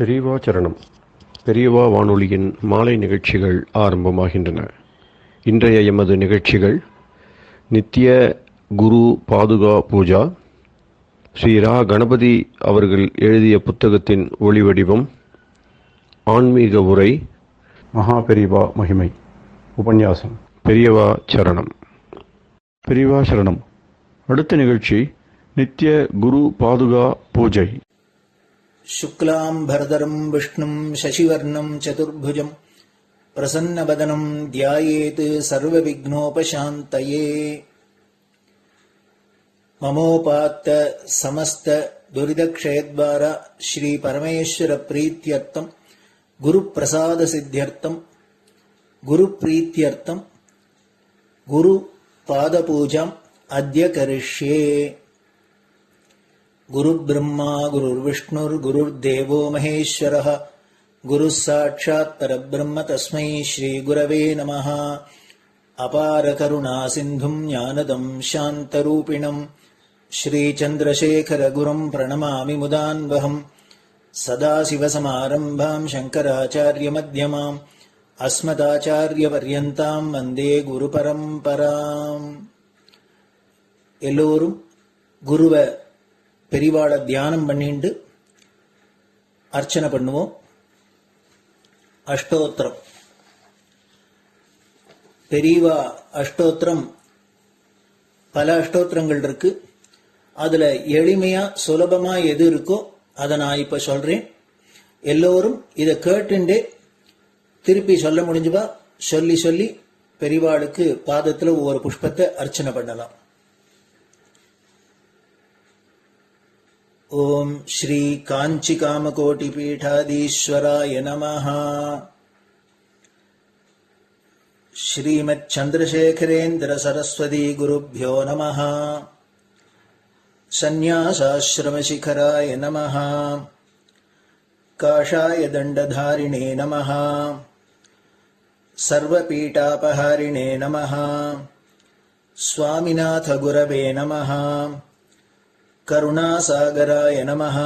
பெரியவா சரணம். பெரியவா வானொலியின் மாலை நிகழ்ச்சிகள் ஆரம்பமாகின்றன. இன்றைய எமது நிகழ்ச்சிகள் நித்திய குரு பாதுகா பூஜா, ஸ்ரீ ரா கணபதி அவர்கள் எழுதிய புத்தகத்தின் ஒளிவடிவம், ஆன்மீக உரை, மகா பெரியவா மகிமை, உபன்யாசம். பெரியவா சரணம். பெரியவா சரணம். அடுத்த நிகழ்ச்சி நித்திய குரு பாதுகா பூஜை. शुक्लां भरदरं विष्णुं शशिवर्णं चतुर्भुजं प्रसन्नवदनं ध्यायेत् सर्वविघ्नोपशान्तये। ममोपात्त समस्त दुरितक्षयद्वारा श्री परमेश्वर प्रीत्यर्थं गुरुप्रसाद सिद्ध्यर्थं गुरुप्रीत्यर्थं गुरुपादपूजाम् अद्य करिष्ये। गुरुर्ब्रह्मा गुरुर्विष्णुर्गुरुर्देवो महेश्वरः गुरुः साक्षात् परब्रह्म तस्मै श्रीगुरवे नमः। अपार करुणासिन्धुं ज्ञानदं शान्तरूपिणं श्रीचन्द्रशेखरगुरुं प्रणमामि मुदान्वहम्। सदाशिवसमारम्भां शङ्कराचार्यमध्यमाम् अस्मदाचार्यपर्यन्तां वन्दे गुरुपरम्पराम्. எல்லோரும் குருவை பெரிவாளை தியானம் பண்ணிண்டு அர்ச்சனை பண்ணுவோம். அஷ்டோத்திரம். பெரியவா அஷ்டோத்திரம் பல அஷ்டோத்திரங்கள் இருக்கு. அதுல எளிமையா சுலபமா எது இருக்கோ அதை நான் இப்ப சொல்றேன். எல்லோரும் இதை கேட்டுண்டே திருப்பி சொல்ல முடிஞ்சுவா சொல்லி சொல்லி பெரிவாளுக்கு பாதத்துல ஒவ்வொரு புஷ்பத்தை அர்ச்சனை பண்ணலாம். ओम श्री कांची कामकोटि पीठाधीश्वराय नमः. श्रीमत् चंद्रशेखरेन्द्र सरस्वती गुरुभ्यो नमः. संन्यासाश्रम शिखराय नमः. काषाय दंडधारिणे नमः. सर्वपीठापहारिणे नमः. स्वामिनाथ गुरवे नमः. करुणासागराय नमः.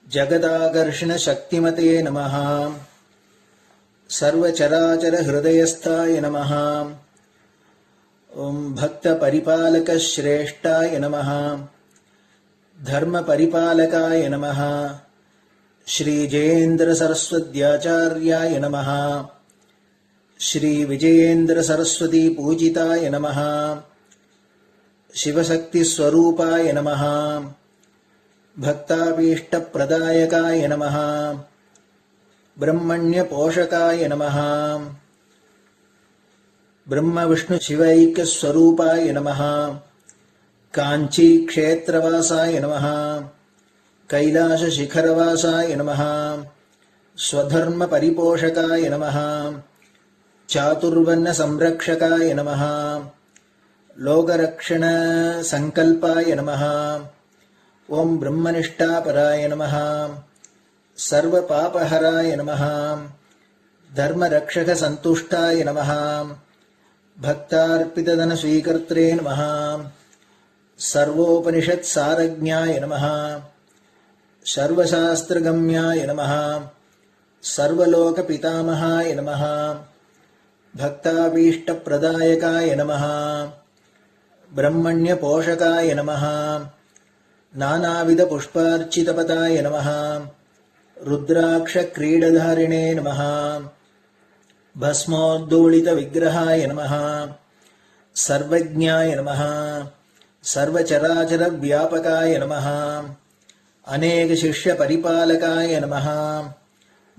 जगदाकर्षण शक्तिमते नमः. सर्वचराचर हृदयस्थाय नमः. ओम भक्त परिपालक श्रेष्ठाय नमः. धर्म परिपालकाय नमः. श्री जयेन्द्र सरस्वत्याचार्याय नमः. श्री विजयेन्द्र सरस्वती पूजिताय नमः. शिवशक्ति स्वरूपाय नमः. भक्ताभीष्ट प्रदायकाय नमः. ब्रह्मण्य पोषकाय नमः. ब्रह्म विष्णु शिवैक्य स्वरूपाय नमः. कांची क्षेत्रवासाय नमः. कैलाश शिखरवासाय नमः. स्वधर्म परिपोषकाय नमः. चातुर्वर्ण संरक्षकाय नमः. लोकरक्षण संकल्पाय नमः. ओम ब्रह्मनिष्ठापराय नमः. सर्वपापहराय नमः. धर्मरक्षक संतुष्टाय नमः. भक्तार्पितधन स्वीकर्त्रे नमः. सर्वोपनिषत् सारज्ञाय नमः. सर्वशास्त्रगम्याय नमः. सर्वलोक पितामहाय नमः. भक्ताभीष्ट प्रदायकाय नमः. ब्रह्मण्य पोषकाय नमः. नानाविध पुष्पार्चितपताय नमः. रुद्राक्ष क्रीडधारिणे नमः. भस्मोद्दोलित विग्रहाय नमः. सर्वज्ञाय नमः. सर्वचराचर व्यापकाय नमः. अनेक शिष्य परिपालकाय नमः.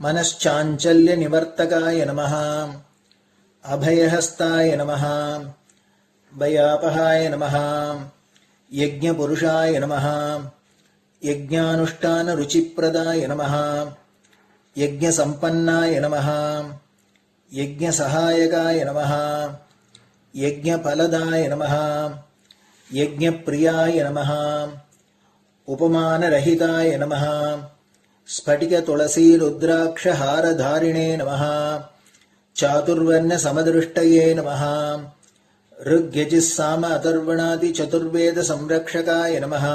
मनश्चाञ्चल्य निवर्तकाय नमः. अभयहस्ताय नमः. भयापहाय नमः. यज्ञपुरुषाय नमः. यज्ञानुष्ठान रुचिप्रदाय नमः. यज्ञसम्पन्नाय नमः. यज्ञसहायकाय नमः. यज्ञफलदाय नमः. यज्ञप्रियाय नमः. उपमानरहिताय नमः. स्फटिक तुलसी रुद्राक्ष हारधारिणे नमः. चातुर्वर्ण समदृष्टये नमः. ऋग्यजुस्साम अथर्वणादि चतुर्वेद संरक्षकाय नमः.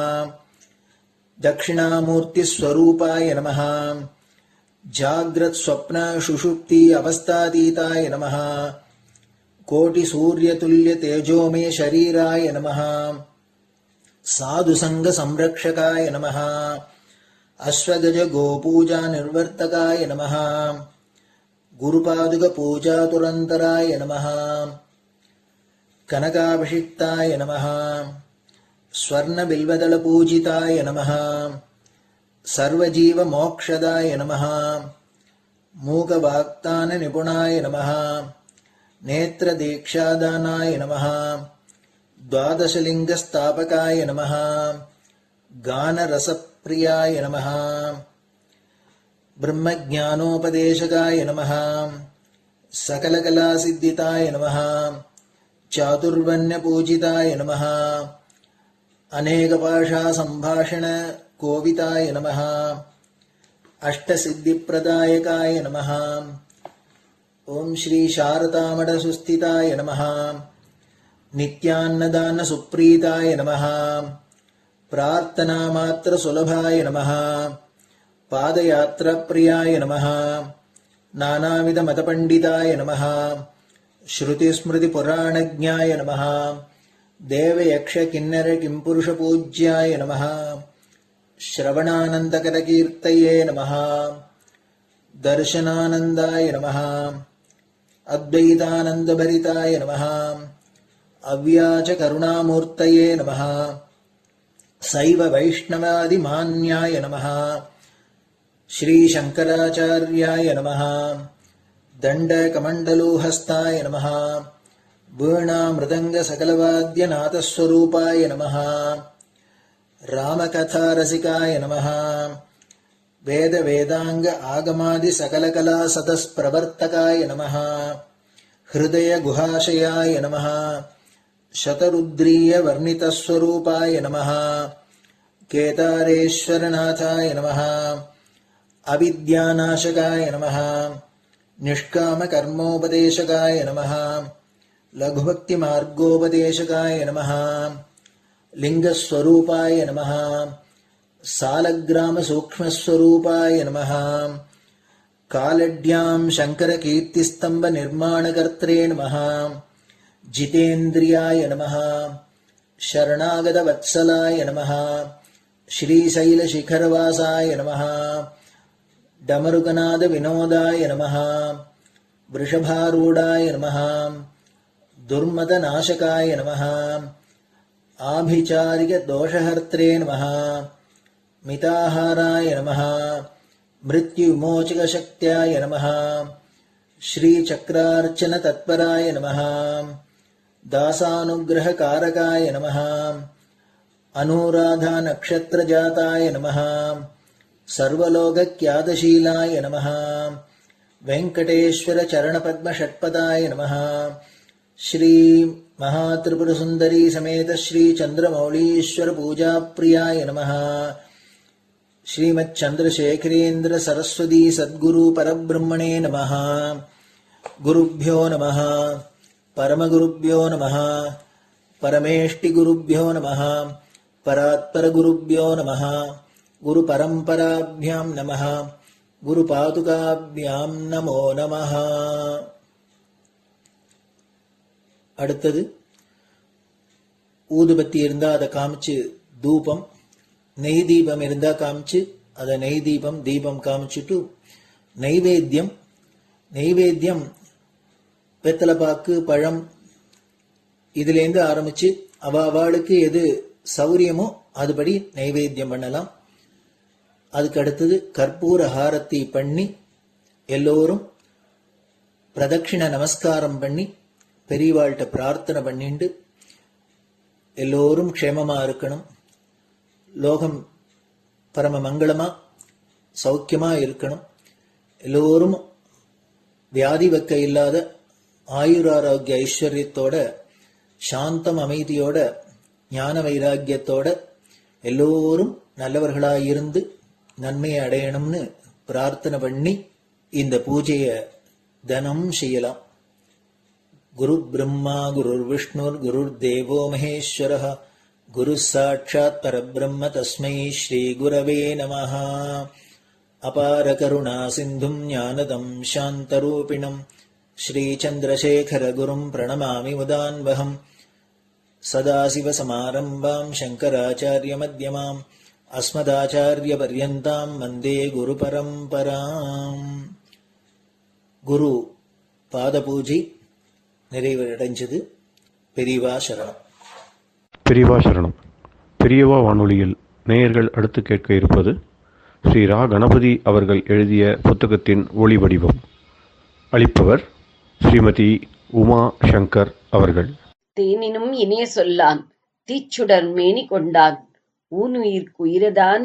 दक्षिणामूर्तिस्वरूपाय नमः जाग्रत् स्वप्न सुषुप्ति अवस्थातीताय नमः कोटिसूर्यतुल्यतेजोमय शरीराय नमः साधुसङ्गसंरक्षकाय नमः अश्वगज गोपूजा निर्वर्तकाय नमः गुरुपादुकपूजातुरन्तराय नमः कनकाभिषिक्ताय नमः स्वर्णबिल्वदलपूजिताय नमः सर्वजीवमोक्षदाय नमः मूकवाक्ताननिपुणाय नमः नेत्रदीक्षादानाय नमः द्वादशलिङ्गस्थापकाय नमः गानरसप्रियाय नमः ब्रह्मज्ञानोपदेशकाय नमः सकलकलासिद्धिताय नमः चातुर्वर्ण्यपूजिताय नमः अनेकभाषासम्भाषण कोविताय नमः अष्टसिद्धिप्रदायकाय नमः ओम श्री शारदामठसुस्थिताय नमः नित्यान्नदानसुप्रीताय नमः प्रार्थनामात्रसुलभाय नमः पादयात्राप्रियाय नमः नानाविधमतपण्डिताय नमः श्रुतिस्मृतिपुराणज्ञाय नमः देवयक्षकिन्नरकिंपुरुषपूज्याय नमः श्रवणानन्दकरकीर्तये नमः दर्शनानन्दाय नमः अद्वैतानन्दभरिताय नमः अव्याजकरुणामूर्तये नमः शैव वैष्णवादिमान्याय नमः श्रीशङ्कराचार्याय नमः दण्डकमण्डलोहस्ताय नमः वीणामृदङ्गसकलवाद्यनाथस्वरूपाय नमः रामकथारसिकाय नमः वेदवेदाङ्ग आगमादिसकलकलासतस्प्रवर्तकाय नमः हृदयगुहाशयाय नमः शतरुद्रीयवर्णितस्वरूपाय नमः केदारेश्वरनाथाय नमः अविद्यानाशकाय नमः निष्कामकर्मोपदेशकाय नमः लघुभक्तिमार्गोपदेशकाय नमः लिङ्गस्वरूपाय नमः सालग्रामसूक्ष्मस्वरूपाय नमः कालड्यां शङ्करकीर्तिस्तम्भनिर्माणकर्त्रे नमः जितेन्द्रियाय नमः शरणागतवत्सलाय नमः श्रीशैलशिखरवासाय नमः डमरुकनादविनोदाय नमः वृषभारूढाय नमः दुर्मदनाशकाय नमः आभिचारिकदोषहर्त्रे नमः मिताहाराय नमः मृत्युविमोचकशक्त्याय नमः श्रीचक्रार्चनतत्पराय नमः दासानुग्रहकारकाय नमः अनुराधानक्षत्रजाताय नमः सर्वलोकख्यातशीलाय नमः वेङ्कटेश्वरचरणपद्मषट्पदाय नमः श्री महात्रिपुरसुन्दरी समेत श्री चन्द्रमौलीश्वर पूजाप्रियाय नमः श्रीमच्चन्द्रशेखरेन्द्र सरस्वती सद्गुरु परब्रह्मणे नमः गुरुभ्यो नमः परमगुरुभ्यो नमः परमेष्टिगुरुभ्यो नमः परात्परगुरुभ्यो नमः गुरुपरम्पराभ्यां नमः गुरुपादुकाभ्यां नमो नमः. அடுத்தது ஊதுபத்தி இருந்தா அதை காமிச்சு தூபம், நெய் தீபம் இருந்தா காமிச்சு அதை நெய் தீபம் தீபம் காமிச்சுட்டு நைவேத்தியம் வெத்தலைப்பாக்கு பழம் இதுலேருந்து ஆரம்பிச்சு அவளுக்கு எது சௌரியமோ அதுபடி நைவேத்தியம் பண்ணலாம். அதுக்கு அடுத்தது கற்பூர ஹாரத்தி பண்ணி எல்லோரும் பிரதட்சிண நமஸ்காரம் பண்ணி பெரியவாள்கிட்ட பிரார்த்தனை பண்ணிண்டு எல்லோரும் க்ஷேமமா இருக்கணும், லோகம் பரம மங்களமா சௌக்கியமா இருக்கணும், எல்லோரும் வியாதி வெக்க இல்லாத ஆயுராரோக்கிய ஐஸ்வர்யத்தோட சாந்தம் அமைதியோட ஞான வைராக்கியத்தோட எல்லோரும் நல்லவர்களாயிருந்து நன்மையை அடையணும்னு பிரார்த்தனை பண்ணி இந்த பூஜையை தினம் செய்யலாம். குரு பிரம்மா குருர் விஷ்ணுர் குருர் தேவோ மகேஸ்வரः குரு சாட்சாத் பரபிரம்ம தஸ்மை ஸ்ரீ குரவே நமஹ. அபார கருணா சிந்தும் ஞானதம் சாந்தரூபிணம் ஸ்ரீ சந்திரசேகர குரும் பிரணமாமி முதான்வகம். சதாசிவசமாரம்பாம் சங்கராச்சாரிய மத்யமாம் அஸ்மதாச்சாரிய பர்யந்தாம் வந்தே குரு பரம்பராம். குரு பாத பூஜை நிறைவடைஞ்சது. பெரியவா சரணம். பெரியவா சரணம். பெரியவா வானொலியில் நேயர்கள் அடுத்து கேட்க இருப்பது ஸ்ரீ ரா கணபதி அவர்கள் எழுதிய புத்தகத்தின் ஒளி வடிவம். அளிப்பவர் ஸ்ரீமதி உமா சங்கர் அவர்கள். தேனினும் இனிய சொல்லான் தீச்சுடர் மேனி கொண்டான் ஊனுயிர்க்குயிரதான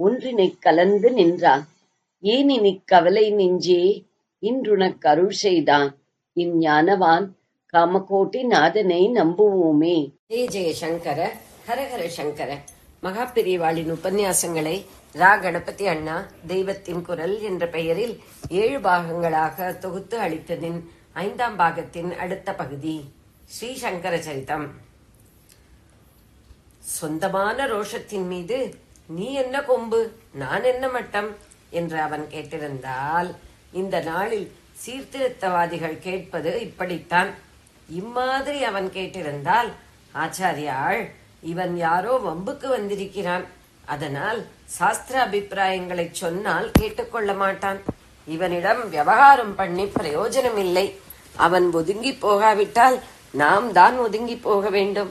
ஒன்றினைக் கலந்து நின்றான் ஏனினிக் கவலை நெஞ்சே இன்றுனக் அருள் செய்தான் இஞ்ஞானவான் காமகோட்டி நாதனை நம்புவோமே. ஜெய ஜெய சங்கர, ஹரஹர சங்கர. மகா பெரியவாளின் உபன்யாசங்களை ரா கணபதி அண்ணா தெய்வத்தின் குரல் என்ற பெயரில் 7 பாகங்களாக தொகுத்து அளித்ததின் 5ஆம் பாகத்தின் அடுத்த பகுதி ஸ்ரீ சங்கர சரிதம். சொந்தமான ரோஷத்தின் மீது நீ என்ன கொம்பு நான் என்ன மட்டம் என்று அவன் கேட்டிருந்தால், இந்த நாளில் சீர்திருத்தவாதிகள் கேட்பது இப்படித்தான். இம்மாதிரி அவன் கேட்டிருந்தால், ஆச்சாரியாள் இவன் யாரோ வம்புக்கு வந்திருக்கிறான், அதனால் சாஸ்திர அபிப்பிராயங்களை சொன்னால் கேட்டுக்கொள்ள மாட்டான், இவனிடம் விவகாரம் பண்ணி பிரயோஜனம் இல்லை, அவன் ஒதுங்கி போகாவிட்டால் நாம் தான் ஒதுங்கி போக வேண்டும்.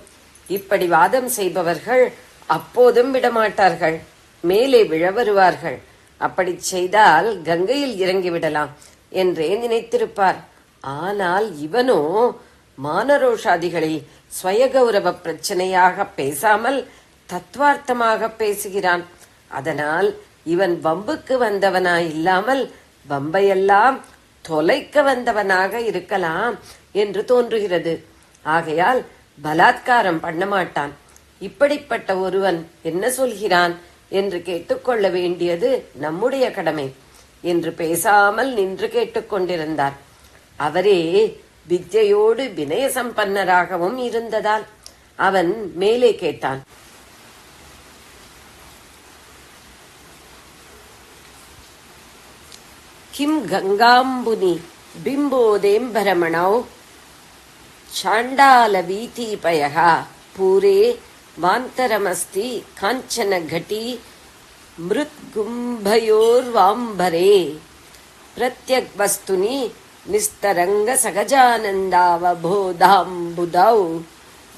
இப்படி வாதம் செய்பவர்கள் அப்போதும் விடமாட்டார்கள், மேலே விழ வருவார்கள். அப்படி செய்தால் கங்கையில் இறங்கிவிடலாம் என்றே நினைத்திருப்பார். ஆனால் இவனோ மானரோஷாதிகளில் ஸ்வயகௌரவ பிரச்சனையாக பேசாமல் தத்துவார்த்தமாக பேசுகிறான். அதனால் இவன் வம்புக்கு வந்தவனாய் இல்லாமல் வம்பையெல்லாம் தொலைக்க வந்தவனாக இருக்கலாம் என்று தோன்றுகிறது. ஆகையால் பலாத்காரம் பண்ண மாட்டான். இப்படிப்பட்ட ஒருவன் என்ன சொல்கிறான் என்று கேட்டுக்கொள்ள வேண்டியது நம்முடைய கடமை என்று பேசாமல் நின்று கேட்டுக்கொண்டிருந்தார். அவரே வித்யோடு வினய சம்பன்னராகவும் இருந்ததால் அவன் மேலே கேட்டான். கிம் கங்காம்புனி பிம்போதேம்பரமணௌ சாண்டால வீதிபயஹ பூரே வாந்தரமஸ்தி காஞ்சன கட்டி மிருத்கும்பயோர்வாம்பரே பிரத்யக் வஸ்துனி நிஸ்தரங்க சகஜானந்தாவபோதாம்புதௌ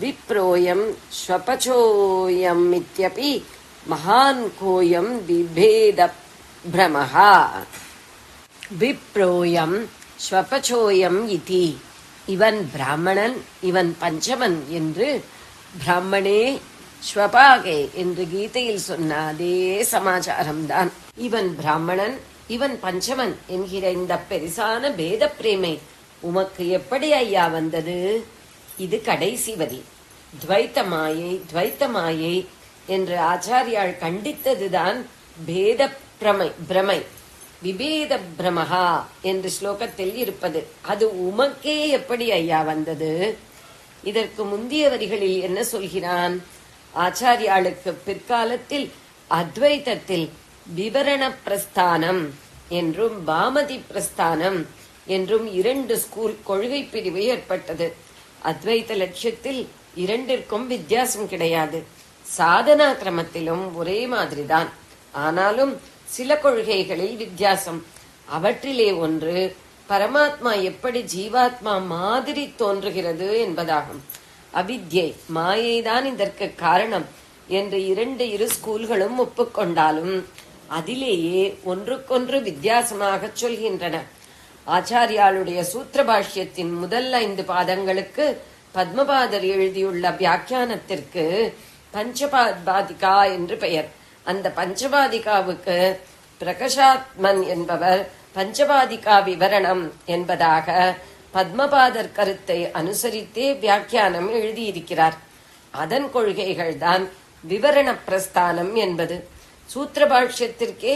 விப்ரோயம் ஸ்வபச்சோயம் இத்யபி மகான் கோயம் விபேத பிரமஹா. விப்ரோயம் ஸ்வபச்சோயம் இதி. இவன் பிராமணன், இவன் பஞ்சமன் என்று பிராமணே ஸ்வபாகே என்று கீதையில் சொன்ன அதே சமாச்சாரம்தான். இவன் பிராமணன், இவன் பஞ்சமன் என்கிற இந்த பெரிசான பேத பிரேமை உமக்கு எப்படி ஐயா வந்தது? இது கடைசி வரி. துவைத்தமாயை துவைத்தமாயை என்று ஆச்சாரியால் கண்டித்ததுதான் பேத பிரமை. விபேத பிரமஹா என்று ஸ்லோகத்தில் இருப்பது அது உமக்கே எப்படி ஐயா வந்தது? இதற்கு முந்திய வரிகளில் என்ன சொல்கிறான்? ஆச்சாரியாளுக்கு பிற்காலத்தில் அத்வைதத்தில் விவரண பிரஸ்தானம் என்றும் பாமதி பிரஸ்தானம் என்றும் 2 ஸ்கூல் கொள்கை பிரிவு ஏற்பட்டது. அத்வைத லட்சியத்தில் 2ற்கும் வித்தியாசம் கிடையாது. சாதனா கிரமத்திலும் ஒரே மாதிரிதான். ஆனாலும் சில கொள்கைகளில் வித்தியாசம். அவற்றிலே ஒன்று பரமாத்மா எப்படி ஜீவாத்மா மாதிரி தோன்றுகிறது என்பதாகும். அவித்யை மாயைதான் இதற்கு காரணம் என்று 2 ஸ்கூல்களும் ஒப்புக்கொண்டாலும் அதிலேயே ஒன்றுக்கொன்று வித்தியாசமாக சொல்கின்றன. ஆச்சாரியாளுடைய சூத்திர பாஷ்யத்தின் முதல் 5 பாதங்களுக்கு பத்மபாதர் எழுதியுள்ள வியாக்கியானத்திற்கு பஞ்சபாதிகா என்று பெயர். அந்த பஞ்சபாதிகாவுக்கு பிரகாஷாத்மன் என்பவர் பஞ்சபாதிகா விவரணம் என்பதாக பத்மபாதர் கருத்தை அனுசரித்தே வியாக்கியானம் எழுதியிருக்கிறார். அதன் கொள்கைகள்தான் விவரண பிரஸ்தானம் என்பது. சூத்திர பாஷ்யத்திற்கே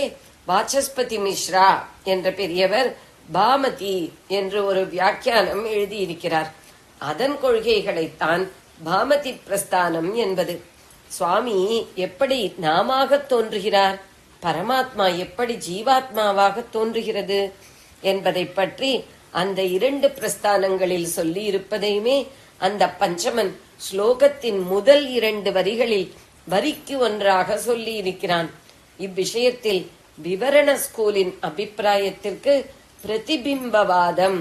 வாசஸ்பதி மிஸ்ரா என்ற பெரியவர் பாமதி என்று ஒரு வியாக்கியானம் எழுதியிருக்கிறார். அதன் கொள்கைகளைத்தான் பாமதி பிரஸ்தானம் என்பது. சுவாமி எப்படி நாமாக தோன்றுகிறார், பரமாத்மா எப்படி ஜீவாத்மாவாக தோன்றுகிறது என்பதை பற்றி அந்த 2 பிரஸ்தானங்களில் சொல்லி இருப்பதையுமே அந்த பஞ்சமன் ஸ்லோகத்தின் முதல் 2 வரிகளில் வரிக்கு ஒன்றாக சொல்லி இருக்கிறான். இவ்விஷயத்தில் விவரண ஸ்கூலின் அபிப்பிராயத்திற்கு பிரதிபிம்பவாதம்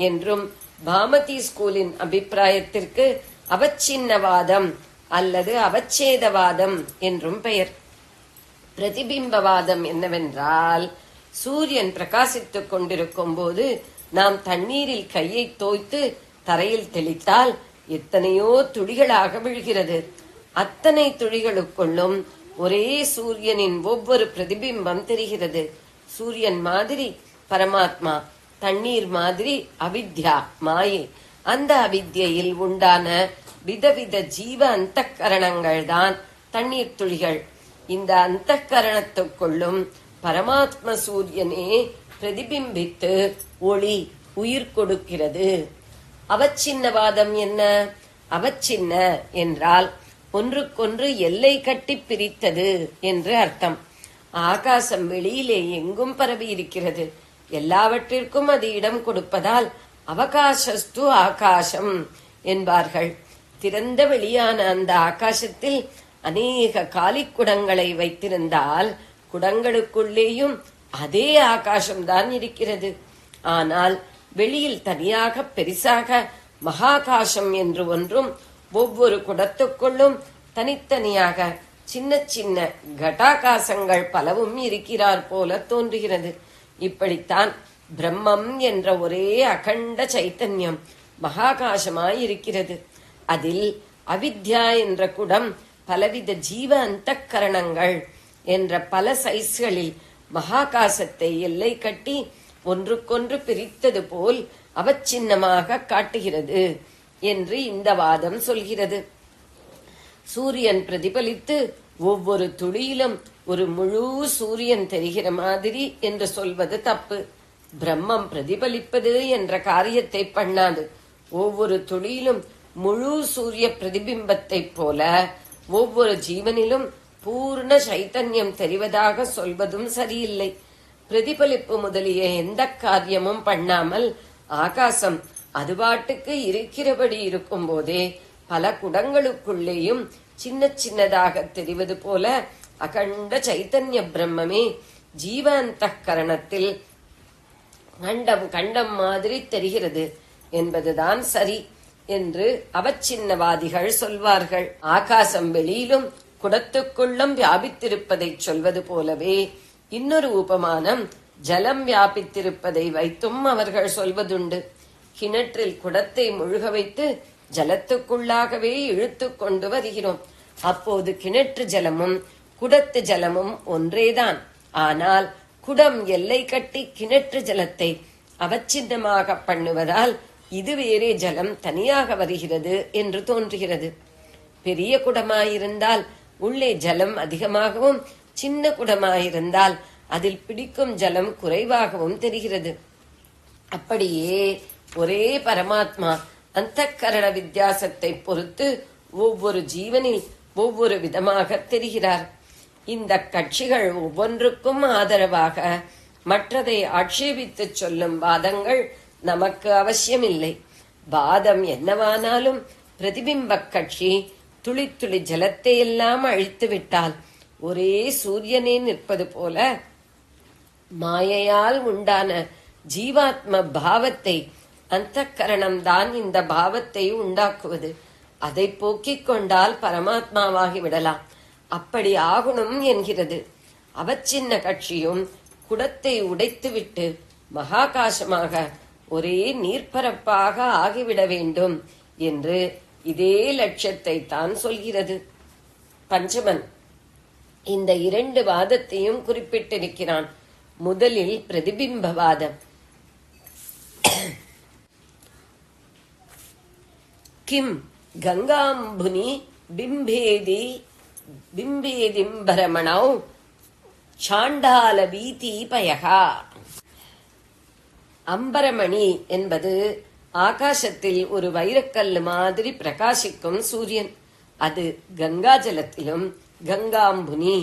என்றும், பாமதி ஸ்கூலின் அபிப்பிராயத்திற்கு அவச்சின்னவாதம் அல்லது அவச்சேதவாதம் என்றும் பெயர். பிரதிபிம்பவாதம் என்னவென்றால், சூரியன் பிரகாசித்துக் கொண்டிருக்கும் போது நாம் தண்ணீரில் கையை தோய்த்து தரையில் தெளித்தால் எத்தனையோ துளிகளாக விழுகிறது. அத்தனை துளிகளுக்குள்ளும் ஒரே சூரியனின் ஒவ்வொரு பிரதிபிம்பம் தெரிகிறது. சூரியன் மாதிரி பரமாத்மா, தண்ணீர் மாதிரி அவித்யா மாயை. அந்த அவித்யில் உண்டான விதவித ஜீவ அந்தக்கரணங்கள் தான் தண்ணீர் துளிகள். இந்த அந்தக்கரணத்துக்குள்ளும் பரமாத்ம சூரியனே பிரதிபிம்பித்து ஒளி உயிர் கொடுக்கிறது. அவச்சின்னவாதம் என்ன? அவச்சின்ன என்றால் ஒன்றுக்கொன்று எல்லை கட்டி பிரித்தது என்று அர்த்தம். ஆகாசம் வெளியிலே எங்கும் பரவி இருக்கிறது. எல்லாவற்றிற்கும் அது இடம் கொடுப்பதால் அவகாசஸ்து ஆகாசம் என்பார்கள். திறந்த வெளியான அந்த ஆகாசத்தில் அநேக காலி குடங்களை வைத்திருந்தால் குடங்களுக்குள்ளேயும் அதே ஆகாசம்தான் இருக்கிறது. ஆனால் வெளியில் தனியாக பெரிசாக மகாகாசம் என்று ஒன்றும், ஒவ்வொரு குடத்துக்குள்ளும் தனித்தனியாக சின்ன சின்ன கட்டாகாசங்கள் பலவும் இருக்கிறார் போல தோன்றுகிறது. இப்படித்தான் பிரம்மம் என்ற ஒரே அகண்ட சைத்தன்யம் மகாகாசமாயிருக்கிறது. அதில் அவித்யா என்ற குடம் பலவித ஜீவ அந்தக்கரணங்கள் என்ற பல சைஸ்களில் மகாகாசத்தை எல்லை கட்டி ஒன்றுக்கொன்று பிரித்தது போல் அவச்சின்னமாக காட்டுகிறது என்று இந்த வாதம் சொல்கிறது. சூரியன் பிரதிபலித்து ஒவ்வொரு துளியிலும் ஒரு முழு சூரியன் தெரிகிற மாதிரி என்று சொல்வது தப்பு. பிரம்மம் பிரதிபலிப்பது என்ற காரியத்தை பண்ணாது. ஒவ்வொரு துளியிலும் முழு சூரிய பிரதிபிம்பத்தை போல ஒவ்வொரு ஜீவனிலும் பூர்ண சைத்தன்யம் தெரிவதாக சொல்வதும் சரியில்லை. பிரதிபலிப்பு முதலிய எந்த காரியமும் பண்ணாமல் ஆகாசம் அதுபாட்டுக்கு இருக்கிறபடி இருக்கும் போதே பல குடங்களுக்குள்ளேயும் சின்ன சின்னதாக தெரிவது போல அகண்ட சைத்தன்ய பிரம்மமே ஜீவாந்தகரணத்தில் கண்டம் கண்டம் மாதிரி தெரிகிறது என்பதுதான் சரி என்று அவச்சின்னவாதிகள் சொல்வார்கள். ஆகாசம் வெளியிலும் குடத்துக்குள்ளும் வியாபித்திருப்பதை சொல்வது போலவே இன்னொரு உபமானம் ஜலம் வியாபித்திருப்பதை வைத்தும் அவர்கள் சொல்வதுண்டு. கிணற்றில் குடத்தை முழுக வைத்து ஜலத்துக்குள்ளாகவே இழுத்து கொண்டு வருகிறோம். அப்போது கிணற்று ஜலமும் குடத்து ஜலமும் ஒன்றேதான். ஆனால் குடம் எல்லை கட்டி கிணற்று ஜலத்தை அவச்சின்னமாக பண்ணுவதால் இது வேறே ஜலம் தனியாக வருகிறது என்று தோன்றுகிறது. பெரிய குடமாயிருந்தால் உள்ளே ஜலம் அதிகமாகவும், சின்ன குடமாயிருந்தால் அதில் பிடிக்கும் ஜலம் குறைவாகவும் தெரிகிறது. அப்படியே ஒரே பரமாத்மா அந்தக்கரண வித்தியாசத்தை பொறுத்து ஒவ்வொரு ஜீவனில் ஒவ்வொரு விதமாக தெரிகிறார். இந்த கட்சிகள் ஒவ்வொன்றுக்கும் ஆதரவாக மற்றதை ஆட்சேபித்து சொல்லும் வாதங்கள் நமக்கு அவசியமில்லை. வாதம் என்னவானாலும் பிரதிபிம்ப கட்சி துளி துளி ஜலத்தை எல்லாம் அழித்து விட்டால் ஒரே சூரியனே நிற்பது போல மாயையால் உண்டான ஜீவாத்ம பாவத்தை அந்தக்கரணம்தான் இந்த பாவத்தை உண்டாக்குவது. அதை போக்கிக் கொண்டால் பரமாத்மாவாகி விடலாம். அப்படி ஆகணும் என்கிறது. அவச்சின்ன கட்சியும் குடத்தை உடைத்துவிட்டு மகாகாசமாக ஒரே நீர்ப்பரப்பாக ஆகிவிட வேண்டும் என்று இதே லட்சியத்தை தான் சொல்கிறது. பஞ்சமன் இந்த 2 வாதத்தையும் குறிப்பிட்டிருக்கிறான். முதலில் பிரதிபிம்பவாதம். கிம் கங்காம்புனி பிம்பேதிம்பரமணௌ சாண்டால வீதீபயகா. அம்பரமணி என்பது ஆகாசத்தில் ஒரு வைரக்கல்லு மாதிரி பிரகாசிக்கும் சூரியன். அது கங்கா ஜலத்திலும் கங்காம்புனி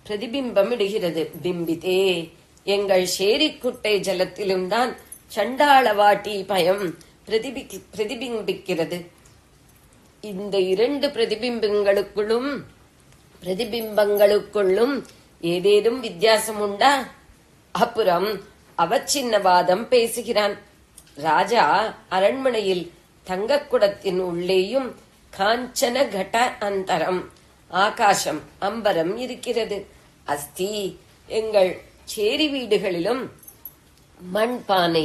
பிரதிபிம்பமிடுகிறது. பிம்பித்தே எங்கள் ஷேரிக்குட்டை ஜலத்திலும் தான் சண்டாளவாட்டி பயம் பிரதிபிம்பிக்கிறது. இந்த இரண்டு பிரதிபிம்பங்களுக்குள்ளும் ஏதேதும் வித்தியாசம் உண்டா? அப்புறம் அவச்சின்னவாதம் பேசுகிறான். ராஜா அரண்மனையில் தங்கக்குடத்தின் உள்ளேயும் காஞ்சன கட அந்தரம் ஆகாசம் அம்பரம் இருக்கிறது. அஸ்தி எங்கள் சேரி வீடுகளிலும் மண்பானை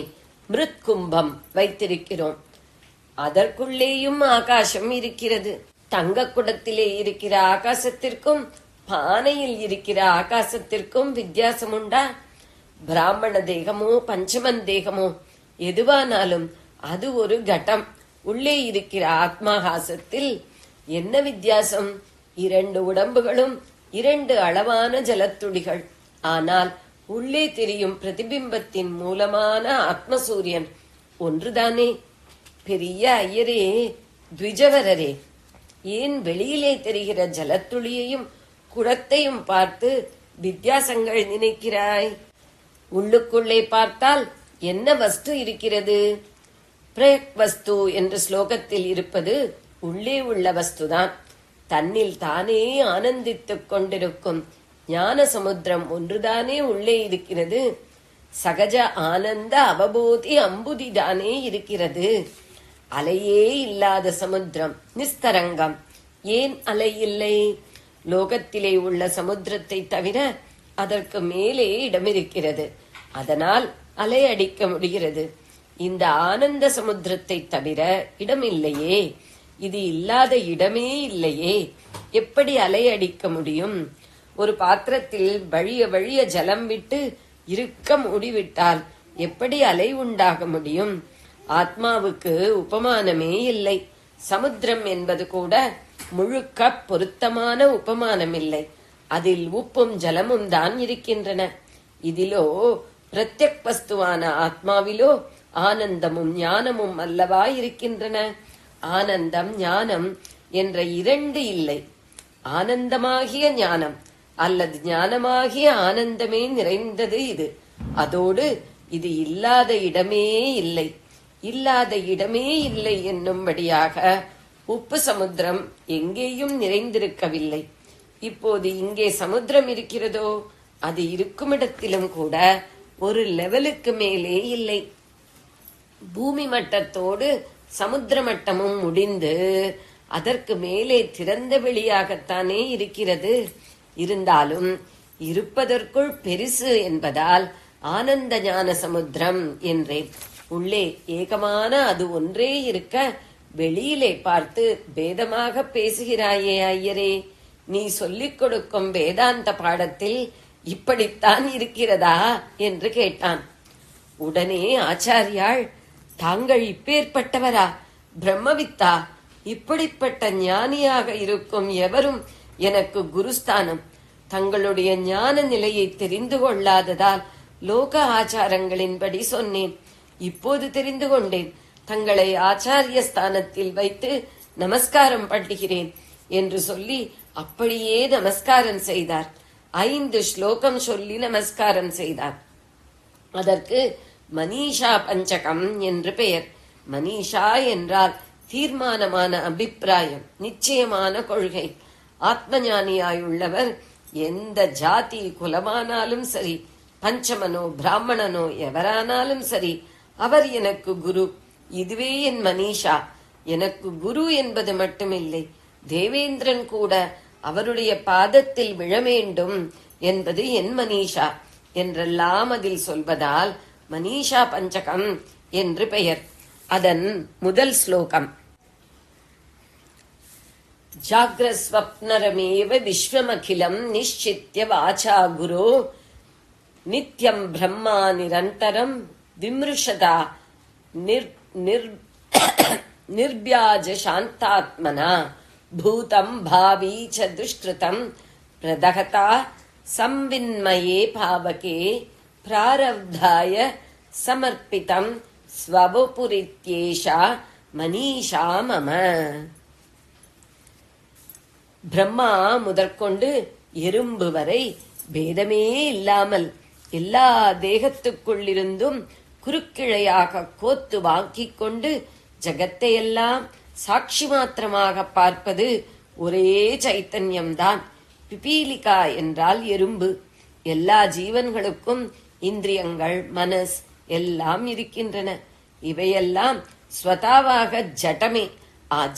மிருத்கும்பம் வைத்திருக்கிறோம். அதற்குள்ளேயும் ஆகாசம் இருக்கிறது. தங்கக்குடத்திலே இருக்கிற ஆகாசத்திற்கும் பானையில் இருக்கிற ஆகாசத்திற்கும் வித்தியாசம் உண்டா? பிராமண தேகமோ பஞ்சமன் தேகமோ எதுவானாலும் அது ஒரு கட்டம். உள்ளே இருக்கிற ஆத்மாகாசத்தில் என்ன வித்தியாசம்? இரண்டு உடம்புகளும் இரண்டு அளவான ஜலத்துளிகள். ஆனால் உள்ளே தெரியும் பிரதிபிம்பத்தின் மூலமான ஆத்மசூரியன் ஒன்றுதானே. பெரிய ஐயரே, த்விஜவரரே, ஏன் வெளியிலே தெரிகிற ஜலத்துளியையும் குடத்தையும் பார்த்து வித்தியாசங்கள் நினைக்கிறாய்? உள்ளுக்குள்ளே பார்த்தால் என்ன வஸ்து இருக்கிறது? பிரயக் வஸ்து என்ற ஸ்லோகத்தில் இருப்பது உள்ளே உள்ள வஸ்துதான். தன்னில் தானே ஆனந்தித்துக் கொண்டிருக்கும் ஞான சமுத்திரம் ஒன்றுதானே உள்ளே இருக்கிறது. சகஜ ஆனந்த அவபோதி அம்புதிதானே இருக்கிறது. அலையே இல்லாத சமுத்திரம் நிஸ்தரங்கம். ஏன் அலை இல்லை? லோகத்திலே உள்ள சமுத்திரத்தை தவிர அதற்கு மேலே இடமிருக்கிறது. அதனால் அலை அடிக்க முடிகிறது. இந்த ஆனந்த சமுத்திரத்தை தவிர இடமில்லையே. இது இல்லாத இடமே இல்லையே. எப்படி அலை அடிக்க முடியும்? ஒரு பாத்திரத்தில் வழிய வழிய ஜலம் விட்டு இருக்க மூடிவிட்டால் எப்படி அலை உண்டாக முடியும்? ஆத்மாவுக்கு உபமானமே இல்லை. சமுத்திரம் என்பது கூட முழுக்க பொருத்தமான உபமானம் இல்லை. அதில் உப்பும் ஜலமும் தான் இருக்கின்றன. இதிலோ பிரத்யக் வஸ்துவான ஆத்மாவிலோ ஆனந்தமும் ஞானமும் அல்லவா இருக்கின்றன. ஆனந்தம் ஞானம் என்ற இரண்டு இல்லை. ஆனந்தமாகிய ஞானம் அல்லது ஞானமாகிய ஆனந்தமே நிறைந்தது இது. அதோடு இது இல்லாத இடமே இல்லை. இல்லாத இடமே இல்லை என்னும்படியாக உப்பு சமுத்திரம் எங்கேயும் நிறைந்திருக்கவில்லை. இப்போது இங்கே சமுத்திரம் இருக்கிறதோ, அது இருக்குமிடத்திலும் கூட ஒரு லெவலுக்கு மேலே இல்லை. பூமி மட்டத்தோடு சமுத்திர மட்டமும் முடிந்து அதற்கு மேலே திறந்த வெளியாகத்தானே இருக்கிறது. இருந்தாலும் இருப்பதற்குள் பெரிசு என்பதால் ஆனந்த ஞான சமுத்திரம் என்றேன். உள்ளே ஏகமான அது ஒன்றே இருக்க வெளியிலே பார்த்து பேதமாக பேசுகிறாயே ஐயரே. நீ சொல்லிக் கொடுக்கும் வேதாந்த பாடத்தில் இப்படித்தான் இருக்கிறதா என்று கேட்டான். உடனே ஆச்சாரியாள், தாங்கள் இப்பேற்பட்டவரா? பிரம்மவித்தா? இப்படிப்பட்ட ஞானியாக இருக்கும் எவரும் எனக்கு குருஸ்தானம். தங்களுடைய ஞான நிலையை தெரிந்து கொள்ளாததால் லோக ஆச்சாரங்களின்படி சொன்னேன். இப்போது தெரிந்து கொண்டேன். தங்களை ஆச்சாரிய ஸ்தானத்தில் வைத்து நமஸ்காரம் பண்ணுகிறேன் என்று சொல்லி அப்படியே நமஸ்காரம் செய்தார். 5 ஸ்லோகம் சொல்லி நமஸ்காரம் செய்தார். அதற்கு மனிஷா பஞ்சகம் என்று பெயர். மனிஷா என்றால் தீர்மானமான அபிப்பிராயம், நிச்சயமான கொள்கை. ஆத்மஞானியாயுள்ளவர் எந்த ஜாதி குலமானாலும் சரி, பஞ்சமனோ பிராமணனோ எவரானாலும் சரி, அவர் எனக்கு குரு. இதுவே என் மனிஷா. எனக்கு குரு என்பது மட்டுமில்லை, தேவேந்திரன் கூட அவருடைய பாதத்தில் விழ வேண்டும் என்பது என் மனிஷா என்றெல்லாம் அதில் சொல்வதால் மனிஷா பஞ்சகம் என்று பெயர். அதன் முதல் ஸ்லோகம்: ஜாக்ரஸ்வப்னரமேவ விஸ்வமகிலம் நிச்சித்ய வாசா குரோ நித்யம் பிரம்மா நிரந்தரம் விம்ருஷதா நிர்வ்யாஜ சாந்தாத்மனா பூதம் பாவி ச துஷ்கிருதம் பிரதகதா சம்வின்மயே பாவகே பிராரப்தாய சமர்ப்பிதம் ஸ்வபுரித்யேஷா மனிஷா மம. பிரம்மா முதற்கொண்டு எறும்பு வரை பேதமே இல்லாமல் எல்லா தேகத்துக்குள்ளிருந்தும் குறுக்கிழையாக கோத்து வாங்கிக் கொண்டு ஜகத்தையெல்லாம் சாட்சி மாத்திரமாக பார்ப்பது ஒரே சைத்தன்யம்தான். பிபீலிகா என்றால் எறும்பு. எல்லா ஜீவன்களுக்கும் இந்திரியங்கள், மனஸ் எல்லாம் இருக்கின்றன. இவையெல்லாம் ஸ்வதாவாக ஜடமே.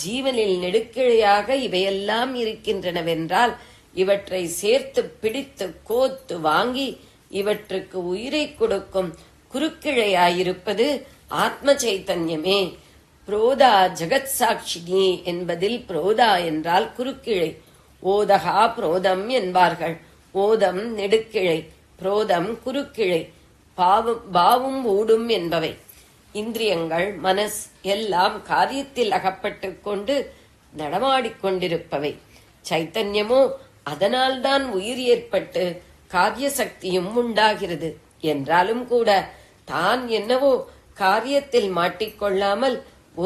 ஜீவனில் நெடுக்கிழையாக இவையெல்லாம் இருக்கின்றனவென்றால் இவற்றை சேர்த்து பிடித்து கோத்து வாங்கி இவற்றுக்கு உயிரை கொடுக்கும் குறுக்கிழையாயிருப்பது ஆத்ம சைத்தன்யமே. புரோதா ஜெகத் சாட்சினி என்பதில் புரோதா என்றால் குறுக்கிழை. ஓதகா புரோதம் என்பார்கள். ஓதம் நெடுக்கிழை, புரோதம் குறுக்கிழை. பாவும் ஊடும் என்பவை. இந்திரியங்கள், மனஸ் எல்லாம் காரியத்தில் அகப்பட்டுக் கொண்டு நடமாடிக்கொண்டிருப்பவை. சைத்தன்யமோ அதனால்தான் உயிர் ஏற்பட்டு காரிய சக்தியும் உண்டாகிறது. என்றாலும் கூட தான் என்னவோ காரியத்தில் மாட்டிக்கொள்ளாமல்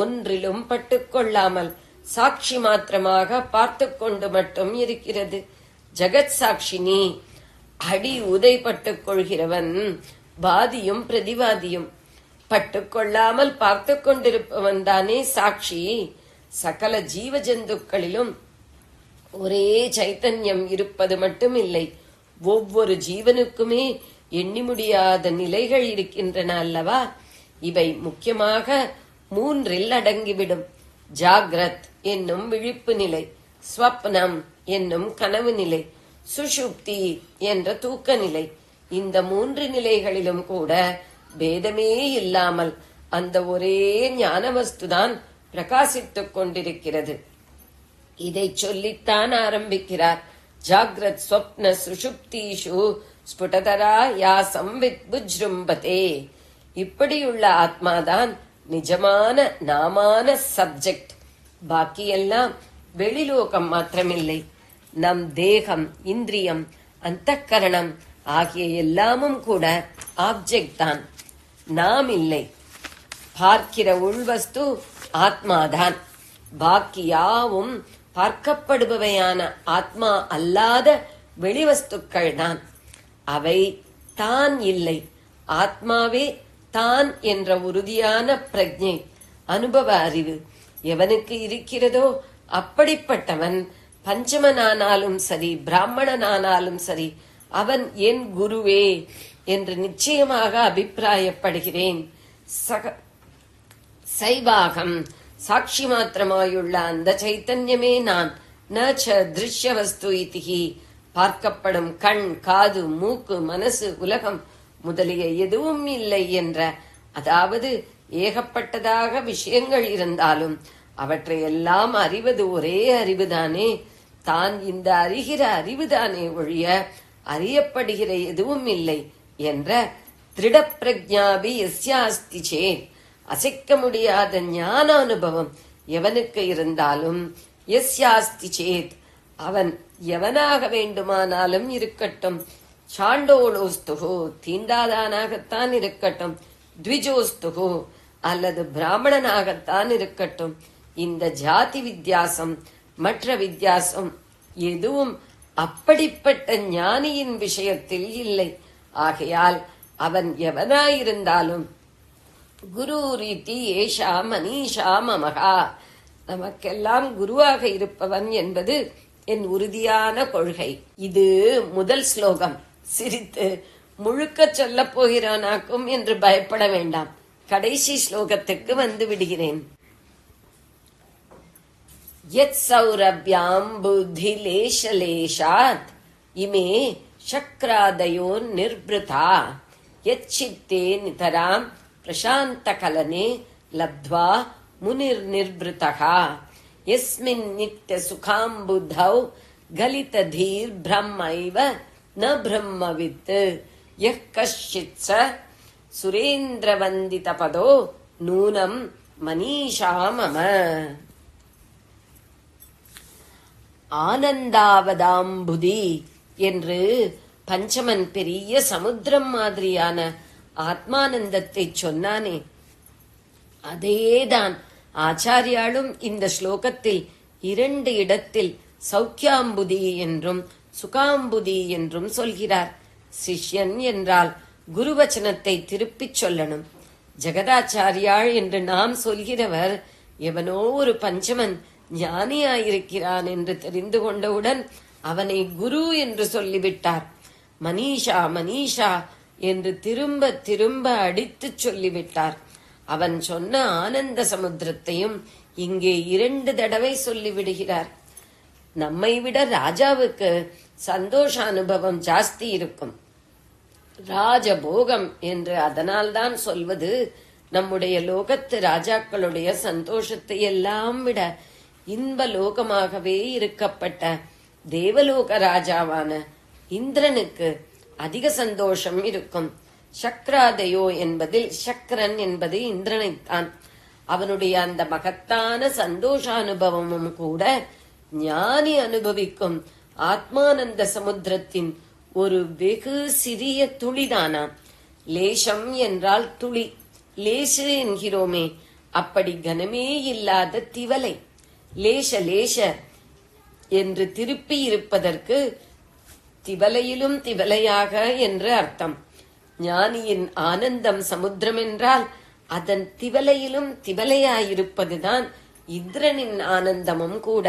ஒன்றிலும் பட்டுக்கொள்ளாமல் சாட்சி மாத்திரமாக பார்த்து கொண்டு மட்டும் இருக்கிறது. ஜெகத் சாட்சினி. அடி உதை பட்டுக் கொள்கிறவன் வாதியும் பிரதிவாதியும். பட்டுக்கொள்ளாமல் பார்த்து கொண்டிருப்பவன் தானே சாட்சி. சகல ஜீவ ஜந்துக்களிலும் ஒரே சைத்தன்யம் இருப்பது மட்டும் இல்லை, ஒவ்வொரு ஜீவனுக்குமே எண்ணி முடியாத நிலைகள் இருக்கின்றன அல்லவா? இவை முக்கியமாக மூன்றில் அடங்கிவிடும். ஜாக்ரத் என்னும் விழிப்பு நிலை, ஸ்வப்னம் என்னும் கனவு நிலை, சுஷுப்தி என்ற தூக்க நிலை. இந்த மூன்று நிலைகளிலும் கூட பேதமே இல்லாமல் அந்த ஒரே ஞான வஸ்துதான் பிரகாசித்துக் கொண்டிருக்கிறது. இதை சொல்லித்தான் ஆரம்பிக்கிறார். ஜாக்ரத் ஸ்வப்ன சுஷுப்தீஷு ஸ்புடதரா யா சம்வித் புஜ்ரும்பதே. இப்படியுள்ள ஆத்மாதான் நிஜமான நாமான சப்ஜெக்ட். பாக்கியெல்லாம் வெளிலோகம் மாத்திரமில்லை. நம் தேகம், இந்திரியம், அந்தக்கரணம் ஆகிய எல்லாமும் கூட ஆப்ஜெக்ட் தான், நாம் இல்லை. பார்க்கிற உள்வஸ்து ஆத்மாதான். பாக்கி யாவும் பார்க்கப்படுபவையான ஆத்மா அல்லாத வெளிவஸ்துக்கள் தான். அவை தான் இல்லை. ஆத்மாவே தான் என்ற உறுதியான பிரஜை, அனுபவ அறிவு எவனுக்கு இருக்கிறதோ அப்படிப்பட்டவன் பஞ்சமனானாலும் சரி, பிராமணனானாலும் சரி, அவன் என் குருவே என்று நிச்சயமாக அபிப்பிராயப்படுகிறேன். சைவாகம் சாட்சி மாத்திரமாயுள்ள அந்த சைத்தன்யமே நான். நச்ச திருஷ்ய வஸ்து இதிகி. பார்க்கப்படும் கண், காது, மூக்கு, மனசு, உலகம் முதலிய எதுவும் இல்லை என்ற, அதாவது ஏகப்பட்டதாக விஷயங்கள் இருந்தாலும் அவற்றை எல்லாம் அறிவது ஒரே அறிவுதானே. தான் இந்த அறிகிற அறிவுதானே ஒழிய அறியப்படுகிற எதுவும் இல்லை என்ற திருட பிரஜாபி எஸ்யாஸ்தி சேத். அசைக்க முடியாத ஞான அனுபவம் எவனுக்கு இருந்தாலும், எஸ்யாஸ்தி சேத் அவன் எவனாக வேண்டுமானாலும் இருக்கட்டும், சாண்டோலோஸ்துகோ தீண்டாதானாகத்தான் இருக்கட்டும், த்விஜோஸ்துகோ அல்லது பிராமணனாகத்தான் இருக்கட்டும், இந்த ஜாதி வித்தியாசம் மற்ற வித்தியாசம் எதுவும் அப்படிப்பட்ட ஞானியின் விஷயத்தில் இல்லை. ஆகையால் அவன் எவனாயிருந்தாலும் குரு ரீதி ஏஷா மனிஷா மமகா, நமக்கெல்லாம் குருவாக இருப்பவன் என்பது என் உறுதியான கொள்கை. இது முதல் ஸ்லோகம். சிரித்து முழுக்க சொல்ல போகிறானாக்கும் என்று பயப்பட வேண்டாம். கடைசி ஸ்லோகத்துக்கு வந்து விடுகிறேன். யத் சௌரபியாம் புத்திலேஷலேஷாத் இமே சக்ராதயோ நிர்பிருதா யத் சித்தே நிதராம் பிரசாந்த கலனே லப்த்வா முனிர் நிர்பிருதகா யஸ்மின் நித்ய சுகாம் புத்தௌ கலித தீர் பிரம்மைவ ந பிரம்மவித் யக் கஷ்சித் ச சுரேந்திரவந்தித பதோ நூனம் மனிஷா மம. ஆனந்தாவதாம்புதி என்று பஞ்சமன் பெரிய சமுத்திரம் மாதிரியான ஆத்மானந்தத்தை சொன்னானே, அதேதான் ஆச்சாரியாலும் இந்த ஸ்லோகத்தில் 2 இடத்தில் சௌக்கியாம்புதி என்றும் சுகாம்புதி என்றும் சொல்கிறார். சிஷ்யன் என்றால் குருவச்சனத்தை திருப்பிச் சொல்லணும். ஜெகதாச்சாரியாள் என்று நாம் சொல்கிறவர் எவனோ ஒரு பஞ்சமன் ஞானியாயிருக்கிறான் என்று தெரிந்து கொண்டவுடன் அவனை குரு என்று சொல்லிவிட்டார். மனிஷா மனிஷா என்று திரும்ப திரும்ப அடித்துச் சொல்லிவிட்டார். அவன் சொன்ன ஆனந்த சமுத்திரத்தையும் இங்கே 2 தடவை சொல்லிவிடுகிறார். நம்மை விட ராஜாவுக்கு சந்தோஷ அனுபவம் ஜாஸ்தி இருக்கும். ராஜபோகம் என்று அதனால்தான் சொல்வது, நம்முடைய லோகத்து ராஜாக்களுடைய சந்தோஷத்தை எல்லாம் விட இன்ப லோகமாகவே இருக்கப்பட்ட தேவலோக ராஜாவான இந்திரனுக்கு அதிக சந்தோஷம் இருக்கும். சக்ராதயோ என்பதில் சக்கரன் என்பது இந்திரனைத்தான். அவனுடைய அந்த மகத்தான சந்தோஷானுபவமும் கூட ஞானி அனுபவிக்கும் ஆத்மானந்த சமுத்திரத்தின் ஒரு வெகு சிறிய துளிதானாம். லேசம் என்றால் துளி, லேசு என்கிறோமே, அப்படி கனமே இல்லாத திவலை. லேச லேச என்று திருப்பி இருப்பதற்கு திவலையிலும் திவலையாக என்று அர்த்தம். ஞானியின் ஆனந்தம் சமுத்திரம் என்றால் அதன் திவலையிலும் திவலையாயிருப்பதுதான் இந்திரனின் ஆனந்தமும் கூட.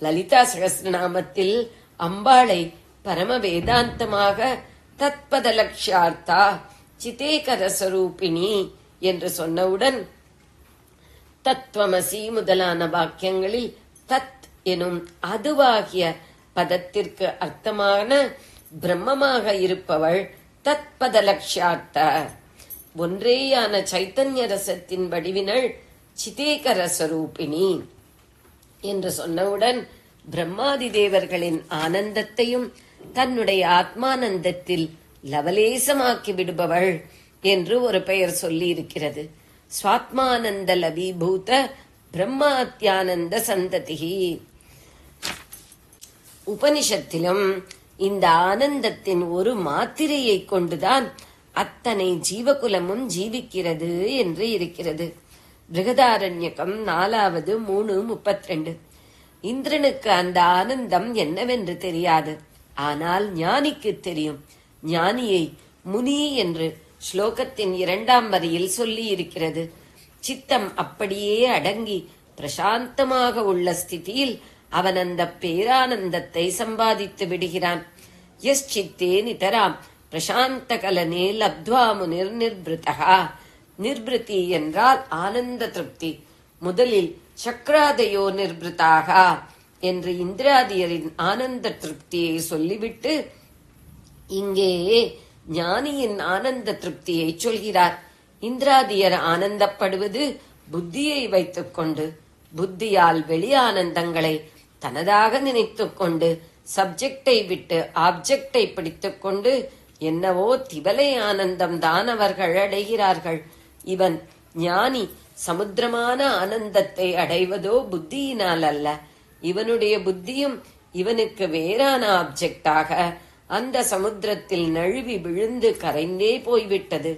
லலிதா சகஸ்ரநாமத்தில் அம்பாளை பரம வேதாந்தமாக தத்பத லக்ஷார்த்தா சிதேகரஸ்வரூபிணி என்று சொன்னவுடன் தத்துவமசி முதலான வாக்கியங்களில் தத் எனும் அதுவாகிய பதத்திற்கு அர்த்தமான பிரம்மமாக இருப்பவள் தத்பத லக்ஷார்த்த ஒன்றேயான சைத்தன்ய ரசத்தின் வடிவினள் சிதேகரஸ்வரூபிணி என்று சொன்னவுடன் பிரம்மாதி தேவர்களின் ஆனந்தத்தையும் தன்னுடைய ஆத்மானந்தத்தில் லவலேசமாக்கி விடுபவள் என்று ஒரு பெயர் சொல்லி இருக்கிறது. ஸ்வாத்மானந்த லவீபூத பிரம்மாத்யானந்த சந்ததிஹி. உபனிஷத்திலும் இந்த ஆனந்தத்தின் ஒரு மாத்திரையை கொண்டுதான் அத்தனை ஜீவகுலமும் ஜீவிக்கிறது என்று இருக்கிறது. பிருகதாரண்யகம் 4வது 3:32. இந்திரனுக்கு அந்த ஆனந்தம் என்னவென்று தெரியாது, ஆனால் ஞானிக்கு தெரியும். ஞானியை முனி என்று ஸ்லோகத்தின் 2ஆம் வரியில் சொல்லி இருக்கிறது. சித்தம் அப்படியே அடங்கி பிரசாந்தமாக உள்ள ஸ்திதியில் அவன் அந்த பேரானந்தத்தை சம்பாதித்து விடுகிறான். எஸ் சித்தே நிதராம் பிரசாந்த கலனே லப்த்வா முனிர் நிர்பிருதா. நிர்பிருதி என்றால் ஆனந்த திருப்தி. முதலில் சக்ராதயோ நிர்பிருதாக என்று இந்திராதியரின் ஆனந்த திருப்தியை சொல்லிவிட்டு இங்கே ஞானியின் ஆனந்த திருப்தியை சொல்கிறார். இந்திராதியர் ஆனந்தப்படுவது புத்தியை வைத்துக் கொண்டு, புத்தியால் வெளி ஆனந்தங்களை தனதாக நினைத்துக் கொண்டு, சப்ஜெக்டை விட்டு ஆப்ஜெக்டை பிடித்துக் கொண்டு என்னவோ திவலை ஆனந்தம் தான் அவர்கள் அடைகிறார்கள். இவன் ஞானி சமுத்திரமான ஆனந்தத்தை அடைவதோ புத்தியினால் அல்ல. இவனுடைய புத்தியும் இவனுக்கு வேறான ஆப்ஜெக்டாக அந்த சமுத்திரத்தில் நழுவி விழுந்து கரைந்தே போய்விட்டது.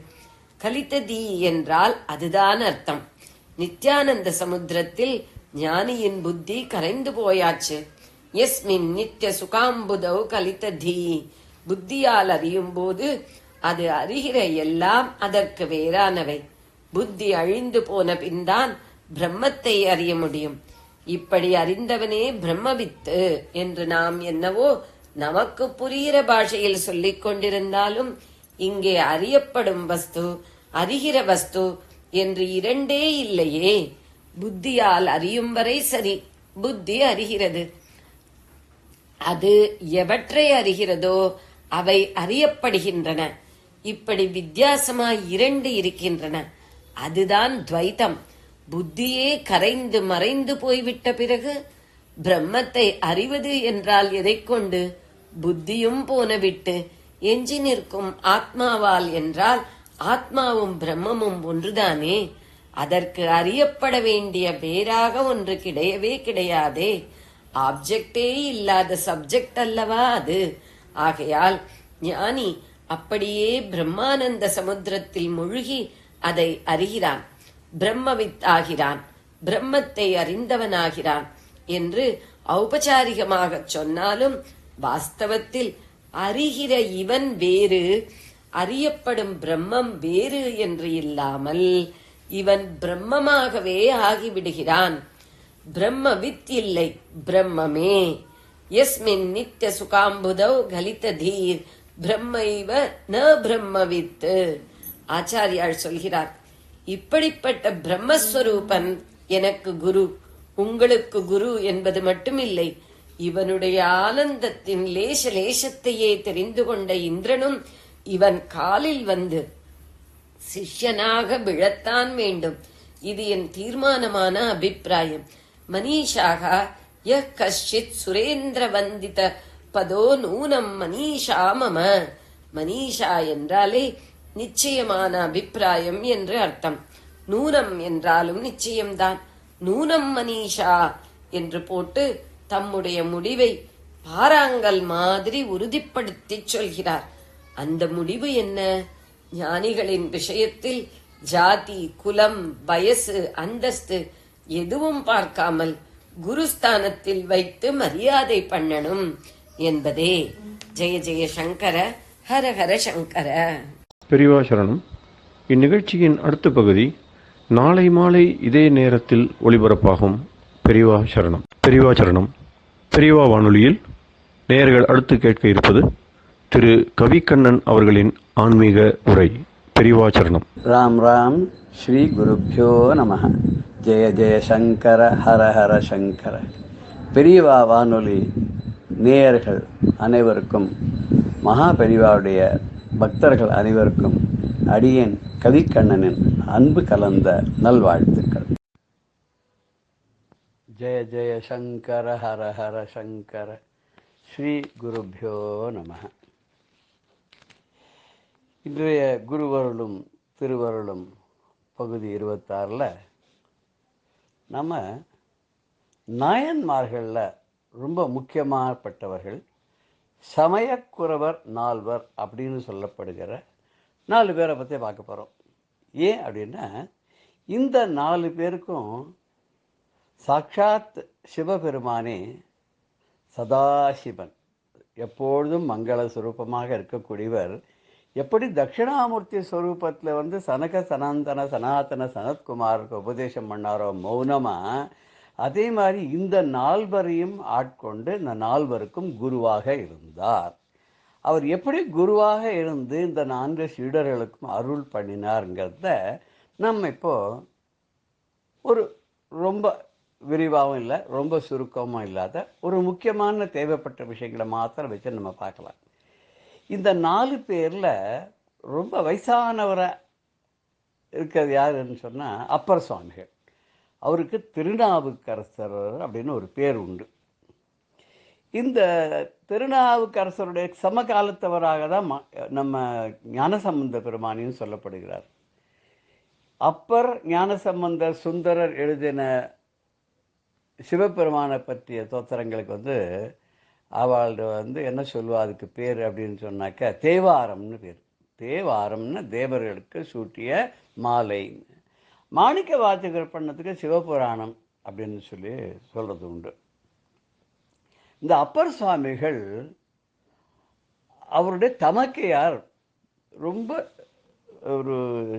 கலித்ததி என்றால் அதுதான் அர்த்தம். நித்யானந்த சமுத்திரத்தில் ஞானியின் புத்தி கரைந்து போயாச்சு. எஸ்மின் நித்ய சுகாம்புதௌ கலித்ததி. புத்தியால் அறியும் போது அது அறிகிற எல்லாம் அதற்கு வேறானவை. புத்தி அழிந்து போன பின்தான் பிரம்மத்தை அறிய முடியும். இப்படி அறிந்தவனே பிரம்மவித்து என்று நாம் என்னவோ நமக்கு புரிகிற பாஷையில் சொல்லிக் கொண்டிருந்தாலும் இங்கே அறியப்படும் வஸ்து, அறிகிற வஸ்து என்று இரண்டே இல்லையே. புத்தியால் அறியும் வரை சரி, புத்தி அறிகிறது. அது எவற்றை அறிகிறதோ அவை அறியப்படுகின்றன. இப்படி வித்தியாசமாய் 2 இருக்கின்றன. அதுதான் துவைத்தம். புத்தியே கரைந்து மறைந்து போய்விட்ட பிறகு பிரம்மத்தை அறிவது என்றால் எதை கொண்டு? புத்தியும் போனவிட்டு எஞ்சி நிற்கும் ஆத்மாவால் என்றால் ஆத்மாவும் பிரம்மமும் ஒன்றுதானே. அதற்கு அறியப்பட வேண்டிய வேறாக ஒன்று கிடையவே கிடையாதே. ஆப்ஜெக்டே இல்லாத சப்ஜெக்ட் அல்லவா அது. ஆகையால் ஞானி அப்படியே பிரம்மானந்த சமுத்திரத்தில் முழுகி அதை அறிகிறான். பிரம்மவித் ஆகிறான், பிரம்மத்தை அறிந்தவனாகிறான் என்று ஔபச்சாரிகமாக சொன்னாலும் வாஸ்தவத்தில் அறிகிற இவன் வேறு, அறியப்படும் பிரம்மம் வேறு என்று இல்லாமல் இவன் பிரம்மமாகவே ஆகிவிடுகிறான். பிரம்மவித் இல்லை, பிரம்மமே. யஸ்மின் நித்ய சுகாம்புதௌ கலித தீர் பிரம்மைவ ந பிரம்மவித். ஆச்சாரியால் சொல்கிறார், இப்படிப்பட்ட பிரம்மஸ்வரூபன் எனக்கு குரு, உங்களுக்கு குரு என்பது மட்டுமில்லை, இவனுடைய ஆனந்தத்தின் லேச லேசத்தையே தெரிந்து கொண்ட இந்திரனும் இவன் காலில் வந்து சிஷ்யனாக விழத்தான் வேண்டும். இது என் தீர்மானமான அபிப்பிராயம். மனிஷாக யஹ் கஷ்சித் சுரேந்திர வந்தித பதோ நூனம் மனிஷா மம. மனிஷா என்றாலே நிச்சயமான அபிப்பிராயம் என்று அர்த்தம். நூனம் என்றாலும் நிச்சயம்தான். நூனம் மனிஷா என்று போட்டு தம்முடைய முடிவை பாறாங்கல் மாதிரி உறுதிப்படுத்தி சொல்கிறார். அந்த முடிவு என்ன? ஞானிகளின் விஷயத்தில் ஜாதி, குலம், வயசு, அந்தஸ்து எதுவும் பார்க்காமல் குருஸ்தானத்தில் வைத்து மரியாதை பண்ணணும் என்பதே. ஜெய ஜெய சங்கர, ஹர ஹர சங்கர. பெரியவா சரணம். இந்நிகழ்ச்சியின் அடுத்த பகுதி நாளை மாலை இதே நேரத்தில் ஒளிபரப்பாகும். பெரியவா சரணம். பெரியவா சரணம். பெரியவா வானொலியில் நேயர்கள் அடுத்து கேட்க இருப்பது திரு கவிக்கண்ணன் அவர்களின் ஆன்மீக உரை. பெரியவா சரணம். ராம் ராம். ஸ்ரீ குருப்யோ நமஹ. ஜெய ஜெய சங்கர, ஹர ஹர சங்கர. பெரியவா வானொலி நேயர்கள் அனைவருக்கும், மகா பெரியவாவுடைய பக்தர்கள் அனைவருக்கும் அடியேன் கவிக்கண்ணனின் அன்பு கலந்த நல்வாழ்த்துக்கள். ஜெய ஜெய சங்கர, ஹர ஹர சங்கர. ஸ்ரீ குருப்யோ நமஹ. இன்றைய குருவருளும் திருவருளும் பகுதி 26ல் நம்ம நாயன்மார்களில் ரொம்ப முக்கியமானப்பட்டவர்கள் சமயக்குறவர் 4 அப்படின்னு சொல்லப்படுகிற 4 பேரை பற்றி பார்க்க போகிறோம். ஏன் அப்படின்னா, இந்த 4 பேருக்கும் சாட்சாத் சிவபெருமானே சதாசிவன், எப்பொழுதும் மங்கள சுரூபமாக இருக்கக்கூடியவர், எப்படி தட்சிணாமூர்த்தி ஸ்வரூபத்தில் வந்து சனக சனாந்தன சனாதன சனத்குமாருக்கு உபதேசம் பண்ணாரோ மௌனமாக, அதே மாதிரி இந்த 4 ஆட்கொண்டு இந்த 4 குருவாக இருந்தார். அவர் எப்படி குருவாக இருந்து இந்த 4 சீடர்களுக்கும் அருள் பண்ணினாருங்கிறத நம்ம இப்போ ஒரு ரொம்ப விரிவாகவும் இல்லை, ரொம்ப சுருக்கமும் இல்லாத ஒரு முக்கியமான தேவைப்பட்ட விஷயங்களை மாத்திரம் வச்சு நம்ம பார்க்கலாம். இந்த 4 பேரில் ரொம்ப வயசானவராக இருக்கிறது யாருன்னு சொன்னால் அப்பர் சுவாமிகள். அவருக்கு திருநாவுக்கரசர் அப்படின்னு ஒரு பேர் உண்டு. இந்த திருநாவுக்கரசருடைய சமகாலத்தவராக தான் நம்ம ஞானசம்பந்த பெருமானியும் சொல்லப்படுகிறார். அப்பர், ஞானசம்பந்தர், சுந்தரர் எழுதின சிவபெருமானை பற்றிய தோத்திரங்களுக்கு வந்து அவள்கிட்ட வந்து என்ன சொல்லுவா அதுக்கு பேர் அப்படின்னு சொன்னாக்க தேவாரம்னு பேர். தேவாரம்னு தேவர்களுக்கு சூட்டிய மாலை. மாணிக்க வாசகர் பண்ணதுக்கு சிவபுராணம் அப்படின்னு சொல்லி சொல்கிறது உண்டு. இந்த அப்பர் சுவாமிகள் அவருடைய தமக்கையார் ரொம்ப ஒரு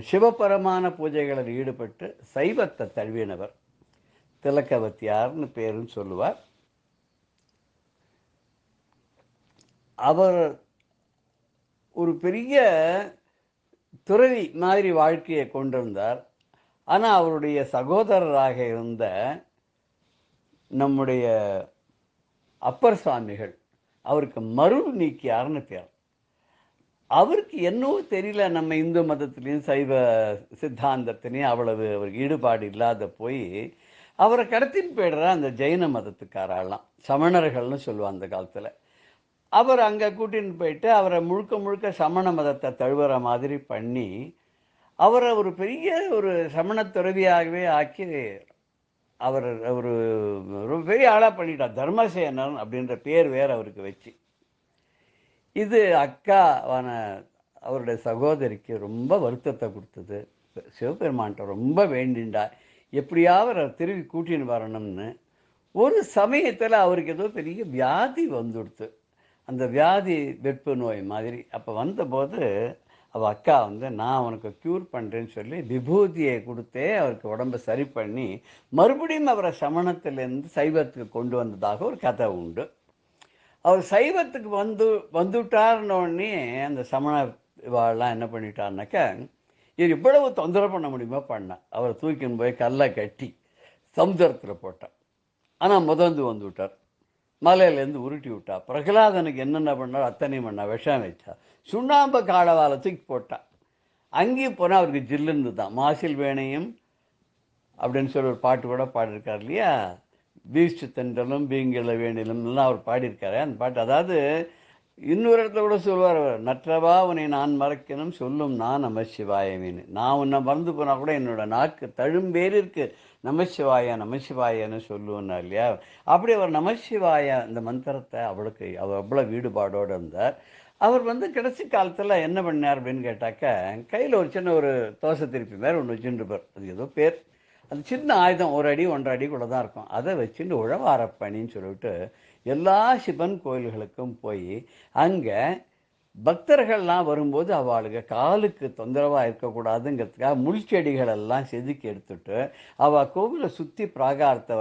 சிவபரமான பூஜைகளில் ஈடுபட்டு சைவத்தை தழுவினவர். திலக்கவத்தியார்னு பேருன்னு சொல்லுவார். அவர் ஒரு பெரிய துறவி மாதிரி வாழ்க்கையை கொண்டிருந்தார். ஆனால் அவருடைய சகோதரராக இருந்த நம்முடைய அப்பர் சுவாமிகள் அவருக்கு மருள் நீக்கியார்னு பேர். அவருக்கு என்னவோ தெரியல, நம்ம இந்து மதத்திலையும் சைவ சித்தாந்தத்திலையும் அவ்வளவு அவருக்கு ஈடுபாடு இல்லாத போய் அவரை கடத்தின்னு போய்டுற அந்த ஜெயின மதத்துக்காரெல்லாம், சமணர்கள்னு சொல்லுவாங்க அந்த காலத்தில். அவர் அங்கே கூட்டின்னு போயிட்டு அவரை முழுக்க முழுக்க சமண மதத்தை தழுவுற மாதிரி பண்ணி அவரை ஒரு பெரிய ஒரு சமண துறவியாகவே ஆக்கி அவர் ஒரு பெரிய ஆளாக பண்ணிட்டார். தர்மசேனன் அப்படின்ற பேர் வேறு அவருக்கு வச்சு. இது அக்காவான அவருடைய சகோதரிக்கு ரொம்ப வருத்தத்தை கொடுத்தது. சிவபெருமான்கிட்ட ரொம்ப வேண்டிண்டா எப்படியாவது அவரை திரும்பி கூட்டின்னு வரணும்னு ஒரு சமயத்தில் அவருக்கு ஏதோ பெரிய வியாதி வந்துடுத்து. அந்த வியாதி வெப்பு நோய் மாதிரி. அப்போ வந்தபோது அவள் அக்கா வந்து நான் அவனுக்கு க்யூர் பண்ணுறேன்னு சொல்லி விபூதியை கொடுத்தே அவருக்கு உடம்பை சரி பண்ணி மறுபடியும் அவரை சமணத்திலேருந்து சைவத்துக்கு கொண்டு வந்ததாக ஒரு கதை உண்டு. அவர் சைவத்துக்கு வந்துட்டாருன்னொடனே அந்த சமண இவாள்லாம் என்ன பண்ணிட்டாருனாக்கா, இது இவ்வளவு தொந்தரவு பண்ண முடியுமா அவரை தூக்கின்னு போய் கல்லை கட்டி சமுத்திரத்தில் போட்டார். ஆனால் முதந்து வந்து விட்டார். மலையிலேருந்து உருட்டி விட்டா. பிரகலாதனுக்கு என்னென்ன பண்ணார் அத்தனையும் பண்ணா. விஷம் வச்சா. சுண்ணாம்பு காடவாலை தூக்கி போட்டா. அங்கேயும் போனால் அவருக்கு ஜில்லுன்னு தான். மாசில் வேணையும் அப்படின்னு சொல்லி ஒரு பாட்டு கூட பாடியிருக்கார் இல்லையா, வீழ்ச்சி தென்றலும் பீங்கில வேணிலும்லாம் அவர் பாடியிருக்காரு. அந்த பாட்டு அதாவது இன்னொரு இடத்துல கூட சொல்லுவார் அவர், நற்றவா உன்னை நான் மறக்கணும் சொல்லும் நான் நமசிவாயமின்னு. நான் உன்னை மறந்து போனால் கூட என்னோட நாக்கு தழும்பேறு இருக்கு நமசிவாய நமசிவாயன்னு சொல்லுவேன்னா இல்லையா. அப்படி அவர் நமசிவாய அந்த மந்திரத்தை அவளுக்கு அவர் அவ்வளோ ஈடுபாடோடு இருந்தார். அவர் வந்து கடைசி காலத்தில் என்ன பண்ணார் அப்படின்னு கேட்டாக்க, கையில் ஒரு சின்ன ஒரு தோசை திருப்பி மேலே ஒன்று வச்சுருப்பார். அது ஏதோ பேர், அது சின்ன ஆயுதம் 1 அடி 1.5 அடி கூட தான் இருக்கும். அதை வச்சுட்டு உழவாரப்பணின்னு சொல்லிவிட்டு எல்லா சிவன் கோயில்களுக்கும் போய் அங்கே பக்தர்கள்லாம் வரும்போது அவளுக்கு காலுக்கு தொந்தரவாக இருக்கக்கூடாதுங்கிறதுக்காக முள்செடிகள் எல்லாம் செதுக்கி எடுத்துட்டு அவள் கோவிலை சுற்றி பிராகாரத்தை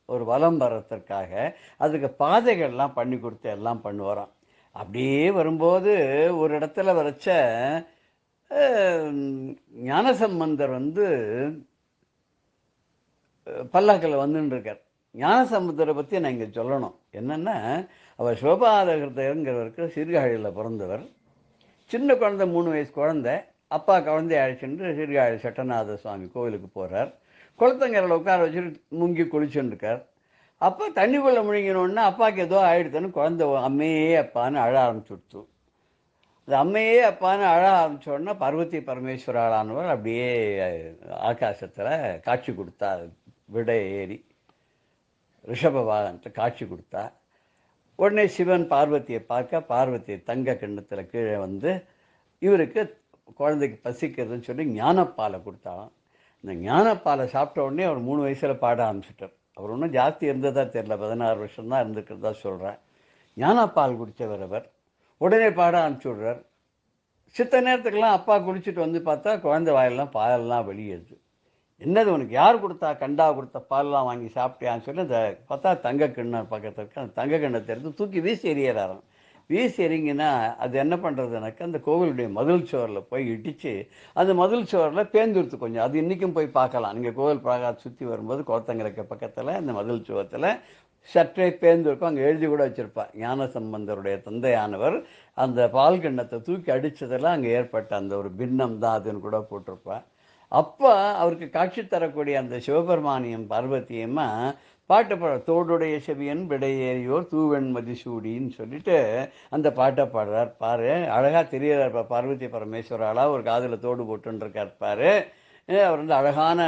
ஒரு வலம் வர்றதுக்காக அதுக்கு பாதைகள்லாம் பண்ணி கொடுத்து எல்லாம் பண்ணுவாராம். அப்படியே வரும்போது ஒரு இடத்துல வரைச்ச ஞானசம்பந்தர் வந்து பல்லாக்கில் வந்துன்னு இருக்கார். ஞானசம்பந்தரை பற்றி நான் இங்கே சொல்லணும். என்னென்னா, அவர் சிவபாதகிருதங்கிறவருக்கு சீர்காழியில் பிறந்தவர். சின்ன குழந்தை 3 வயசு குழந்தை. அப்பா குழந்தைய அழைச்சிட்டு சீர்காழி சட்டநாத சுவாமி கோவிலுக்கு போகிறார். குளத்தங்கரையில் உட்கார வச்சுட்டு முங்கி குளிச்சுருக்கார். அப்போ தண்ணிக்குள்ளே முழுங்கினோடனே அப்பாவுக்கு ஏதோ ஆகிடுதுன்னு குழந்தை அம்மையே அப்பான்னு அழ ஆரம்பிச்சுடுத்து. அது அம்மையே அப்பான்னு அழ ஆரம்பித்தோடனே பார்வதி பரமேஸ்வராளானவர் அப்படியே ஆகாசத்தில் காட்சி கொடுத்தா. விடை ஏறி ரிஷப வாகனத்தை காட்சி கொடுத்தா. உடனே சிவன் பார்வதியை பார்க்க, பார்வதியை தங்க கிண்ணத்தில் கீழே வந்து இவருக்கு குழந்தைக்கு பசிக்கிறதுன்னு சொல்லி ஞானப்பாலை கொடுத்தாலும். இந்த ஞானப்பாலை சாப்பிட்ட உடனே அவர் 3 வயசில் பாட ஆரம்பிச்சிட்டார். அவர் ஒன்றும் ஜாஸ்தி இருந்ததா தெரியல, 16 வருஷம்தான் இருந்துக்கிறதா சொல்கிறேன். ஞானப்பால் குடித்தவர் அவர். உடனே பாட ஆரம்பிச்சு விடுறார். சித்த நேரத்துக்கெல்லாம் அப்பா குடிச்சிட்டு வந்து பார்த்தா குழந்தை வாயெல்லாம் பாலெல்லாம் வெளியேறுது. என்னது உனக்கு யார் கொடுத்தா, கண்டா கொடுத்த பால்லாம் வாங்கி சாப்பிட்டியான்னு சொல்லி அந்த பார்த்தா தங்க கிண்ணம் பக்கத்தில் இருக்கு. அந்த தங்க கிண்ணத்தை எடுத்து தூக்கி வீசி எறியறாராம். வீசி எறிங்கன்னா அது என்ன பண்ணுறதுனாக்கா, அந்த கோவிலுடைய மதில் சுவரில் போய் இடித்து அந்த மதில் சுவரில் பேந்துருத்து கொஞ்சம். அது இன்றைக்கும் போய் பார்க்கலாம். நீங்கள் கோவில் பிராகாரத்தை சுற்றி வரும்போது கோத்தங்கரைக்கு பக்கத்தில் அந்த மதில் சுவரத்தில் சற்றே பேர்ந்திருக்கும். அங்கே எழுதி கூட வச்சுருப்பார், ஞானசம்பந்தருடைய தந்தையானவர் அந்த பால் கிண்ணத்தை தூக்கி அடித்ததெல்லாம் அங்கே ஏற்பட்ட அந்த ஒரு பின்னம் தான் அதுன்னு கூட போட்டிருப்பார். அப்போ அவருக்கு காட்சி தரக்கூடிய அந்த சிவபெருமானியம் பார்வதியம்மா பாட்டை தோடுடைய செவியன் விடையேறியோர் தூவெண் மதிசூடின்னு சொல்லிட்டு அந்த பாட்டை பாடுறார். பாரு, அழகாக தெரியறார் பார்வதி பரமேஸ்வராளா ஒரு காதில் தோடு போட்டுருக்கார். பாரு, அவர் வந்து அழகான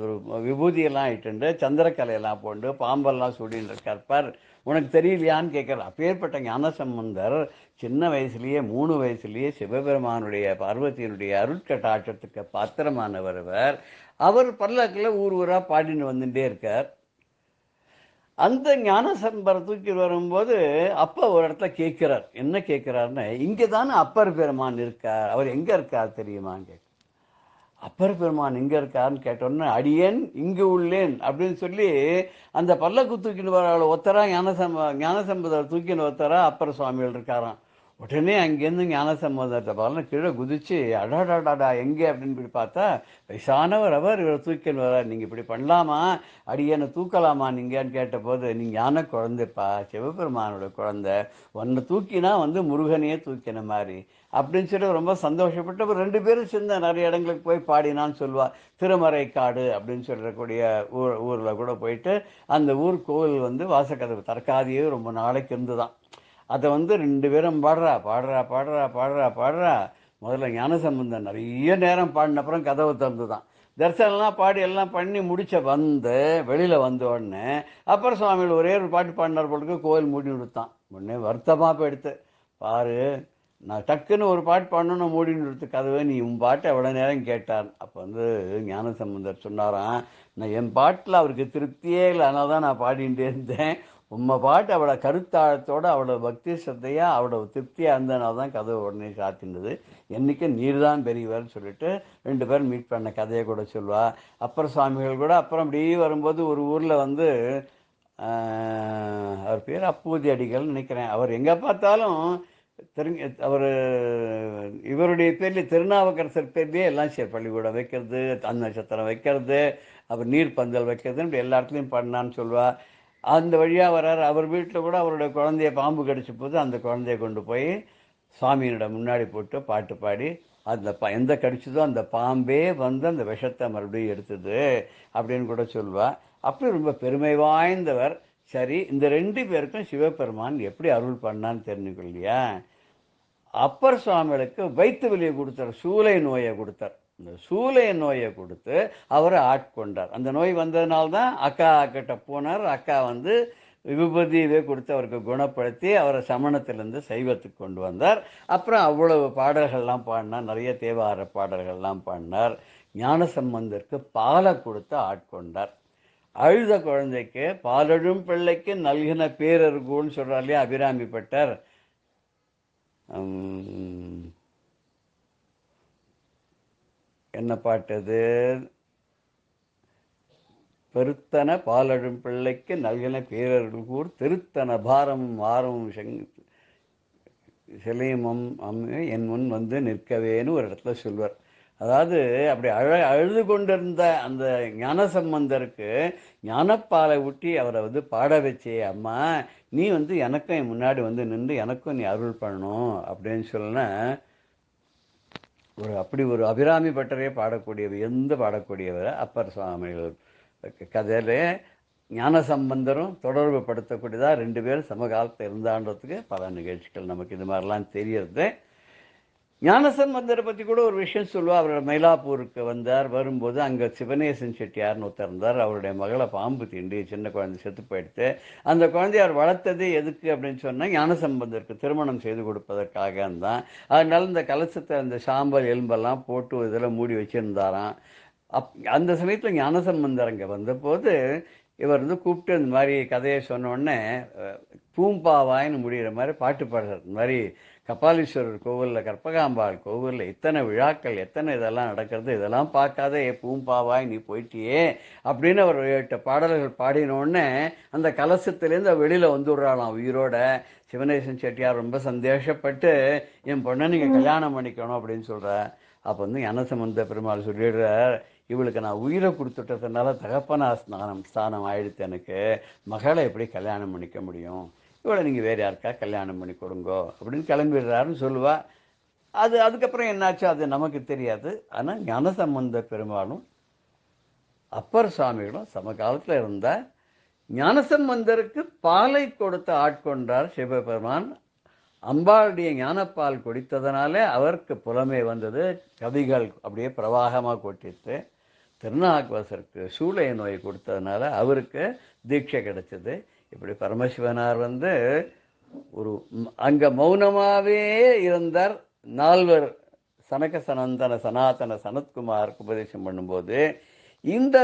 ஒரு விபூதியெல்லாம் இட்டுண்டு சந்திரக்கலையெல்லாம் போண்டு பாம்பெல்லாம் சூடின்னு இருக்கார். பார், உனக்கு தெரியலையான்னு கேட்குறார். அப்பேற்பட்ட ஞானசம்பந்தர் சின்ன வயசுலேயே 3 வயசுலேயே சிவபெருமானுடைய பார்வதியினுடைய அருட்கட்டாட்சத்துக்கு பாத்திரமானவர். அவர் பல்லக்கில் ஊர் ஊராக பாடின்னு வந்துட்டே இருக்கார். அந்த ஞானசம்பரை தூக்கி வரும்போது அப்பா ஒரு இடத்துல கேட்குறார். என்ன கேட்குறாருன்னு, இங்கே தானே அப்பர் பெருமான் இருக்கார், அவர் எங்கே இருக்கார் தெரியுமான்னு கேட்க. அப்பர் பெருமான் எங்கே இருக்காருன்னு கேட்டோன்னே, அடியேன் இங்கு உள்ளேன் அப்படின்னு சொல்லி அந்த பல்லக்கு தூக்கின்னு வர ஒத்தரா ஞானசம்பந்தர் தூக்கின்னு ஒத்தரா அப்பர் சுவாமிகள் இருக்காராம். உடனே அங்கேருந்து ஞானசம்பந்தத்தை பாருங்க கீழே குதிச்சு அடாடாடாடா எங்கே அப்படின்னு இப்படி பார்த்தா வயசானவர் அவர், இவர் தூக்கின்னு வர்றார். நீங்கள் இப்படி பண்ணலாமா, அடியேனை தூக்கலாமா நீங்கன்னு கேட்டபோது, நீங்கள் ஞான குழந்தைப்பா, சிவபெருமானோட குழந்தை, ஒன்றை தூக்கினா வந்து முருகனையே தூக்கின மாதிரி அப்படின்னு சொல்லி ரொம்ப சந்தோஷப்பட்டு 2 பேரும் சேர்ந்து நிறைய இடங்களுக்கு போய் பாடினான்னு சொல்லுவாள். திருமறைக்காடு அப்படின்னு சொல்லக்கூடிய ஊரில் கூட போயிட்டு அந்த ஊர் கோவில் வந்து வாசக்கதவு திறக்காதையே ரொம்ப நாளைக்கு இருந்துதான். அதை வந்து 2 பேரும் பாடுறா. முதல்ல ஞானசம்பந்தன் நிறைய நேரம் பாடின அப்புறம் கதவை திறந்து தான் தரிசனம்லாம் பாடி எல்லாம் பண்ணி முடிச்ச வெளியில் வந்த உடனே அப்புறம் சுவாமிகள் ஒரே ஒரு பாட்டு பாடினார் பொழுது கோவில் மூடி விடுத்தான். உடனே வருத்தமாக போயிடுத்து. பாரு, நான் டக்குன்னு ஒரு பாட்டு பண்ணணும் மூடின்னு கதவை, நீ உன் பாட்டு எவ்வளோ நேரம் கேட்டார். அப்போ வந்து ஞானசம்பந்தர் சொன்னாராம், நான் என் பாட்டில் அவருக்கு திருப்தியே இல்லை, அதனால தான் நான் பாடிகிட்டே இருந்தேன். உம்மை பாட்டு அவ்வளோ கருத்தாழத்தோடு அவ்வளோ பக்தி ஸ்ரத்தையாக அவ்வளோ திருப்தியாக இருந்ததுனால தான் கதவை உடனே சாத்தினது. என்றைக்கும் நீர் தான் பெரியவர்னு சொல்லிட்டு 2 பேரும் மீட் பண்ண கதையை கூட சொல்லுவா. அப்பர் சுவாமிகள் கூட அப்புறம் அப்படியே வரும்போது ஒரு ஊரில் வந்து அவர் பேர் அப்பூதி அடிகள்னு நினைக்கிறேன். அவர் எங்கே பார்த்தாலும் அவர் இவருடைய பேர்லேயே திருநாவுக்கரசர் பேர்லேயே எல்லாம் சரி, பள்ளிக்கூடம் வைக்கிறது, நட்சத்திரம் வைக்கிறது, அப்புறம் நீர் பந்தல் வைக்கிறதுன்னு இப்படி எல்லா இடத்துலையும் பண்ணான்னு சொல்லுவாள். அந்த வழியாக வர்றார். அவர் வீட்டில் கூட அவருடைய குழந்தைய பாம்பு கடிச்ச போது அந்த குழந்தைய கொண்டு போய் சுவாமியினிடம் முன்னாடி போட்டு பாட்டு பாடி அந்த எந்த கடிச்சதோ அந்த பாம்பே வந்து அந்த விஷத்தை மறுபடியும் எடுத்தது அப்படின்னு கூட சொல்லுவாள். அப்படி ரொம்ப பெருமை வாய்ந்தவர். சரி, இந்த 2 பேருக்கும் சிவபெருமான் எப்படி அருள் பண்ணான்னு தெரிஞ்சுக்கலையா? அப்பர் சுவாமிகளுக்கு வயிற்று வலியை கொடுத்தார், சூளை நோயை கொடுத்தார். இந்த சூளை நோயை கொடுத்து அவரை ஆட்கொண்டார். அந்த நோய் வந்ததுனால்தான் அக்கா கிட்ட போனார். அக்கா வந்து விபூதியவே கொடுத்து அவருக்கு குணப்படுத்தி அவரை சமணத்திலேருந்து சைவத்துக்கு கொண்டு வந்தார். அப்புறம் அவ்வளவு பாடல்கள்லாம் பாடினார், நிறைய தேவார பாடல்கள்லாம் பாடினார். ஞானசம்பந்தருக்கு பாலை கொடுத்து ஆட்கொண்டார். அழுத குழந்தைக்கு பாலழும் பிள்ளைக்கு நல்கின பேரருகோன்னு சொல்கிறார் இல்லையா அபிராமி பட்டர். என்ன பாட்டு அது? பெருத்தன பாலழும் பிள்ளைக்கு நல்கின பேரருகூர் திருத்தன பாரமும் ஆரமும் சிலையமும் என் முன் வந்து நிற்கவேன்னு ஒரு இடத்துல சொல்வார். அதாவது அப்படி அழுது கொண்டிருந்த அந்த ஞானசம்பந்தருக்கு ஞானப்பாலை ஊட்டி அவரை வந்து பாட வச்சே, அம்மா நீ வந்து எனக்கும் என் முன்னாடி வந்து நின்று எனக்கும் நீ அருள் பண்ணணும் அப்படின்னு சொன்ன அப்படி ஒரு அபிராமி பட்டரே பாடக்கூடியவர் அப்பர் சுவாமிகள் கதையில ஞானசம்பந்தரும் தொடர்பு படுத்தக்கூடியதாக 2 பேரும் சமகாலத்தில் இருந்தான்றதுக்கு பல நிகழ்ச்சிகள் நமக்கு இது மாதிரிலாம் தெரியறது. ஞானசம்பந்தரை பற்றி கூட ஒரு விஷயம் சொல்லுவாள். அவரோட மயிலாப்பூருக்கு வந்தார். வரும்போது அங்கே சிவனேசன் செட்டியார்னு ஒருத்தர் இருந்தார். அவருடைய மகளை பாம்பு தீண்டி சின்ன குழந்தை செத்து போயிடுத்து. அந்த குழந்தைய அவர் வளர்த்தது எதுக்கு அப்படின்னு சொன்னால் ஞானசம்பந்தருக்கு திருமணம் செய்து கொடுப்பதற்காக தான். அதனால இந்த கலசத்தை அந்த சாம்பல் எலும்பெல்லாம் போட்டு இதில் மூடி வச்சுருந்தாராம். அந்த சமயத்தில் ஞானசம்பந்தர் அங்கே வந்தபோது இவர் வந்து கூப்பிட்டு இந்த மாதிரி கதையை சொன்னோடனே பூம்பாவாயின்னு முடிகிற மாதிரி பாட்டு பாடுறார். இந்த மாதிரி கபாலீஸ்வரர் கோவிலில், கற்பகாம்பாள் கோவிலில் இத்தனை விழாக்கள், எத்தனை இதெல்லாம் நடக்கிறது, இதெல்லாம் பார்க்காத பூம்பாவாய் நீ போயிட்டியே அப்படின்னு அவர் 8 பாடல்கள் பாடினோடனே அந்த கலசத்துலேருந்து வெளியில் வந்துடுறாளாம் உயிரோட. சிவனேசன் செட்டியார் ரொம்ப சந்தோஷப்பட்டு என் பொண்ணை நீங்கள் கல்யாணம் பண்ணிக்கணும் அப்படின்னு சொல்கிறார். அப்போ வந்து ஞானசம்பந்த பெருமாள் சொல்லிடுறார், இவளுக்கு நான் உயிரை கொடுத்துட்டதுனால தகப்பனா ஸ்தானம் ஆயிடுத்து, எனக்கு மகளை எப்படி கல்யாணம் பண்ணிக்க முடியும், இவளை நீங்கள் வேறு யாருக்கா கல்யாணம் பண்ணி கொடுங்கோ அப்படின்னு கிளம்பிடுறாருன்னு சொல்லுவாள். அதுக்கப்புறம் என்னாச்சு அது நமக்கு தெரியாது. ஆனால் ஞானசம்பந்த பெருமாளும் அப்பர் சுவாமிகளும் சமகாலத்தில் இருந்த ஞானசம்பந்தருக்கு பாலை கொடுத்து ஆட்கொண்டார் சிவபெருமான். அம்பாளுடைய ஞானப்பால் குடித்ததுனால அவருக்கு புலமை வந்தது, கவிகள் அப்படியே பிரவாகமாக கொட்டிட்டு. திருநாவுக்கரசருக்கு சூளை நோய் கொடுத்ததுனால அவருக்கு தீட்சை கிடைச்சது. இப்படி பரமசிவனார் வந்து ஒரு அங்கே மௌனமாகவே இருந்தார். 4 சனக சனந்தன சனாதன சனத்குமாருக்கு உபதேசம் பண்ணும்போது இந்த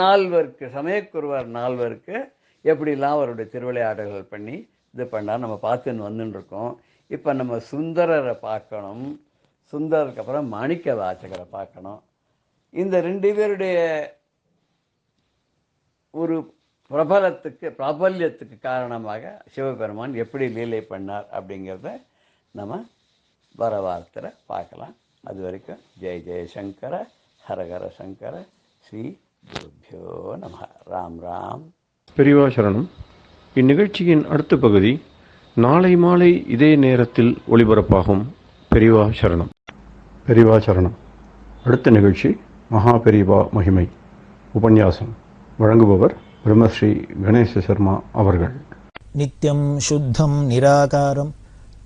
4 சமயக்குருவார் 4 எப்படிலாம் அவருடைய திருவிளையாடல்கள் பண்ணி இது பண்ணால் நம்ம பார்த்துன்னு வந்துட்டுருக்கோம். இப்போ நம்ம சுந்தரரை பார்க்கணும், சுந்தரருக்கு அப்புறம் மாணிக்க வாசகரை பார்க்கணும். இந்த 2 பேருடைய ஒரு பிராபல்யத்துக்கு காரணமாக சிவபெருமான் எப்படி லீலை பண்ணார் அப்படிங்கிறத நம்ம வர வாரத்தில் பார்க்கலாம். அது வரைக்கும் ஜெய் ஜெயசங்கர, ஹரஹர சங்கர, ஸ்ரீ குருபியோ நம. ராம் ராம். பெரியவா சரணம். இந்நிகழ்ச்சியின் அடுத்த பகுதி நாளை மாலை இதே நேரத்தில் ஒளிபரப்பாகும். பெரியவா சரணம். பெரியவா சரணம். அடுத்த நிகழ்ச்சி மகா பெரியவா மகிமை உபன்யாசம். வழங்குபவர் பிரம்மஸ்ரீ கணேச சர்மா அவர்கள். நித்யம் சுத்தம் நிராகாரம்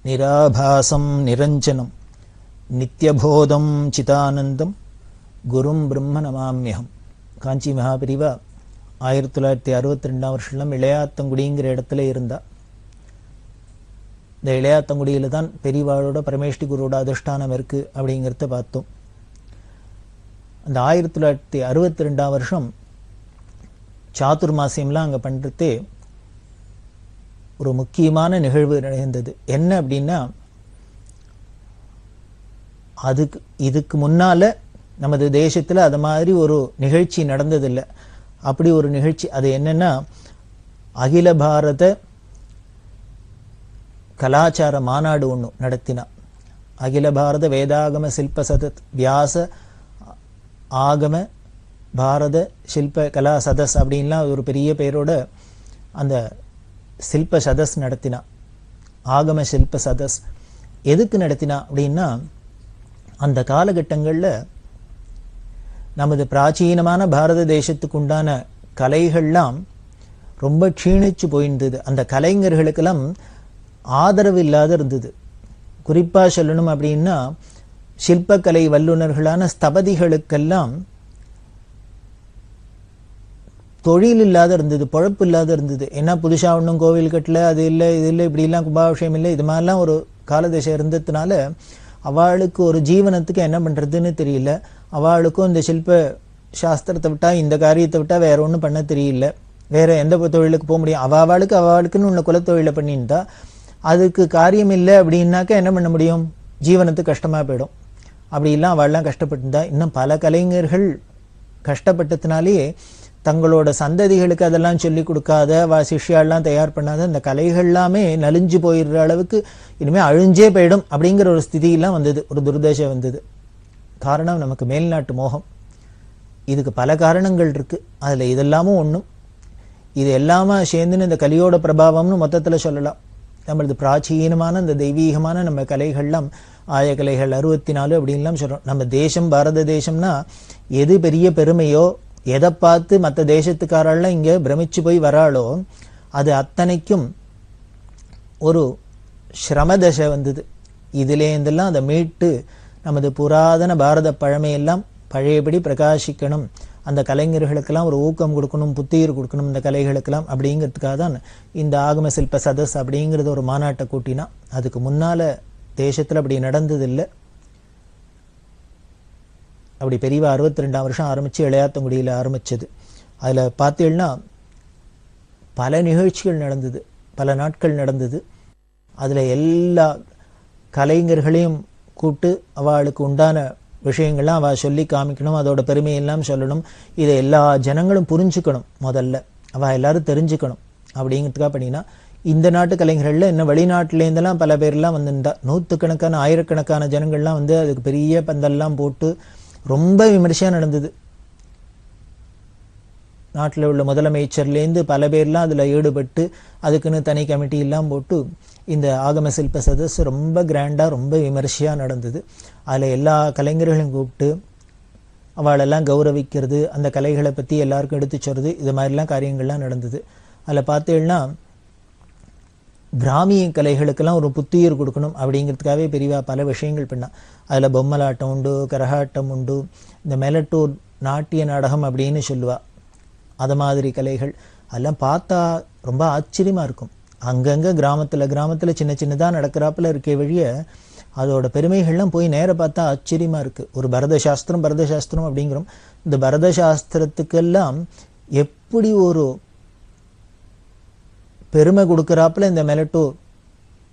நிராபாசம் நிரஞ்சனம் நித்யபோதம் சிதானந்தம் குரும் பிரம்ம நமாம்யகம். காஞ்சி மகாபிரிவா 1962 வருஷம் இளையாத்தங்குடிங்கிற இடத்துல இருந்தா. இந்த இளையாத்தங்குடியில தான் பெரியவாளோட பரமேஷ்டி குருவோட அதிஷ்டானம் இருக்கு அப்படிங்கிறத பார்த்தோம். அந்த 1962 வருஷம் சாதுர்மாசியம்லாம் அங்கே பண்ணுறதே ஒரு முக்கியமான நிகழ்வு நிகழ்ந்தது. என்ன அப்படின்னா, இதுக்கு முன்னால நமது தேசத்துல அது மாதிரி ஒரு நிகழ்ச்சி நடந்ததில்லை. அப்படி ஒரு நிகழ்ச்சி அது என்னன்னா, அகில பாரத கலாச்சார மாநாடு ஒன்று நடத்தினா. அகில பாரத வேதாகம சில்ப சதத் வியாச ஆகம பாரத சில்ப கலா சதஸ் அப்படின்லாம் ஒரு பெரிய பேரோட அந்த சில்ப சதஸ் நடத்தினா. ஆகம சில்ப சதஸ் எதுக்கு நடத்தினா அப்படின்னா, அந்த காலகட்டங்களில் நமது பிராச்சீனமான பாரத தேசத்துக்கு உண்டான கலைகள்லாம் ரொம்ப க்ஷீணிச்சு போயிருந்தது. அந்த கலைஞர்களுக்கெல்லாம் ஆதரவு இல்லாத இருந்தது. குறிப்பாக சொல்லணும் அப்படின்னா, சில்பக்கலை வல்லுநர்களான ஸ்தபதிகளுக்கெல்லாம் தொழில் இல்லாத இருந்தது, பொழப்பு இல்லாத இருந்தது. ஏன்னா புதுசாக ஒன்றும் கோவில் கட்டல, அது இல்லை இது இல்லை, இப்படிலாம் கும்பாபிஷேகம் இல்லை, இது மாதிரிலாம் ஒரு காலதேசம் இருந்ததுனால அவளுக்கு ஒரு ஜீவனத்துக்கு என்ன பண்ணுறதுன்னு தெரியல. அவளுக்கும் இந்த சில்ப சாஸ்திரத்தை விட்டால், இந்த காரியத்தை விட்டால் வேற ஒன்றும் பண்ண தெரியல. வேற எந்த தொழிலுக்கு போக முடியும்? அவளுக்குன்னு உள்ள குலத்தொழிலை பண்ணியிருந்தா அதுக்கு காரியம் இல்லை அப்படின்னாக்கா என்ன பண்ண முடியும்? ஜீவனத்துக்கு கஷ்டமாக போயிடும். அப்படிலாம் அவள்லாம் கஷ்டப்பட்டுருந்தா. இன்னும் பல கலைஞர்கள் கஷ்டப்பட்டதுனாலே தங்களோட சந்ததிகளுக்கு அதெல்லாம் சொல்லி கொடுக்காத, சிஷ்யாலாம் தயார் பண்ணாத அந்த கலைகள் எல்லாமே நலிஞ்சு போயிடுற அளவுக்கு இனிமேல் அழிஞ்சே போயிடும் அப்படிங்கிற ஒரு ஸ்திதியெல்லாம் வந்தது, ஒரு துர்தேசம் வந்தது. காரணம் நமக்கு மேல்நாட்டு மோகம். இதுக்கு பல காரணங்கள் இருக்கு. அதில் இதெல்லாமும் ஒன்றும். இது எல்லாமே சேர்ந்துன்னு இந்த கலியோட பிரபாவம்னு மொத்தத்தில் சொல்லலாம். நம்மளது பிராச்சீனமான இந்த தெய்வீகமான நம்ம கலைகள்லாம் ஆயக்கலைகள் 64 அப்படின்லாம் சொல்கிறோம். நம்ம தேசம் பாரத தேசம்னா எது பெரிய பெருமையோ, எதை பார்த்து மற்ற தேசத்துக்காரெல்லாம் இங்கே பிரமிச்சு போய் வராளோ அது அத்தனைக்கும் ஒரு சிரமதசை வந்தது. இதுலேருந்தெல்லாம் அதை மீட்டு நமது புராதன பாரத பழமையெல்லாம் பழையபடி பிரகாசிக்கணும், அந்த கலைஞர்களுக்கெல்லாம் ஒரு ஊக்கம் கொடுக்கணும், புத்துயிர் கொடுக்கணும் இந்த கலைகளுக்கெல்லாம் அப்படிங்கிறதுக்காக தான் இந்த ஆகம சில்ப சதஸ் அப்படிங்கிறது ஒரு மாநாட்டை கூட்டினா. அதுக்கு முன்னால தேசத்தில் அப்படி நடந்ததில்லை. அப்படி பெரியவா 62ஆம் வருஷம் ஆரம்பித்து இளையாத்தங்குடியில் ஆரம்பித்தது. அதில் பார்த்தீங்கன்னா பல நிகழ்ச்சிகள் நடந்தது, பல நாட்கள் நடந்தது. அதில் எல்லா கலைஞர்களையும் கூப்பிட்டு அவளுக்கு உண்டான விஷயங்கள்லாம் அவள் சொல்லி காமிக்கணும், அதோட பெருமையெல்லாம் சொல்லணும். இதை எல்லா ஜனங்களும் புரிஞ்சுக்கணும், முதல்ல அவள் எல்லாரும் தெரிஞ்சுக்கணும் அப்படிங்கிறதுக்காக பண்ணினா. இந்த நாட்டு கலைஞர்களில் இன்னும் வெளிநாட்டிலேருந்தெல்லாம் பல பேர்லாம் வந்துருந்தா. நூற்றுக்கணக்கான ஆயிரக்கணக்கான ஜனங்கள்லாம் வந்து அதுக்கு பெரிய பந்தல்லாம் போட்டு ரொம்ப விமர்சையாக நடந்தது. நாட்டில் உள்ள முதலமைச்சர்லேருந்து பல பேர்லாம் அதில் ஈடுபட்டு அதுக்குன்னு தனி கமிட்டி எல்லாம் போட்டு இந்த ஆகம சில்ப சதஸ் ரொம்ப கிராண்டாக ரொம்ப விமர்சையாக நடந்தது. அதில் எல்லா கலைஞர்களையும் கூப்பிட்டு அவளெல்லாம் கௌரவிக்கிறது, அந்த கலைகளை பற்றி எல்லாருக்கும் எடுத்து சொல்கிறது, இது மாதிரிலாம் காரியங்கள்லாம் நடந்தது. அதில் பார்த்தீங்கன்னா கிராமிய கலைகளுக்கெல்லாம் ஒரு புத்துயிர் கொடுக்கணும் அப்படிங்கிறதுக்காகவே பெரியவா பல விஷயங்கள் பண்ணா. அதில் பொம்மலாட்டம் உண்டு, கரகாட்டம் உண்டு, இந்த மெலட்டூர் நாட்டிய நாடகம் அப்படின்னு சொல்லுவா, அது மாதிரி கலைகள் அதெல்லாம் பார்த்தா ரொம்ப ஆச்சரியமாக இருக்கும். அங்கங்கே கிராமத்தில் சின்ன சின்னதாக நடக்கிறாப்புல இருக்கே வழிய அதோட பெருமைகள்லாம் போய் நேர பார்த்தா ஆச்சரியமாக இருக்குது. ஒரு பரத சாஸ்திரம் அப்படிங்கிறோம். இந்த பரத சாஸ்திரத்துக்கெல்லாம் எப்படி ஒரு பெருமை கொடுக்குறாப்புல இந்த மெலட்டூர்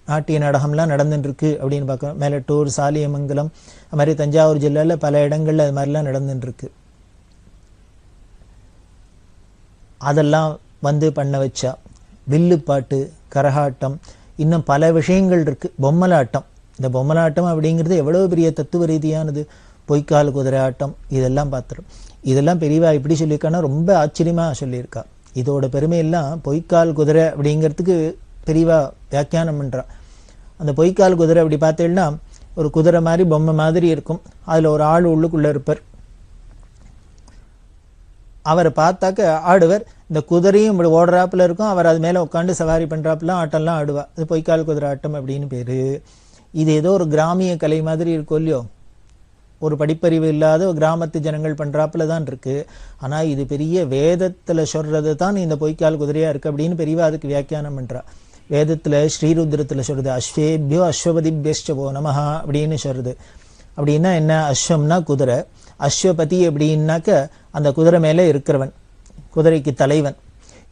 நாட்டிய நாடகம்லாம் நடந்துட்டுருக்கு அப்படின்னு பார்க்குறோம். மெலட்டூர், சாலியமங்கலம், அது மாதிரி தஞ்சாவூர் ஜில்லாவில் பல இடங்கள்ல அது மாதிரிலாம் நடந்துட்டுருக்கு. அதெல்லாம் வந்து பண்ண வச்சா. வில்லுப்பாட்டு, கரகாட்டம், இன்னும் பல விஷயங்கள் இருக்குது. பொம்மலாட்டம், இந்த பொம்மலாட்டம் அப்படிங்கிறது எவ்வளோ பெரிய தத்துவ ரீதியானது. பொய்க்கால் குதிரை ஆட்டம், இதெல்லாம் பார்த்துரும். இதெல்லாம் பெரியவா எப்படி சொல்லியிருக்கான்னா ரொம்ப ஆச்சரியமாக சொல்லியிருக்கா. இதோட பெருமையெல்லாம் பொய்க்கால் குதிரை அப்படிங்கிறதுக்கு பெரியவா வியாக்கியானம் பண்ணுறா. அந்த பொய்க்கால் குதிரை அப்படி பார்த்தீங்கன்னா ஒரு குதிரை மாதிரி பொம்மை மாதிரி இருக்கும், அதில் ஒரு ஆள் உள்ளுக்குள்ளே இருப்பார். அவரை பார்த்தாக்க ஆடுவர், இந்த குதிரையும் இப்படி ஓடுறாப்புல இருக்கும், அவர் அது மேலே உட்காந்து சவாரி பண்ணுறாப்புலாம் ஆட்டம்லாம் ஆடுவா. அது பொய்க்கால் குதிரை ஆட்டம் அப்படின்னு பேர். இது ஏதோ ஒரு கிராமிய கலை மாதிரி இருக்கும் இல்லையோ, ஒரு படிப்பறிவு இல்லாத ஒரு கிராமத்து ஜனங்கள் பண்ணுறாப்புல தான் இருக்குது. ஆனால் இது பெரிய வேதத்தில் சொல்கிறது தான் இந்த பொய்க்கால் குதிரையாக இருக்குது அப்படின்னு பெரியவா அதுக்கு வியாக்கியானம் பண்ணுறா. வேதத்தில் ஸ்ரீருத்ரத்தில் சொல்கிறது அஸ்வேபியோ அஸ்வபதிபியோ நமஹா அப்படின்னு சொல்கிறது. அப்படின்னா என்ன? அஸ்வம்னா குதிரை, அஸ்வபதி அப்படின்னாக்க அந்த குதிரை மேலே இருக்கிறவன், குதிரைக்கு தலைவன்.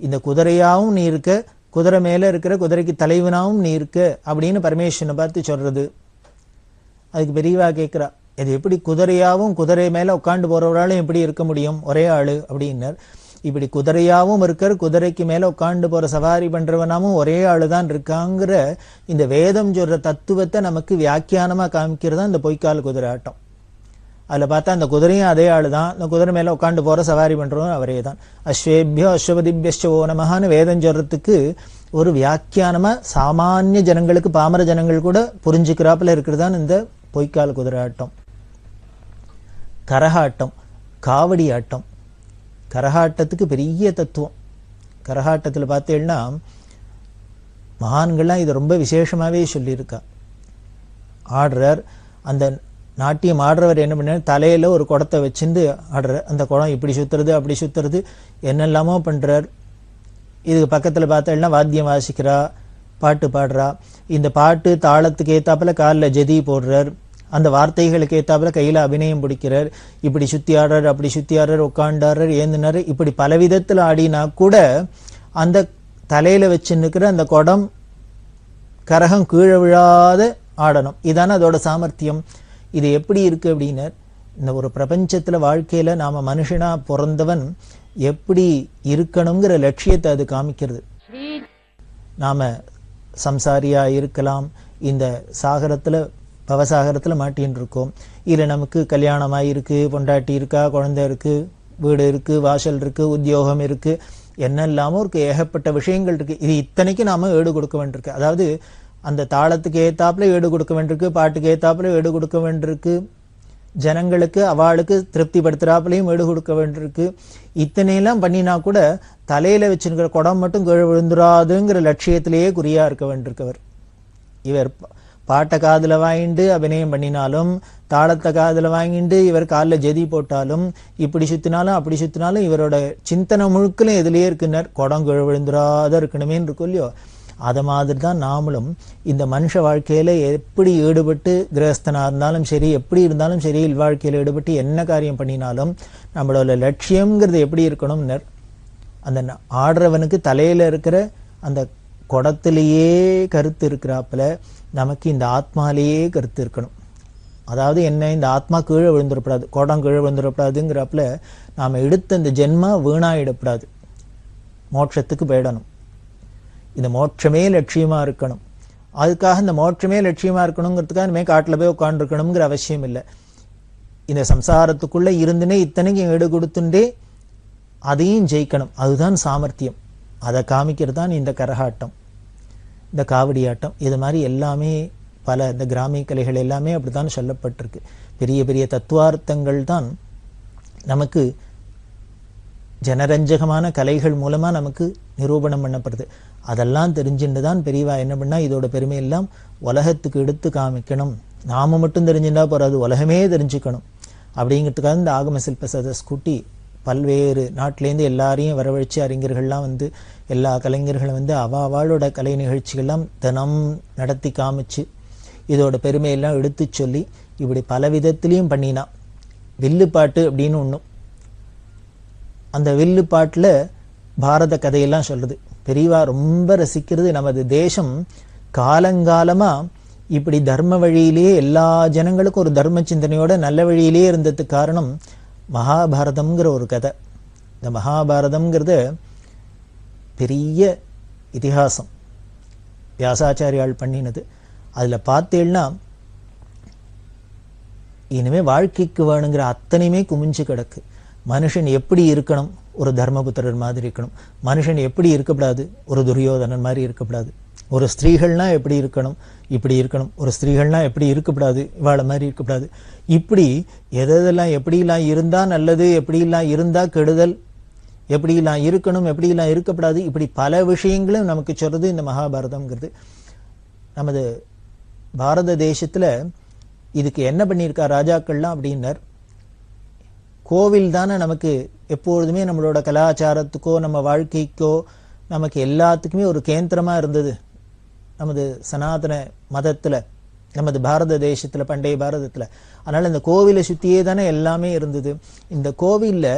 இந்த குதிரையாகவும் நீ இருக்க, குதிரை மேலே இருக்கிற குதிரைக்கு தலைவனாகவும் நீ இருக்க அப்படின்னு பரமேஸ்வரனை பார்த்து சொல்கிறது. அதுக்கு பெரியவா கேட்குறா, இது எப்படி குதிரையாகவும் குதிரை மேலே உட்காந்து போகிறவராலும் எப்படி இருக்க முடியும் ஒரே ஆள் அப்படின்னார். இப்படி குதிரையாகவும் இருக்கிற, குதிரைக்கு மேலே உட்காந்து போகிற சவாரி பண்ணுறவனாவும் ஒரே ஆள் தான் இருக்காங்கிற இந்த வேதம் சொல்கிற தத்துவத்தை நமக்கு வியாக்கியானமாக காமிக்கிறதா இந்த பொய்க்கால் குதிரை ஆட்டம். அதில் பார்த்தா அந்த குதிரையும் அதே ஆள் தான், அந்த குதிரை மேலே உட்காந்து போகிற சவாரி பண்ணுறவன் அவரே தான். அஸ்வேபியோ அஸ்வபதிபியோ நமஹான்னு வேதம் சொல்கிறதுக்கு ஒரு வியாக்கியானமாக சாமானிய ஜனங்களுக்கு, பாமர ஜனங்கள் கூட புரிஞ்சுக்கிறாப்புல இருக்கிறது தான் இந்த பொய்க்கால் குதிரை ஆட்டம். கரகாட்டம், காவடி ஆட்டம். கரகாட்டத்துக்கு பெரிய தத்துவம். கரகாட்டத்தில் பார்த்தீங்கன்னா மகான்கள்லாம் இதை ரொம்ப விசேஷமாகவே சொல்லியிருக்கா. ஆடுறார், அந்த நாட்டியம் ஆடுறவர் என்ன பண்ணார், தலையில் ஒரு குடத்தை வச்சுட்டு ஆடுறார். அந்த குடம் இப்படி சுற்றுறது அப்படி சுற்றுறது என்னெல்லாமோ பண்ணுறார். இதுக்கு பக்கத்தில் பார்த்தேன்னா வாத்தியம் வாசிக்கிறா, பாட்டு பாடுறா. இந்த பாட்டு தாளத்துக்கு ஏற்றாப்புல காலில் ஜதி போடுறார், அந்த வார்த்தைகளுக்கு ஏற்றாப்புல கையில் அபிநயம் பிடிக்கிறார். இப்படி சுற்றி ஆடுறார், அப்படி சுற்றி ஆடுறார், உட்காண்டாடுறார், ஏந்தினார். இப்படி பல விதத்தில் ஆடினா கூட அந்த தலையில் வச்சுன்னுக்கிற அந்த குடம் கரகம் கீழே விழாத ஆடணும். இதான அதோட சாமர்த்தியம். இது எப்படி இருக்கு அப்படின்னா, இந்த ஒரு பிரபஞ்சத்தில் வாழ்க்கையில் நாம் மனுஷனாக பிறந்தவன் எப்படி இருக்கணுங்கிற லட்சியத்தை அது காமிக்கிறது. நாம் சம்சாரியாக இருக்கலாம், இந்த சாகரத்தில் பவசாகரத்தில் மாட்டின்னு இருக்கோம், இல்லை நமக்கு கல்யாணமாக இருக்குது, பொண்டாட்டி இருக்கா, குழந்தை இருக்குது, வீடு இருக்குது, வாசல் இருக்குது, உத்தியோகம் இருக்குது, என்னெல்லாமோ இருக்குது, ஏகப்பட்ட விஷயங்கள் இருக்குது. இது இத்தனைக்கு நாம் ஈடு கொடுக்க வேண்டியிருக்கு. அதாவது அந்த தாளத்துக்கு ஏற்றாப்புல ஈடு கொடுக்க வேண்டியிருக்கு, பாட்டுக்கு ஏற்றாப்புல ஈடு கொடுக்க வேண்டியிருக்கு, ஜனங்களுக்கு அவளுக்கு திருப்திப்படுத்துறாப்புலையும் ஈடு கொடுக்க வேண்டியிருக்கு. இத்தனையெல்லாம் பண்ணினா கூட தலையில் வச்சுருக்கிற குடம் மட்டும் கீழே விழுந்துராதுங்கிற லட்சியத்திலேயே குறியாக இருக்க வேண்டியிருக்கவர். இவர் பாட்டை காதில் வாங்கிட்டு அபிநயம் பண்ணினாலும், தாளத்தை காதில் வாங்கிட்டு இவர் காலில் ஜதி போட்டாலும், இப்படி சுற்றினாலும் அப்படி சுற்றினாலும் இவரோட சிந்தனை முழுக்கலும் எதுலேயே இருக்குன்னார், குடம் கீழே விழுந்துராத இருக்கணுமேன்னு இருக்கும் இல்லையோ. அதை மாதிரி தான் நாமளும் இந்த மனுஷ வாழ்க்கையில் எப்படி ஈடுபட்டு, கிரகஸ்தனாக இருந்தாலும் சரி, எப்படி இருந்தாலும் சரி, வாழ்க்கையில் ஈடுபட்டு என்ன காரியம் பண்ணினாலும் நம்மளோட லட்சியங்கிறது எப்படி இருக்கணும்னர், அந்த ஆடுறவனுக்கு தலையில் இருக்கிற அந்த குடத்திலேயே கருத்து இருக்கிறாப்புல நமக்கு இந்த ஆத்மாலேயே கருத்து இருக்கணும். அதாவது என்ன, இந்த ஆத்மா கீழே விழுந்துடப்படாது, குடம் கீழே விழுந்துடப்படாதுங்கிறாப்புல நாம் எடுத்த இந்த ஜென்மா வீணாயிடப்படாது, மோட்சத்துக்கு போயிடணும். இந்த மோட்சமே லட்சியமாக இருக்கணும். அதுக்காக இந்த மோட்சமே லட்சியமாக இருக்கணுங்கிறதுக்காக இனிமேல் காட்டில் போய் உட்காந்துருக்கணுங்கிற அவசியம் இல்லை. இந்த சம்சாரத்துக்குள்ளே இருந்துனே இத்தனைக்கும் ஈடு கொடுத்துட்டே அதையும் ஜெயிக்கணும். அதுதான் சாமர்த்தியம். அதை காமிக்கிறது தான் இந்த கரகாட்டம், இந்த காவடி ஆட்டம். இது மாதிரி எல்லாமே பல இந்த கிராமிய கலைகள் எல்லாமே அப்படி தான் சொல்லப்பட்டிருக்கு. பெரிய பெரிய தத்துவார்த்தங்கள் தான் நமக்கு ஜனரஞ்சகமான கலைகள் மூலமாக நமக்கு நிரூபணம் பண்ணப்படுது. அதெல்லாம் தெரிஞ்சுட்டு தான் பெரியவா என்ன பண்ணால் இதோட பெருமையெல்லாம் உலகத்துக்கு எடுத்து காமிக்கணும். நாம மட்டும் தெரிஞ்சுட்டா போறாது, உலகமே தெரிஞ்சுக்கணும். அப்படிங்கிறதுக்காக இந்த ஆகம சில்ப சதஸ் கூட்டி பல்வேறு நாட்டிலேருந்து எல்லாரையும் வரவழைச்சு அறிஞர்கள்லாம் வந்து எல்லா கலைஞர்களும் வந்து அவளோட கலை நிகழ்ச்சிகள்லாம் தினம் நடத்தி காமிச்சு இதோட பெருமையெல்லாம் எடுத்து சொல்லி இப்படி பல விதத்துலேயும் பண்ணினா. வில்லுப்பாட்டு அப்படின்னு ஒன்றும், அந்த வில்லுப்பாட்டில் பாரத கதையெல்லாம் சொல்கிறது. பெரியவா ரொம்ப ரசிக்கிறது. நமது தேசம் காலங்காலமாக இப்படி தர்ம வழியிலேயே எல்லா ஜனங்களுக்கும் ஒரு தர்ம சிந்தனையோட நல்ல வழியிலே இருந்ததுக்கு காரணம் மகாபாரதம்ங்கிற ஒரு கதை. இந்த மகாபாரதம்ங்கிறது பெரிய இதிகாசம், வியாசாச்சாரியால் பண்ணினது. அதில் பார்த்தேன்னா இனிமேல் வாழ்க்கைக்கு வேணுங்கிற அத்தனையுமே குமிஞ்சு கிடக்கு. மனுஷன் எப்படி இருக்கணும், ஒரு தர்மபுத்திரர் மாதிரி இருக்கணும். மனுஷன் எப்படி இருக்கக்கூடாது, ஒரு துரியோதனன் மாதிரி இருக்கக்கூடாது. ஒரு ஸ்திரீகள்னா எப்படி இருக்கணும், இப்படி இருக்கணும். ஒரு ஸ்திரீகள்னா எப்படி இருக்கக்கூடாது, இவாளை மாதிரி இருக்கக்கூடாது. இப்படி எதெல்லாம் எப்படிலாம் இருந்தால் நல்லது, எப்படிலாம் இருந்தால் கெடுதல், எப்படிலாம் இருக்கணும், எப்படிலாம் இருக்கப்படாது, இப்படி பல விஷயங்களும் நமக்கு சொல்கிறது இந்த மகாபாரதம்ங்கிறது. நமது பாரத தேசத்தில் இதுக்கு என்ன பண்ணியிருக்கா ராஜாக்கள்லாம் அப்படின்னார், கோவில் தானே நமக்கு எப்பொழுதுமே நம்மளோட கலாச்சாரத்துக்கோ நம்ம வாழ்க்கைக்கோ நமக்கு எல்லாத்துக்குமே ஒரு கேந்திரமாக இருந்தது. நமது சனாதன மதத்தில், நமது பாரத தேசத்தில், பண்டைய பாரதத்தில். அதனால் இந்த கோவிலை சுற்றியே தானே எல்லாமே இருந்தது. இந்த கோவிலில்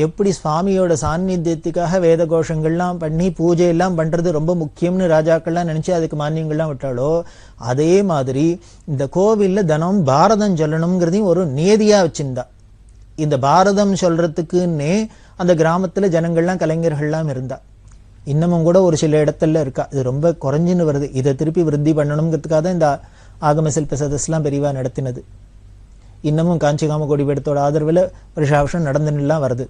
எப்படி சுவாமியோட சாநித்தியத்துக்காக வேத கோஷங்கள்லாம் பண்ணி பூஜையெல்லாம் பண்ணுறது ரொம்ப முக்கியம்னு ராஜாக்கள்லாம் நினச்சி அதுக்கு மானியங்கள்லாம் விட்டாலோ, அதே மாதிரி இந்த கோவிலில் தினம் பாரதம் சொல்லணுங்கிறதையும் ஒரு நியதியாக வச்சுருந்தா. இந்த பாரதம் சொல்கிறதுக்குன்னே அந்த கிராமத்தில் ஜனங்கள்லாம் கலைஞர்கள்லாம் இருந்தா. இன்னமும் கூட ஒரு சில இடத்துல இருக்கா. இது ரொம்ப குறைஞ்சின்னு வருது. இதை திருப்பி விருத்தி பண்ணணுங்கிறதுக்காக தான் இந்த ஆகம சில்ப சதஸ்லாம் பெரிவா நடத்தினது. இன்னமும் காஞ்சி காமகோடி பீடத்தோட ஆதரவில் வருஷா வருஷம் நடந்துலாம் வருது.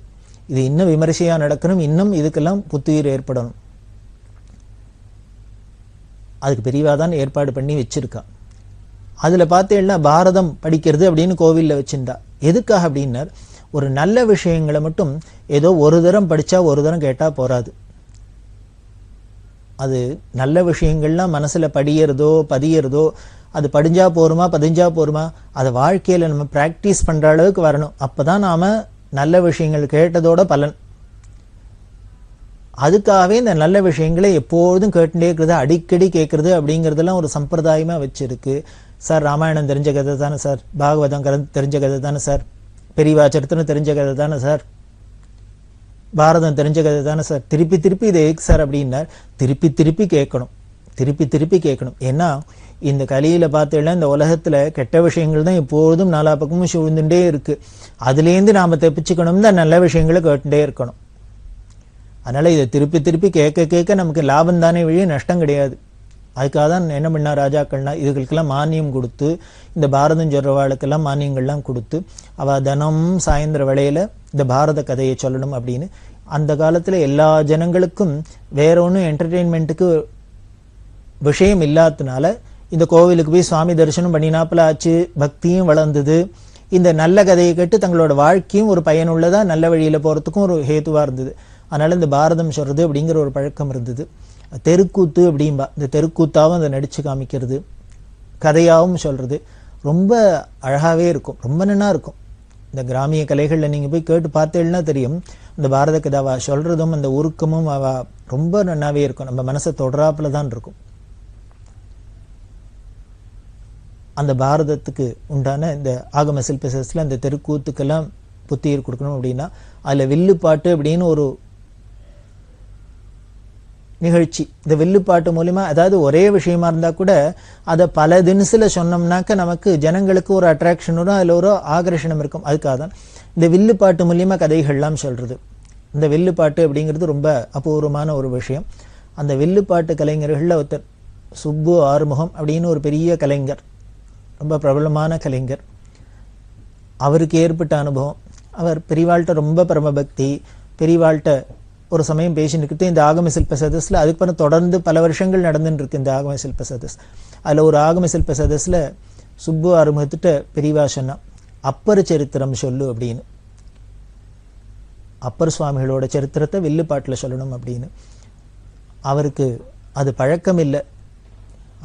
இது இன்னும் விமரிசையாக நடக்கணும். இன்னும் இதுக்கெல்லாம் புத்துயிர் ஏற்படணும். அதுக்கு பெரியவா தான் ஏற்பாடு பண்ணி வச்சிருக்கா. அதில் பார்த்தேன்னா பாரதம் படிக்கிறது அப்படின்னு கோவிலில் வச்சிருந்தா. எதுக்காக அப்படின்னார், ஒரு நல்ல விஷயங்களை மட்டும் ஏதோ ஒரு தரம் படித்தா ஒரு தரம் கேட்டால் போராது. அது நல்ல விஷயங்கள்லாம் மனசில் படியறதோ பதியறதோ, அது படிஞ்சா போருமா பதிஞ்சா போருமா, அதை வாழ்க்கையில் நம்ம ப்ராக்டிஸ் பண்ணுற அளவுக்கு வரணும். அப்போ தான் நாம் நல்ல விஷயங்கள் கேட்டதோட பலன். அதுக்காகவே இந்த நல்ல விஷயங்களை எப்போதும் கேட்டுட்டே இருக்கிறது, அடிக்கடி கேட்குறது அப்படிங்கிறதெல்லாம் ஒரு சம்பிரதாயமாக வச்சுருக்கு. சார் ராமாயணம் தெரிஞ்ச கதை தானே சார், பாகவதம் தெரிஞ்ச கதை தானே சார், பெரியவா சரித்திரம் தெரிஞ்ச கதை தானே சார், பாரதம் தெரிஞ்ச கதை தானே சார், திருப்பி திருப்பி இதை எதுக்கு சார் அப்படின்னார். திருப்பி திருப்பி கேட்கணும், திருப்பி திருப்பி கேட்கணும். ஏன்னா இந்த கலியில் பார்த்தேன்னா இந்த உலகத்தில் கெட்ட விஷயங்கள் தான் எப்போதும் நாலா பக்கமும் சூழ்ந்துட்டே இருக்கு. அதுலேருந்து நாம் தப்பிச்சுக்கணும் தான் நல்ல விஷயங்களை கேட்டுட்டே இருக்கணும். அதனால் இதை திருப்பி திருப்பி கேட்க கேட்க நமக்கு லாபம் தானே வழியே நஷ்டம் கிடையாது. அதுக்காக தான் என்ன பண்ணா ராஜாக்கள்னா இதுகளுக்கெல்லாம் மானியம் கொடுத்து, இந்த பாரதம் சொல்கிறவாளுக்கெல்லாம் மானியங்கள்லாம் கொடுத்து, அவள் தினம் சாயந்தர வேளையில் இந்த பாரத கதையை சொல்லணும் அப்படின்னு. அந்த காலத்தில் எல்லா ஜனங்களுக்கும் வேற ஒன்றும் என்டர்டெயின்மெண்ட்டுக்கு விஷயம் இல்லாததுனால இந்த கோவிலுக்கு போய் சுவாமி தரிசனம் பண்ணினாப்புல ஆச்சு, பக்தியும் வளர்ந்தது. இந்த நல்ல கதையை கேட்டு தங்களோட வாழ்க்கையும் ஒரு பயனுள்ளதாக நல்ல வழியில் போகிறதுக்கும் ஒரு ஹேத்துவாக இருந்தது. அதனால் இந்த பாரதம் சொல்கிறது அப்படிங்கிற ஒரு பழக்கம் இருந்தது. தெருக்கூத்து அப்படின்பா, இந்த தெருக்கூத்தாவும் அதை நடித்து காமிக்கிறது, கதையாகவும் சொல்கிறது ரொம்ப அழகாகவே இருக்கும், ரொம்ப நல்லா இருக்கும். இந்த கிராமிய கலைகளில் நீங்கள் போய் கேட்டு பார்த்தேன்னா தெரியும், இந்த பாரத கதை அவள் சொல்கிறதும் அந்த உருக்கமும் அவள் ரொம்ப நல்லாவே இருக்கும், நம்ம மனசை தொடராப்பில் தான் இருக்கும். அந்த பாரதத்துக்கு உண்டான இந்த ஆகம சில்பசஸில் அந்த தெருக்கூத்துக்கெல்லாம் புத்துயிர் கொடுக்கணும் அப்படின்னா அதில் வில்லுப்பாட்டு அப்படின்னு ஒரு நிகழ்ச்சி. இந்த வில்லுப்பாட்டு மூலிமா, அதாவது ஒரே விஷயமா இருந்தால் கூட அதை பல தினசில் சொன்னோம்னாக்க நமக்கு ஜனங்களுக்கு ஒரு அட்ராக்ஷனோட அதில் ஒரு ஆகர்ஷணம் இருக்கும். அதுக்காக தான் இந்த வில்லுப்பாட்டு மூலிமா கதைகள்லாம் சொல்கிறது. இந்த வில்லுப்பாட்டு அப்படிங்கிறது ரொம்ப அபூர்வமான ஒரு விஷயம். அந்த வில்லுப்பாட்டு கலைஞர்களில் ஒருத்தர் சுப்பு ஆறுமுகம் அப்படின்னு ஒரு பெரிய கலைஞர், ரொம்ப பிரபலமான கலைஞர். அவருக்கு ஏற்பட்ட அனுபவம், அவர் பெரியவாள்கிட்ட ரொம்ப பரமபக்தி, பெரியவாள்கிட்ட ஒரு சமயம் பேசிட்டு இந்த ஆகம சில்ப சதஸில் அதுக்கு பிறகு தொடர்ந்து பல வருஷங்கள் நடந்துட்டு இருக்கு இந்த ஆகம சில்ப சதஸ். அதில் ஒரு ஆகம சில்ப சதஸில் சுப்பு ஆறுமுகத்திட்ட பெரியவா சொன்னா, அப்பர் சரித்திரம் சொல்லு அப்படின்னு. அப்பர் சுவாமிகளோட சரித்திரத்தை வில்லுப்பாட்டில் சொல்லணும் அப்படின்னு. அவருக்கு அது பழக்கம் இல்லை.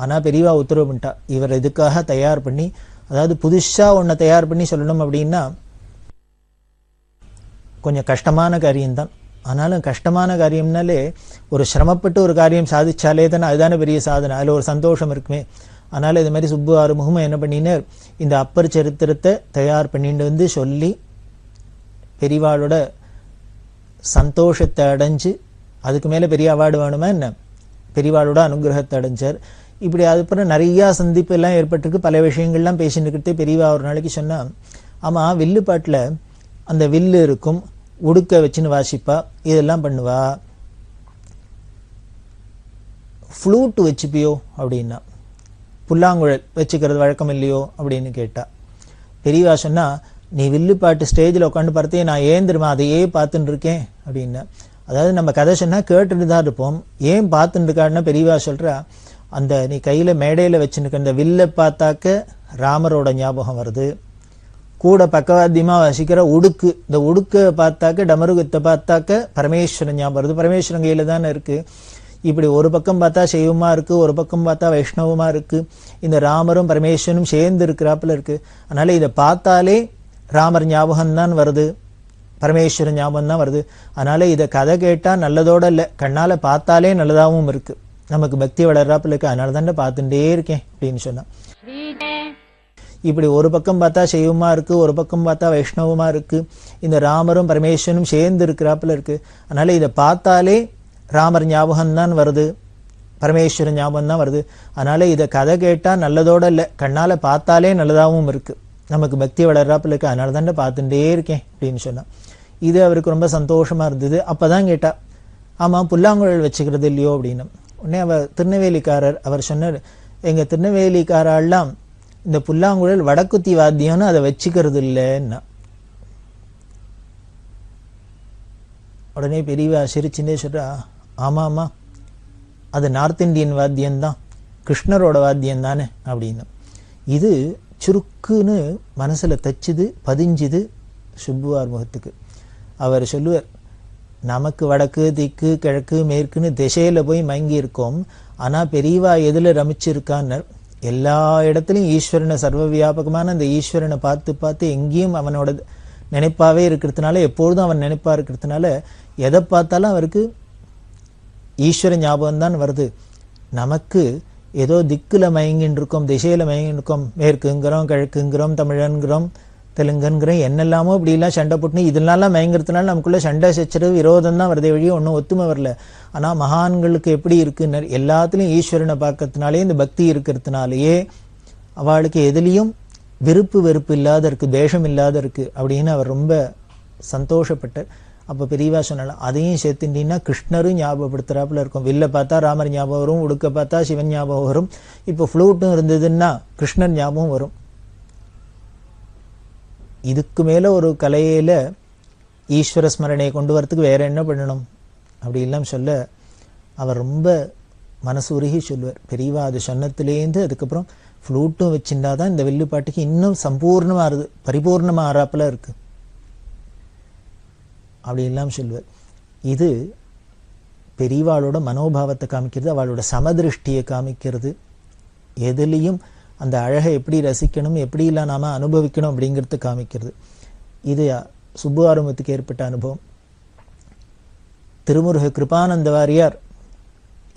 ஆனால் பெரியவா உத்தரவு பண்ணிட்டா, இவர் இதுக்காக தயார் பண்ணி, அதாவது புதுசாக ஒன்றை தயார் பண்ணி சொல்லணும் அப்படின்னா கொஞ்சம் கஷ்டமான காரியம்தான். ஆனாலும் கஷ்டமான காரியம்னாலே ஒரு சிரமப்பட்டு ஒரு காரியம் சாதிச்சாலே தானே அதுதானே பெரிய சாதனை, அதில் ஒரு சந்தோஷம் இருக்குமே. அதனால் இது மாதிரி சுப்பு ஆறுமுகமும் என்ன பண்ணினார், இந்த அப்பர் சரித்திரத்தை தயார் பண்ணிட்டு வந்து சொல்லி பெரியவாளோட சந்தோஷத்தை அடைஞ்சு, அதுக்கு மேலே பெரிய அவார்டு வேணுமா என்ன, பெரியவாளோட அனுகிரகத்தை அடைஞ்சார். இப்படி அதுக்கப்புறம் நிறையா சந்திப்பு எல்லாம் ஏற்பட்டிருக்கு, பல விஷயங்கள்லாம் பேசிட்டு பெரியவா ஒரு நாளைக்கு சொன்னால், ஆமாம் வில்லுப்பாட்டில் அந்த வில்லு இருக்கும், உடுக்க வச்சுன்னு வாசிப்பா, இதெல்லாம் பண்ணுவா, ஃப்ளூட் வச்சுப்பியோ அப்படின்னா, புல்லாங்குழல் வச்சுக்கிறது வழக்கம் இல்லையோ அப்படின்னு கேட்டா. பெரியவா சொன்னா, நீ வில்லுப்பாட்டு ஸ்டேஜில் உட்காந்து பார்த்தே நான் ஏன் தெரியுமா அதையே பார்த்துட்டு இருக்கேன் அப்படின்னா. அதாவது நம்ம கதை சொன்னால் கேட்டுட்டு தான் இருப்போம், ஏன் பார்த்துட்டு இருக்காருன்னா பெரியவா சொல்கிறா, அந்த நீ கையில் மேடையில் வச்சுருக்க அந்த வில்லை பார்த்தாக்க ராமரோட ஞாபகம் வருது, கூட பக்கவாத்தியமாக வசிக்கிற உடுக்கு, இந்த உடுக்கை பார்த்தாக்க டமருகத்தை பார்த்தாக்க பரமேஸ்வரன் ஞாபகம் வருது, பரமேஸ்வரன் கையில் தானே இருக்குது. இப்படி ஒரு பக்கம் பார்த்தா சைவமாக இருக்குது, ஒரு பக்கம் பார்த்தா வைஷ்ணவமாக இருக்குது, இந்த ராமரும் பரமேஸ்வரனும் சேர்ந்து இருக்கிறாப்புல இருக்குது. அதனால் இதை பார்த்தாலே ராமர் ஞாபகம்தான் வருது, பரமேஸ்வரன் ஞாபகம் தான் வருது. அதனால் இதை கதை கேட்டால் நல்லதோடு இல்லை, கண்ணால் பார்த்தாலே நல்லதாகவும் இருக்குது. நமக்கு பக்தி வளர்றாப்புல இருக்கு, அதனால தானே பார்த்துட்டே இருக்கேன் அப்படின்னு சொன்னான். இப்படி ஒரு பக்கம் பார்த்தா சைவமா இருக்கு, ஒரு பக்கம் பார்த்தா வைஷ்ணவமா இருக்கு. இந்த ராமரும் பரமேஸ்வரனும் சேர்ந்து இருக்கிறாப்புல இருக்கு. அதனால இதை பார்த்தாலே ராமர் ஞாபகம் தான் வருது, பரமேஸ்வரன் ஞாபகம் தான் வருது. அதனால இதை கதை கேட்டா நல்லதோட இல்லை, கண்ணால பார்த்தாலே நல்லதாகவும் இருக்கு, நமக்கு பக்தி வளர்றாப்புல இருக்கு, அதனால தானே பார்த்துட்டே இருக்கேன் அப்படின்னு சொன்னான். இது அவருக்கு ரொம்ப சந்தோஷமா இருந்தது. அப்பதான் கேட்டா, ஆமா புல்லாங்குழல் வச்சுக்கிறது இல்லையோ அப்படின்னு. உடனே அவர் திருநெல்வேலிக்காரர், அவர் சொன்னார், எங்க திருநெல்வேலிக்காரெல்லாம் இந்த புல்லாங்குழல் வடக்குத்தி வாத்தியம்னு அதை வச்சுக்கிறது இல்லைன்னா. உடனே பெரியவா சிரிச்சுட்டே சொல்றா, ஆமா ஆமா அது நார்த் இந்தியன் வாத்தியம்தான், கிருஷ்ணரோட வாத்தியம் தானே அப்படின்னு. இது சுருக்குன்னு மனசுல தச்சுது, பதிஞ்சுது சுப்புவார் முகத்துக்கு. அவர் சொல்லுவார், நமக்கு வடக்கு திக்கு கிழக்கு மேற்குன்னு திசையில போய் மயங்கி இருக்கோம், ஆனா பெரியவா எதுல ரமிச்சிருக்கான்னு எல்லா இடத்துலையும் ஈஸ்வரனை, சர்வ வியாபகமான அந்த ஈஸ்வரனை பார்த்து பார்த்து எங்கேயும் அவனோட நினைப்பாவே இருக்கிறதுனால, எப்பொழுதும் அவன் நினைப்பா இருக்கிறதுனால எதை பார்த்தாலும் அவருக்கு ஈஸ்வர ஞாபகம் தான் வருது. நமக்கு ஏதோ திக்குல மயங்கின்னு இருக்கோம், திசையில மயங்கின்னு இருக்கோம், மேற்குங்கிறோம் கிழக்குங்கிறோம் தமிழன்கிறோம் தெலுங்குங்கிறோம், என்னெல்லாமோ இப்படிலாம் சண்டை போட்டுன்னு இதெல்லாம் மயங்கிறதுனால நமக்குள்ள சண்டை சச்சரவு விரோதம் தான் வருதே வழியே ஒன்றும் ஒத்துமை வரல. ஆனா மகான்களுக்கு எப்படி இருக்குன்னு எல்லாத்துலயும் ஈஸ்வரனை பார்க்கறதுனாலே, இந்த பக்தி இருக்கிறதுனாலேயே அவளுக்கு எதுலேயும் விருப்பு வெறுப்பு இல்லாத இருக்கு, தேசம் இல்லாத இருக்கு அப்படின்னு அவர் ரொம்ப சந்தோஷப்பட்டார். அப்ப பெரியவா சொன்னாலும் அதையும் சேர்த்துட்டீங்கன்னா கிருஷ்ணரும் ஞாபகப்படுத்துறாப்புல இருக்கும். வில்ல பார்த்தா ராமர் ஞாபகம் வரும், உடுக்க பார்த்தா சிவன் ஞாபகம் வரும், இப்போ ஃப்ளூட்டும் இருந்ததுன்னா கிருஷ்ணர் ஞாபகம் வரும். இதுக்கு மேல ஒரு கலையில ஈஸ்வர ஸ்மரணையை கொண்டு வரத்துக்கு வேற என்ன பண்ணணும் அப்படி எல்லாம் சொல்ல அவர் ரொம்ப மனசு உருகி சொல்லுவார். பெரியவா அது சொன்னத்திலேருந்து அதுக்கப்புறம் ஃப்ளூட்டும் வச்சுட்டாதான் இந்த வில்லு பாட்டுக்கு இன்னும் சம்பூர்ணமா ஆறுது, பரிபூர்ணமா ஆறாப்புல இருக்கு அப்படி எல்லாம் சொல்லுவார். இது பெரியவாளோட மனோபாவத்தை காமிக்கிறது, அவளோட சமதிருஷ்டியை காமிக்கிறது, எதுலேயும் அந்த அழகை எப்படி ரசிக்கணும், எப்படிலாம் நாம அனுபவிக்கணும் அப்படிங்கிறது காமிக்கிறது. இது சுப்பு ஆரம்பத்துக்கு ஏற்பட்ட அனுபவம். திருமுருக கிருபானந்த வாரியார்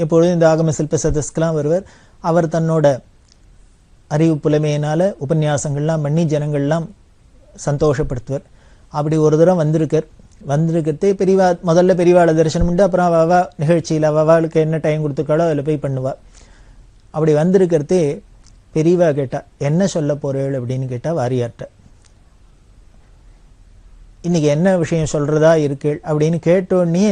எப்பொழுதும் இந்த ஆகம சில்ப சதஸ்கெல்லாம் வருவார். அவர் தன்னோட அறிவு புலமையினால உபன்யாசங்கள்லாம் பண்ணி ஜனங்கள்லாம் சந்தோஷப்படுத்துவார். அப்படி ஒரு தரம் வந்திருக்கிறதே பெரியவா முதல்ல பெரியவாளை தரிசனம் உண்டு, அப்புறம் அவா நிகழ்ச்சியில் அவளுக்கு என்ன டைம் கொடுத்துருக்காளோ அதில் போய் பண்ணுவாள். அப்படி வந்திருக்கிறதே பெரியவா கேட்டா, என்ன சொல்ல போறேள் அப்படின்னு கேட்டா வாரியார்ட்ட. இன்னைக்கு என்ன விஷயம் சொல்றதா இருக்கேள் அப்படின்னு கேட்டோடனே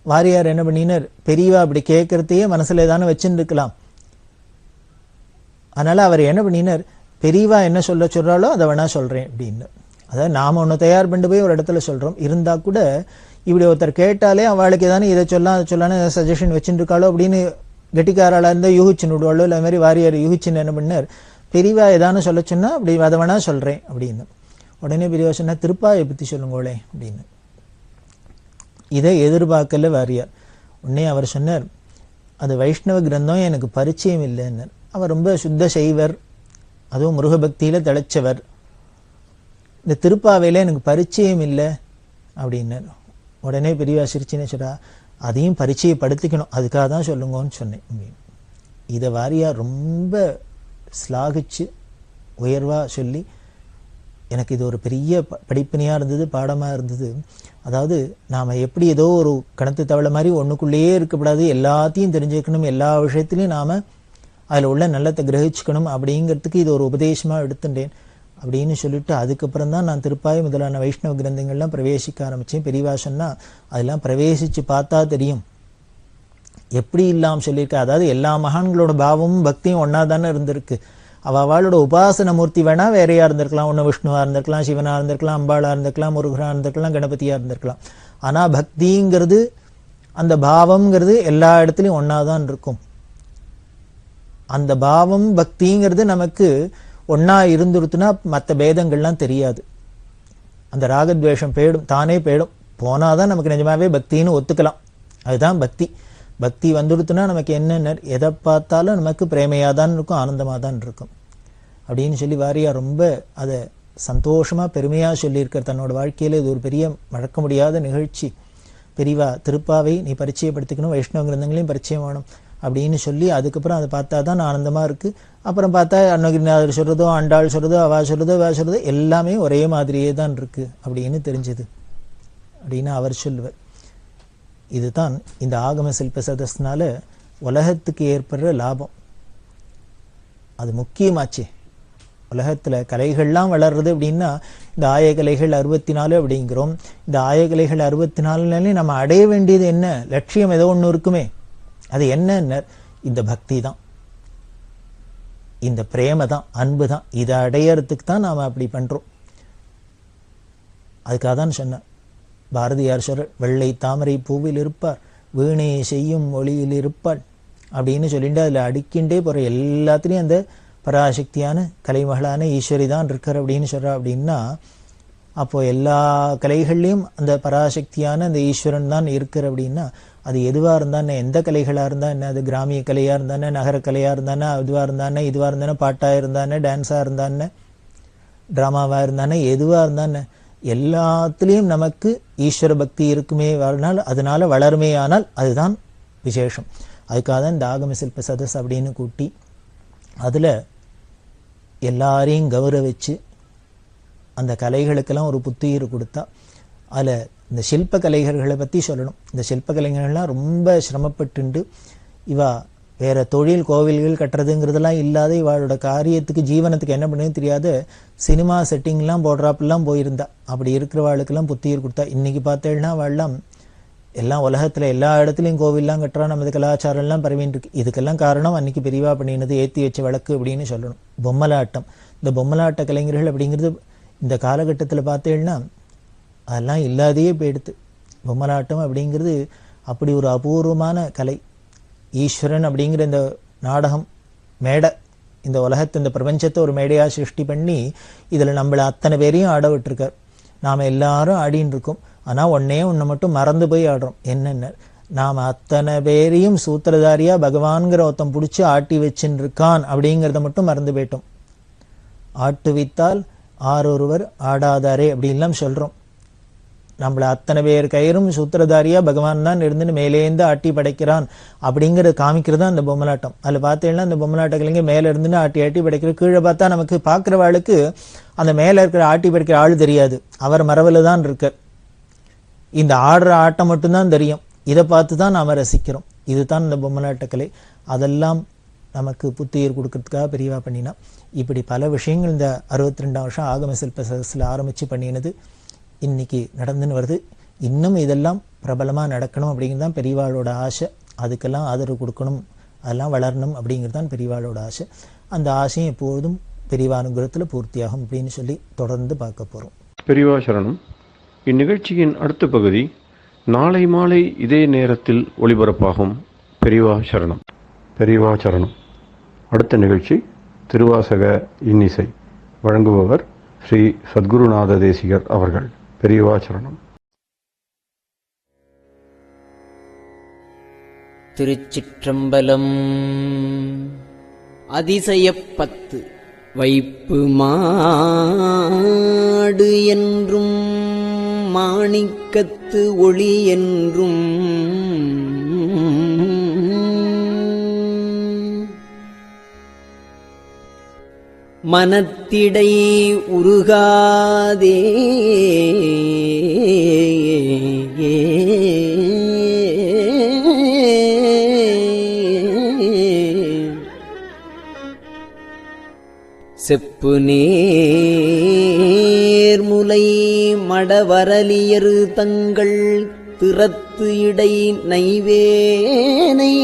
வாரியார் என்ன பண்ணினார், பெரியவா அப்படி கேட்கறதையே மனசுல ஏதானு வச்சுன்னு இருக்கலாம், அதனால அவர் என்ன பண்ணினார், பெரியவா என்ன சொல்றாளோ அதை வேணா சொல்றேன் அப்படின்னு. அதாவது நாம ஒன்று தயார் பண்ணிட்டு போய் ஒரு இடத்துல சொல்றோம், இருந்தா கூட இப்படி ஒருத்தர் கேட்டாலே அவளுக்கு ஏதானே இதை சொல்லலாம் அதை சொல்லான்னு சஜஷன் வச்சுட்டு இருக்காளோ அப்படின்னு கெட்டிக்காராளா இருந்தால் யூகிச்சுன்னு விடுவாளோ, இல்லை மாதிரி வாரியார் யூகிச்சுன்னு என்ன பண்ணார், பெரியவா ஏதானு சொல்ல சொன்னா அப்படி அதை வேணா சொல்றேன் அப்படின்னு. உடனே பெரியவா சொன்னா திருப்பாயை பத்தி சொல்லுங்களே அப்படின்னு. இதை எதிர்பார்க்கல வாரியார். உடனே அவர் சொன்னார், அது வைஷ்ணவ கிரந்தம், எனக்கு பரிச்சயம் இல்லைன்னு. அவர் ரொம்ப சுத்த செய்வர், அதுவும் முருகபக்தியில திளைச்சவர், இந்த திருப்பாவையில எனக்கு பரிச்சயம் இல்லை அப்படின்னு. உடனே பெரியவா சிரிச்சினே சொல்றா, அதையும் பரிச்சயப்படுத்திக்கணும், அதுக்காக தான் சொல்லுங்கன்னு சொன்னேன். இதை வாரியார் ரொம்ப ஸ்லாகிச்சு உயர்வா சொல்லி எனக்கு இது ஒரு பெரிய படிப்பினையா இருந்தது, பாடமா இருந்தது. அதாவது நாம எப்படி ஏதோ ஒரு கணத்து தவளை மாதிரி ஒண்ணுக்குள்ளேயே இருக்கக்கூடாது, எல்லாத்தையும் தெரிஞ்சுக்கணும், எல்லா விஷயத்திலையும் நாம அதுல உள்ள நல்லத்தை கிரகிச்சுக்கணும் அப்படிங்கிறதுக்கு இது ஒரு உபதேசமா எடுத்துட்டேன் அப்படின்னு சொல்லிட்டு அதுக்கப்புறம் தான் நான் திருப்பாய் முதலான வைஷ்ணவ கிரந்தங்கள்லாம் பிரவேசிக்க ஆரம்பிச்சேன். பெரியவா சொன்னா அதெல்லாம் பிரவேசிச்சு பார்த்தா தெரியும் எப்படி இல்லாம சொல்லியிருக்க. அதாவது எல்லா மகான்களோட பாவமும் பக்தியும் ஒன்னா தானே இருந்திருக்கு. அவளோட உபாசன மூர்த்தி வேணா வேறையா இருந்திருக்கலாம், ஒன்று விஷ்ணுவா இருந்திருக்கலாம், சிவனா இருந்திருக்கலாம், அம்பாளா இருந்திருக்கலாம், முருகனா இருந்திருக்கலாம், கணபதியா இருந்திருக்கலாம். ஆனா பக்திங்கிறது அந்த பாவம்ங்கிறது எல்லா இடத்துலையும் ஒன்னாதான் இருக்கும். அந்த பாவம் பக்திங்கிறது நமக்கு ஒன்னா இருந்துருத்துனா மற்ற பேதங்கள்லாம் தெரியாது. அந்த ராகத்வேஷம் போயிடும், தானே போயிடும். போனாதான் நமக்கு நிஜமாவே பக்தின்னு ஒத்துக்கலாம். அதுதான் பக்தி. பக்தி வந்துடுத்துனா நமக்கு என்னென்ன எதை பார்த்தாலும் நமக்கு பிரேமையாதான் இருக்கும், ஆனந்தமாதான் இருக்கும் அப்படின்னு சொல்லி வாரியா ரொம்ப அதை சந்தோஷமா பெருமையா சொல்லியிருக்கார். தன்னோட வாழ்க்கையில இது ஒரு பெரிய மறக்க முடியாத நிகழ்ச்சி. பெரியவா திருப்பாவை நீ பரிச்சயப்படுத்திக்கணும், வைஷ்ணவ கிரந்தங்களையும் பரிச்சயம் வேணும் அப்படின்னு சொல்லி அதுக்கப்புறம் அதை பார்த்தா தான் ஆனந்தமாக இருக்குது. அப்புறம் பார்த்தா அன்னகிரிநாதர் சொல்கிறதோ, ஆண்டாள் சொல்கிறதோ, அவா சொல்கிறதோ எல்லாமே ஒரே மாதிரியே தான் இருக்குது அப்படின்னு தெரிஞ்சுது அப்படின்னு அவர் சொல்லுவார். இதுதான் இந்த ஆகம சில்ப சதஸ்னால உலகத்துக்கு ஏற்படுற லாபம். அது முக்கியமாச்சே. உலகத்தில் கலைகள்லாம் வளர்றது அப்படின்னா இந்த ஆயகலைகள் 64 அப்படிங்கிறோம். இந்த ஆயகலைகள் 64 நம்ம அடைய வேண்டியது என்ன? லட்சியம் ஏதோ ஒன்று இருக்குமே. அது என்ன? இந்த பக்தி தான், இந்த பிரேம தான், அன்பு தான். இதை அடையறதுக்கு தான் நாம் அப்படி பண்ணுறோம். அதுக்காக தான் சொன்னேன், பாரதியார் சொல்ற வெள்ளை தாமரை பூவில் இருப்பார், வீணை செய்யும் ஒளியில் இருப்பாள் அப்படின்னு சொல்லிட்டு அதில் அடிக்கின்றே போகிற எல்லாத்துலேயும் அந்த பராசக்தியான கலைமகளான ஈஸ்வரி தான் இருக்கார் அப்படின்னு சொல்கிறா. அப்படின்னா அப்போது எல்லா கலைகள்லையும் அந்த பராசக்தியான அந்த ஈஸ்வரன் தான் இருக்கிற அப்படின்னா அது எதுவாக இருந்தானே, எந்த கலைகளாக இருந்தால் என்ன, அது கிராமிய கலையாக இருந்தானே, நகரக்கலையாக இருந்தானே, இதுவாக இருந்தானே, பாட்டாக இருந்தானே, டான்ஸாக இருந்தானே, ட்ராமாவாக இருந்தானே, எதுவாக இருந்தானே எல்லாத்துலேயும் நமக்கு ஈஸ்வர பக்தி இருக்குமே வாழ்நாள், அதனால வளருமே. ஆனால் அதுதான் விசேஷம். அதுக்காக தான் இந்த ஆகம சில்ப சதஸ் அப்படின்னு கூட்டி அதில் எல்லாரையும் கௌரவிச்சு அந்த கலைகளுக்கெல்லாம் ஒரு புத்துயிர் கொடுத்தா. அதில் இந்த சில்ப கலைஞர்களை பற்றி சொல்லணும். இந்த சில்ப கலைஞர்கள்லாம் ரொம்ப சிரமப்பட்டுண்டு இவா வேறு தொழில் கோவில்கள் கட்டுறதுங்கிறதெல்லாம் இல்லாத இவாளோட காரியத்துக்கு ஜீவனத்துக்கு என்ன பண்ணுன்னு தெரியாத சினிமா செட்டிங்லாம் போடுறாப்பெல்லாம் போயிருந்தா. அப்படி இருக்கிறவாளுக்கெல்லாம் புத்துயிர் கொடுத்தா. இன்றைக்கி பார்த்தேன்னா அவள்லாம் எல்லாம் உலகத்தில் எல்லா இடத்துலையும் கோவில்லாம் கட்டுறா, நமது கலாச்சாரம்லாம் பரவின்னு இருக்கு. இதுக்கெல்லாம் காரணம் அன்றைக்கி பெரியவா பண்ணினது ஏற்றி வச்ச வழக்கு அப்படின்னு சொல்லணும். பொம்மலாட்டம், இந்த பொம்மலாட்ட கலைஞர்கள் அப்படிங்கிறது இந்த காலகட்டத்தில் பார்த்தேன்னா அதெல்லாம் இல்லாதையே போயிடுது. பொம்மலாட்டம் அப்படிங்கிறது அப்படி ஒரு அபூர்வமான கலை. ஈஸ்வரன் அப்படிங்கிற இந்த நாடகம் மேடை, இந்த உலகத்தை இந்த பிரபஞ்சத்தை ஒரு மேடையாக சிருஷ்டி பண்ணி இதில் நம்மளை அத்தனை பேரையும் ஆட விட்டுருக்கார். நாம் எல்லாரும் ஆடின்னு இருக்கோம். ஆனால் ஒன்று மட்டும் மறந்து போய் ஆடுறோம். என்னென்ன, நாம் அத்தனை பேரையும் சூத்திரதாரியாக பகவான்கிற ஒருத்தம் பிடிச்சி ஆட்டி வச்சுன்னு இருக்கான் அப்படிங்கிறத மட்டும் மறந்து போயிட்டோம். ஆட்டுவித்தால் ஆரொருவர் ஆடாதாரே அப்படின்லாம் சொல்கிறோம். நம்மளை அத்தனை பேர் கயிறும் சூத்திரதாரியாக பகவான் தான் இருந்துன்னு மேலேருந்து ஆட்டி படைக்கிறான் அப்படிங்கிறத காமிக்கிறது தான் அந்த பொம்மலாட்டம். அதில் பார்த்தீங்கன்னா அந்த பொம்மலாட்ட கலைஞர் மேலே இருந்துன்னு ஆட்டி படைக்கிற, கீழே பார்த்தா நமக்கு பார்க்குறவாளுக்கு அந்த மேலே இருக்கிற ஆட்டி படைக்கிற ஆள் தெரியாது, அவர் மரவில் தான் இருக்கார். இந்த ஆடுற ஆட்டம் மட்டும்தான் தெரியும். இதை பார்த்து தான் நாம் ரசிக்கிறோம். இதுதான் இந்த பொம்மலாட்ட கலை. அதெல்லாம் நமக்கு புத்துயிர் கொடுக்கறதுக்காக பெரியவா பண்ணினா. இப்படி பல விஷயங்கள் இந்த 62 வருஷம் ஆகம சில்ப சதஸில் ஆரம்பித்து பண்ணினது இன்னைக்கு நடந்துன்னு வருது. இன்னும் இதெல்லாம் பிரபலமாக நடக்கணும் அப்படிங்கிறது தான் பெரியவாளோட ஆசை. அதுக்கெல்லாம் ஆதரவு கொடுக்கணும், அதெல்லாம் வளரணும் அப்படிங்கிறது தான் பெரியவாளோட ஆசை. அந்த ஆசையும் எப்போதும் பெரியவா அனுகிரகத்தில் பூர்த்தியாகும் அப்படின்னு சொல்லி தொடர்ந்து பார்க்க போகிறோம். பெரியவா சரணம். இந்நிகழ்ச்சியின் அடுத்த பகுதி நாளை மாலை இதே நேரத்தில் ஒளிபரப்பாகும். பெரியவா சரணம். பெரியவா சரணம். அடுத்த நிகழ்ச்சி திருவாசக இன்னிசை. வழங்குபவர் ஸ்ரீ சத்குருநாத தேசிகர் அவர்கள். பெரியவா சரணம். திருச்சிற்றம்பலம். அதிசயப்பத்து. வைப்பு மாடு என்றும் மாணிக்கத்து ஒளி என்றும் மனத்திடை உருகாதே செப்பு நேர்முலை மடவரலியரு தங்கள் திறத்து இடை நைவேனை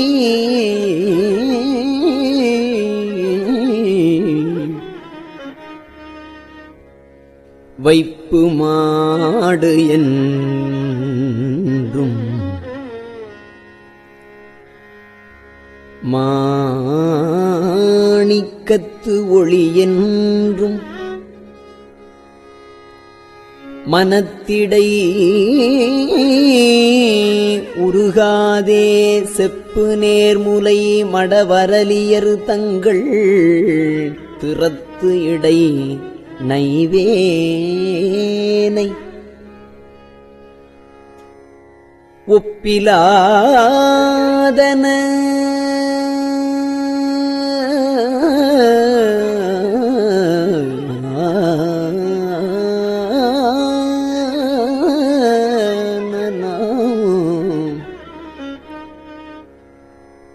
வைப்பு மாடு என்றும் மாணிக்கத்து ஒளி என்றும் மனத்திடை உருகாதே செப்பு நேர்முலை மடவரலியர் தங்கள் திறத்து இடை நைவேனை ஒப்பிலாதன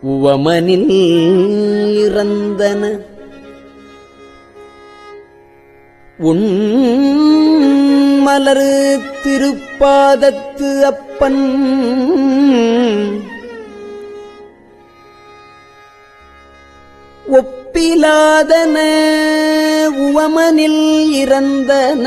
உவமனில் இறந்தன உன் மலர் திருப்பாதத்து அப்பன் ஒப்பிலாதன உவமனில் இறந்தன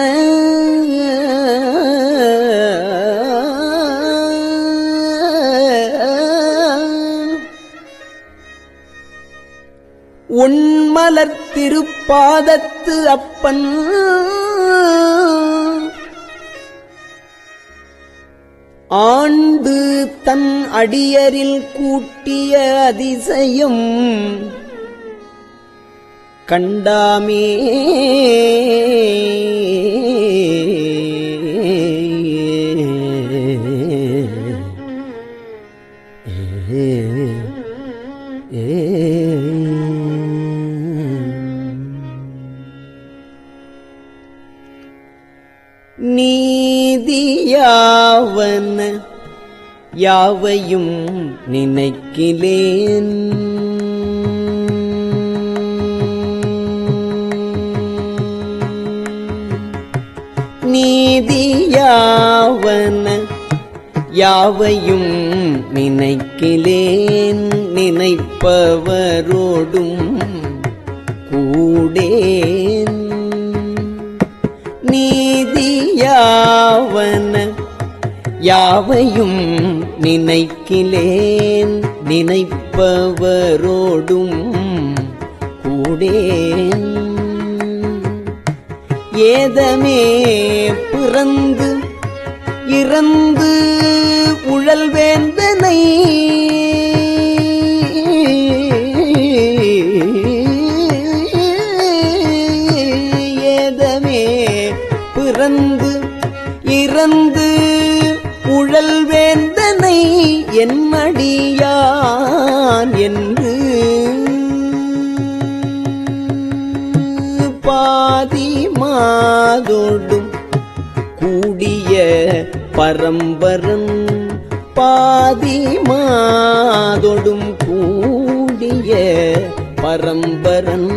உன்மலர் திருப்பாதத்து அப்பன் ஆண்டு தன் அடியரில் கூட்டிய அதிசயம் கண்டாமே நீதியாவன யாவையும் நினைக்கிலேன் நீதியாவன யாவையும் நினைக்கிலேன் நினைப்பவரோடும் கூடேன் நீதியாவன யாவையும் நினைக்கிலேன் நினைப்பவரோடும் கூடேன் ஏதமே பிறந்து இறந்து உழல்வேந்தனை ஏதமே பிறந்து இறந்து உழல்வேந்தனை என்னடியான் என்று பாதி மாதோடும் கூடிய பரம்பரன் பாதி மாதோடும் கூடிய பரம்பரன்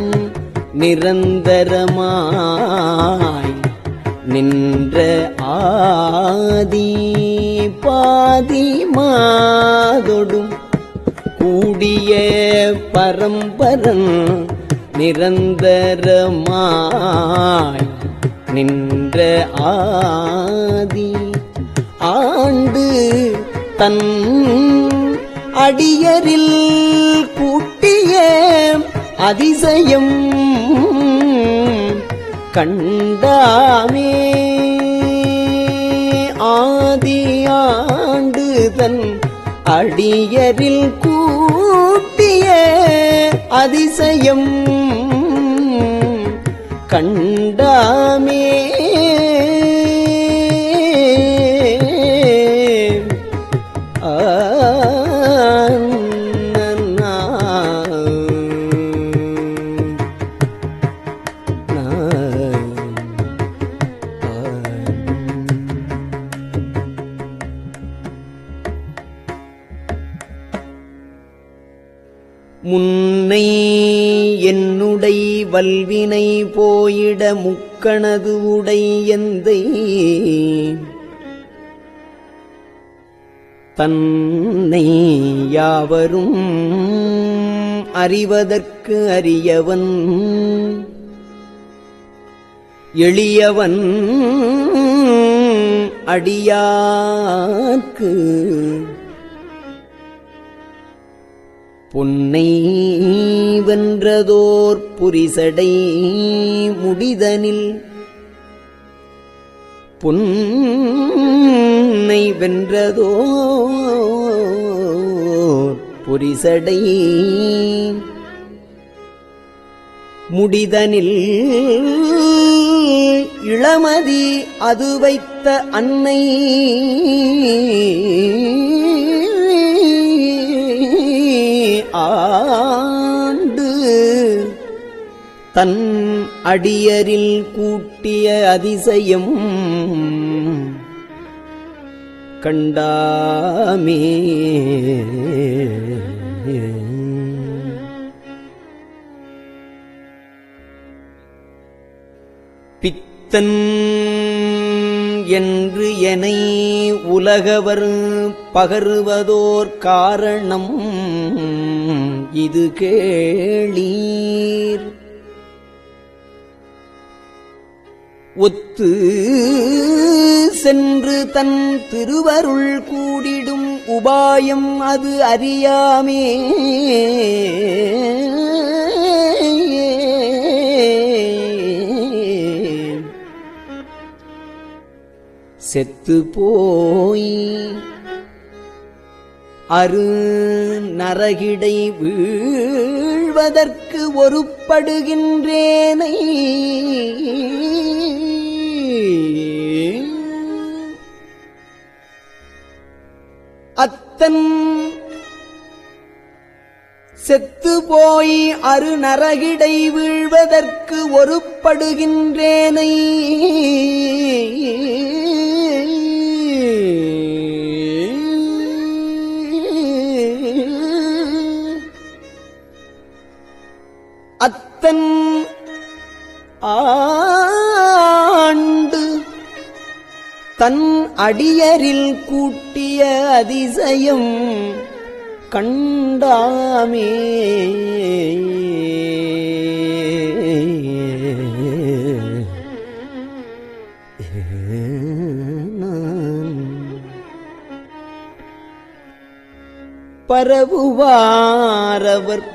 நிரந்தரமாய் நின்ற ஆதி பாதி மாதோடும் கூடிய பரம்பரன் நிரந்தரமாய் நின்ற ஆதி ஆண்டு தன் அடியரில் கூட்டிய அதிசயம் கண்டாமே ஆதி ஆண்டு தன் அடியரில் கூட்டிய அதிசயம் கண்டாமே முன்னை என்னுடை வல்வினை போயிட முக்கணது உடை எந்தை தன்னை யாவரும் அறிவதற்கு அரியவன் எளியவன் அடியார்க்கு பொன்னை வென்றதோர் புரிசடை முடிதனில் பொன்னை வென்றதோர் புரிசடை முடிதனில் இளமதி அது வைத்த அன்னை தன் அடியரில் கூட்டிய அதிசயம் கண்டாமே. பித்தன் என்று எனை உலகவர் பகருவதோர் காரணம் இது கேளீர். ஒத்து சென்று தன் திருவருள் கூடிடும் உபாயம் அது அறியாமே. செத்து போய் அரு நரகிடை வீழ்வதற்கு ஒருப்படுகின்றேனை. அத்தன் செத்து போய் அரு நரகிடை வீழ்வதற்கு ஒருப்படுகின்றேனை. அத்தன் ஆண்டு தன் அடியரில் கூட்டிய அதிசயம் கண்டாமே. பரவுவாரவர்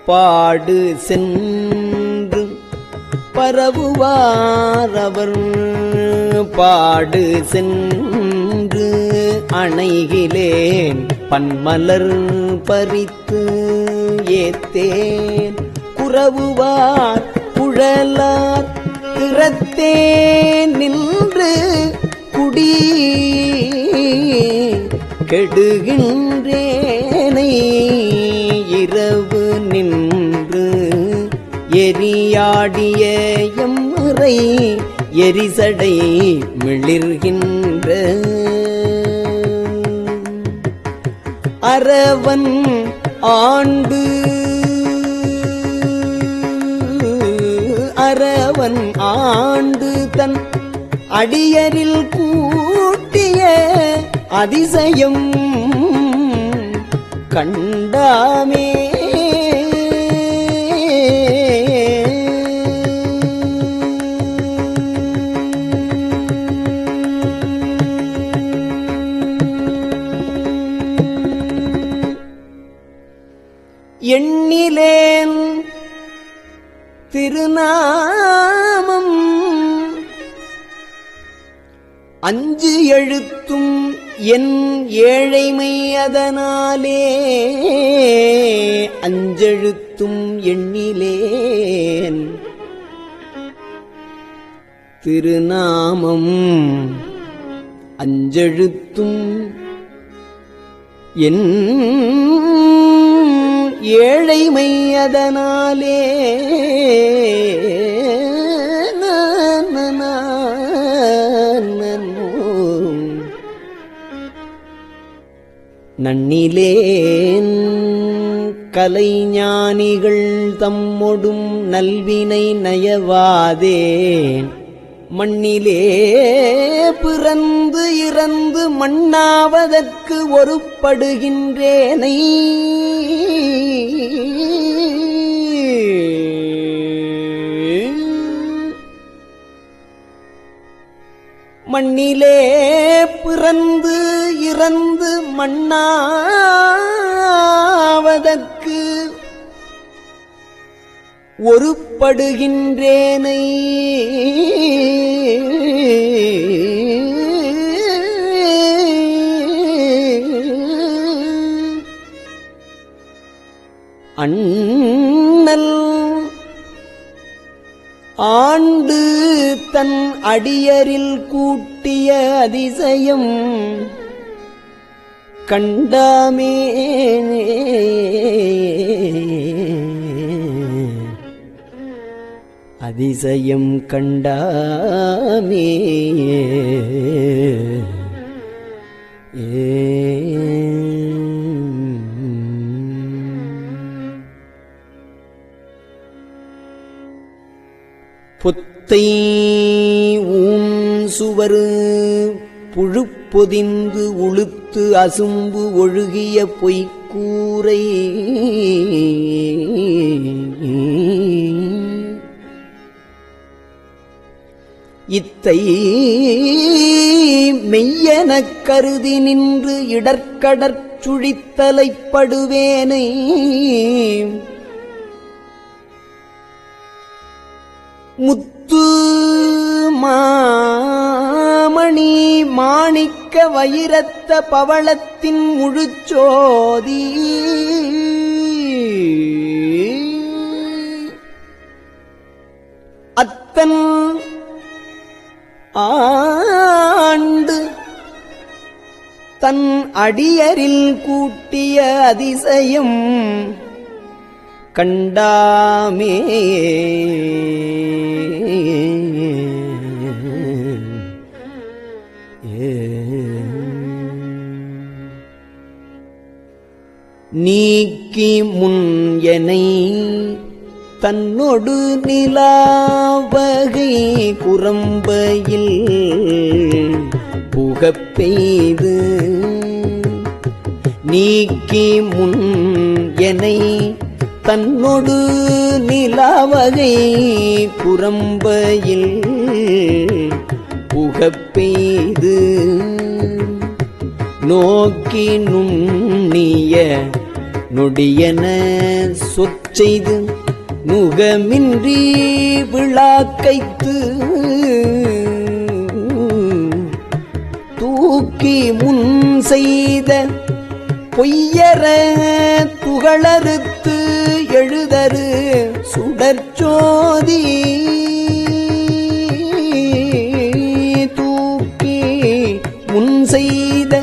பாடு சென்று பரவுவாரவர் பாடு சென்று அணைகிலேன் பன்மலர் பறித்து ஏத்தேன் குறவுவார் குழலார் திறத்தே நின்று குடி கெடுகின்றேனை. இரவு நின்று எரியாடிய எம்முறை எரிசடை மிளிர்கின்ற அரவன் ஆண்டு அரவன் ஆண்டு தன் அடியரில் கூட்டிய அதிசயம் கண்டாமே. எண்ணிலேன் திருநாமம் அஞ்சு எழுத்தும் என் ஏழைமை அதனாலே அஞ்செழுத்தும் எண்ணிலேன் திருநாமம் அஞ்செழுத்தும் என் ஏழைமை அதனாலே நன்னிலேன் கலைஞானிகள் தம்மொடும் நல்வினை நயவாதேன் மண்ணிலே பிறந்து இறந்து மண்ணாவதற்கு ஒருப்படுகின்றேனை. மண்ணிலே பிறந்து இறந்து மண்ணாவதற்கு ஒருப்படுகின்றேனை. அண்ணல் ஆண்டு தன் அடியரில் கூட்டிய அதிசயம் கண்டாமே. அதிசயம் கண்டாமே. பொத்தை ஊன் சுவரு புழுப்பொதிந்து உளுத்து அசும்பு ஒழுகிய பொய்க்கூரை இத்தை மெய்யெனக் கருதி நின்று இடர்கடற் சுழித்தலைப்படுவேனை முத்து மாமணி மாணிக்க வைரத்த பவளத்தின் முழுச்சோதி அத்தன் ஆண்டு தன் அடியரில் கூட்டிய அதிசயம் கண்டாமே. நீக்கி முன் எனை தன்னொடு நிலாவகை குரம்பையில் புகப்பெய்து நீக்கி முன் எனை தன்னொடு நிலாவகை குரம்பையில் புகப்பெய்து நோக்கி நுண்ணிய நொடியன சொற்செய்து நுகமின்றி விழாக்கைத்து தூக்கி முன் செய்த பொய்யற துகளறுத்து எழுதரு சுடர்ச்சோதி தூக்கி முன் செய்த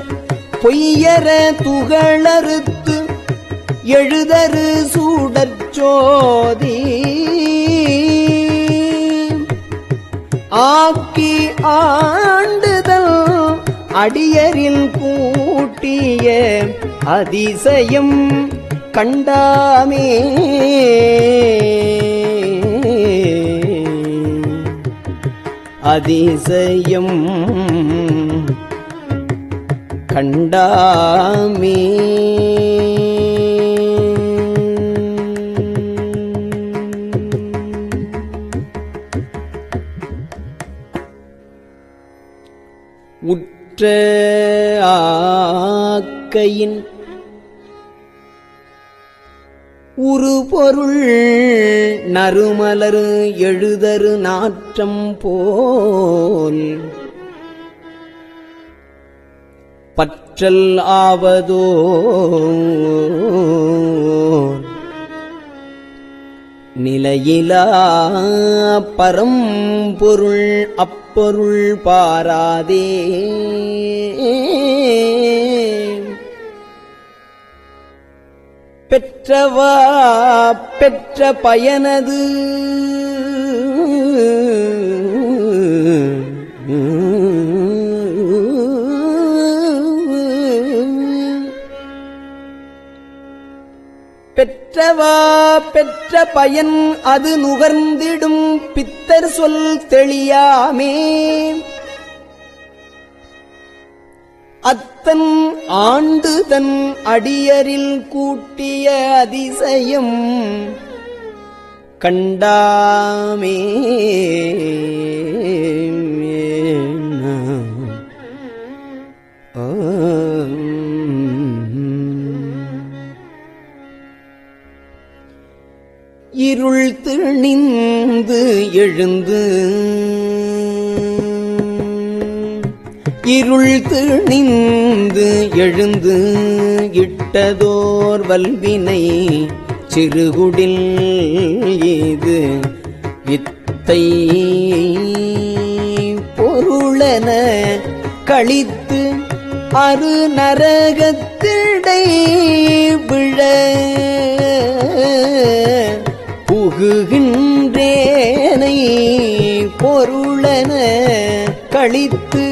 பொய்யற துகளறுத்து எழுதரு சூடற்சோதி ஆக்கி ஆண்டுதல் அடியரில் கூட்டிய அதிசயம் கண்டாமே. அதிசயம் கண்டாமே. உற்ற ஆக்கையின் உருபொருள் நறுமலர் எழுதரு நாற்றம் போல் பற்றல் ஆவதோ நிலையிலா பரம்பொருள் அப்பொருள் பாராதே பெற்றவா பெற்ற பயனது பெற்றவா பெற்ற பயன் அது நுகர்ந்திடும் பித்தர் சொல் தெளியாமே. அத்தன் ஆண்டு தன் அடியரில் கூட்டிய அதிசயம் கண்டாமே. இருள் திணிந்து எழுந்து இருள் திணிந்து எழுந்து இட்டதோர் வல்வினை சிறுகுடில் இது வித்தை பொருளென கழித்து அரு நரகத்திடை விழ புக புகுகின்றேனை பொருளன கழித்து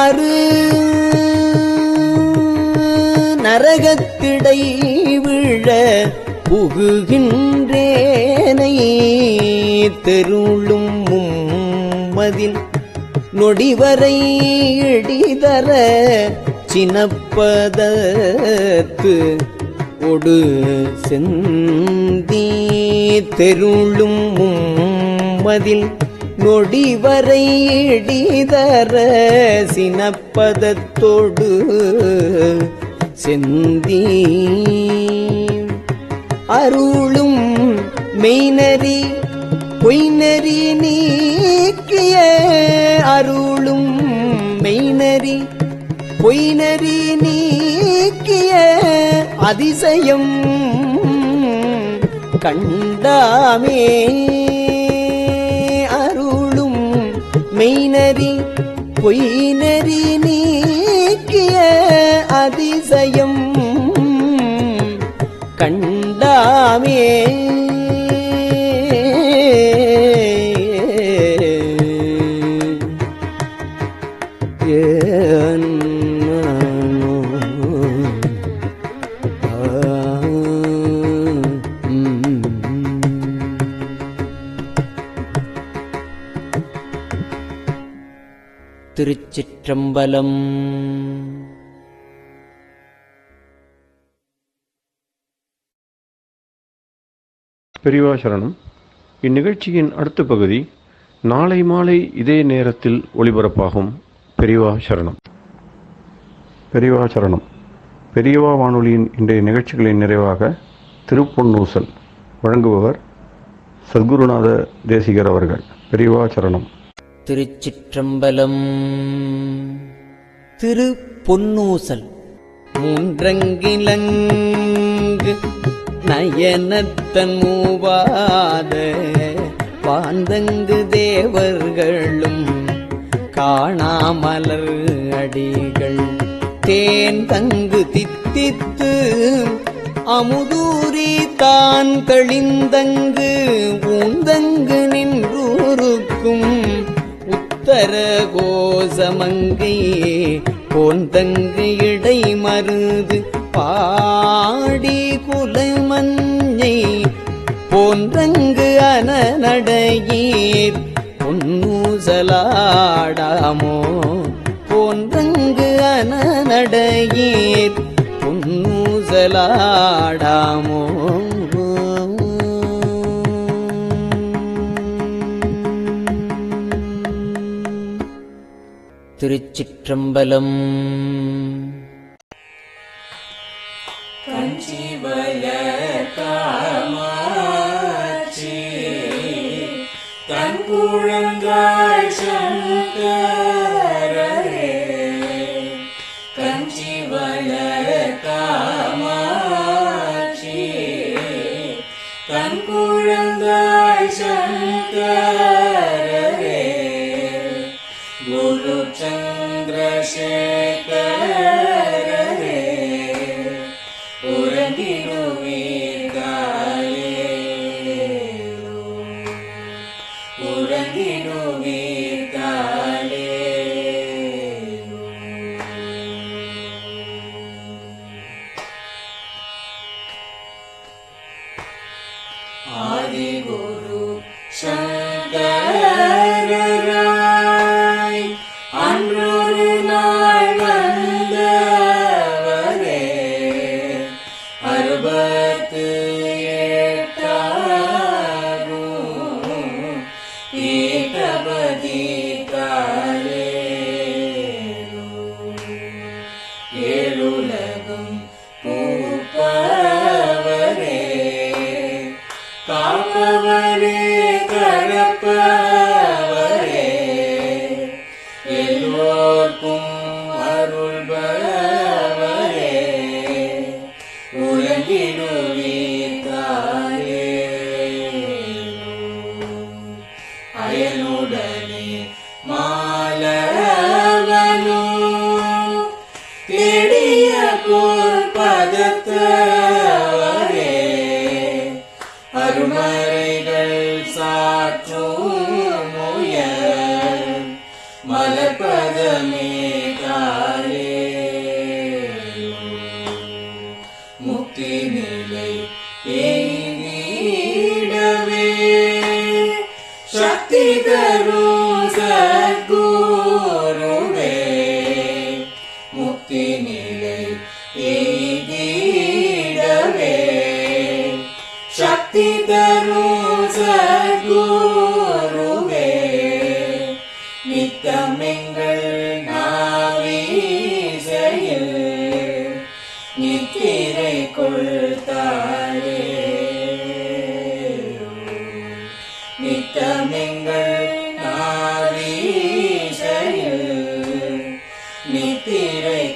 அரு நரகத்திடை விழ புகுகின்றேனை தெருளும் மும்மதில் நொடிவரை இடிதர சினப்பதத்து ஒடு செந்தி தெருளும் மும்மதில் நொடிவரை இடிதர சினப்பதத்தோடு செந்தி அருளும் மெய்நெறி பொய்நெறி நீக்கிய அருளும் மெய்நெறி பொய்நெறி நீக்கிய அதிசயம் கண்டாமே அருளும் மெய்நெறி பொய்நெறி நீக்கிய அதிசயம் கண்டாமே திருச்சிற்றம்பலம். பெரியவா சரணம். இந்நிகழ்ச்சியின் அடுத்த பகுதி நாளை மாலை இதே நேரத்தில் ஒளிபரப்பாகும். பெரியவா சரணம். பெரியவா சரணம். பெரியவா வானொலியின் இன்றைய நிகழ்ச்சிகளின் நிறைவாக திருப்பொன்னூசல் வழங்குபவர் சத்குருநாத தேசிகர் அவர்கள். பெரியவா சரணம். திருச்சிற்றம்பலம். திருப்பொன்னூசல். மூன்றங்கிலங்கு நயனத்தன் மூவாத பாந்தங்கு தேவர்களும் காணாமலர் அடிகள் தேன் தங்கு தித்தித்து அமுதூரி தான் தெளிந்தங்கு ஊந்தங்கு நின்றூருக்கும் உத்தர கோசமங்கை போந்தங்கு இடை மருது பாடி குலமஞ்சை போன்றங்கு அனநடையீர் பொன்னூசலாடாமோ போன்றங்கு அனநடையீர் பொன்னூசலாடாமோ திருச்சிற்றம்பலம். கஞ்சிவய காமாட்சி தன் குழந்தாய் சங்கரரே கஞ்சிவய காமாட்சி தன் குழந்தாய் சங்கரரே குரு சந்திரசேகரரே ஆதிகுரு சங்கரராய் அன்றொரு நாள் வந்தவரே அறுபத்து எட்டாகும் பீட்டபதி காலே ஏழுலகும் பூப்பவரே காப்பவரே கடப்பவரே எல்லோர்க்கும் அருள்பவரே உலகிடுவீர்காலே அயனுடனே மாலவனோ தேடிய பொற்பதத்தவரே அருமறைகள்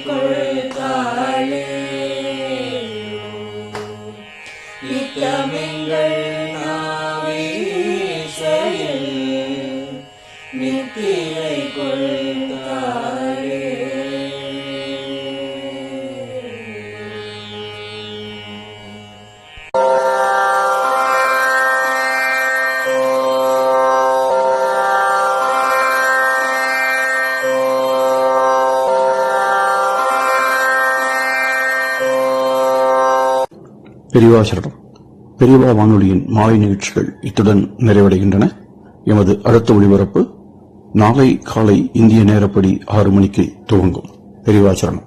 கொள்காலே இத்தமிழ்கள் நாவீசையில் நித்திரை கொள்காலே பெரியவா சரணம். பெரியவா வானொலியின் மாலை நிகழ்ச்சிகள் இத்துடன் நிறைவடைகின்றன. எமது அடுத்த ஒளிபரப்பு நாளை காலை இந்திய நேரப்படி 6 மணிக்கு துவங்கும். பெரியவா சரணம்.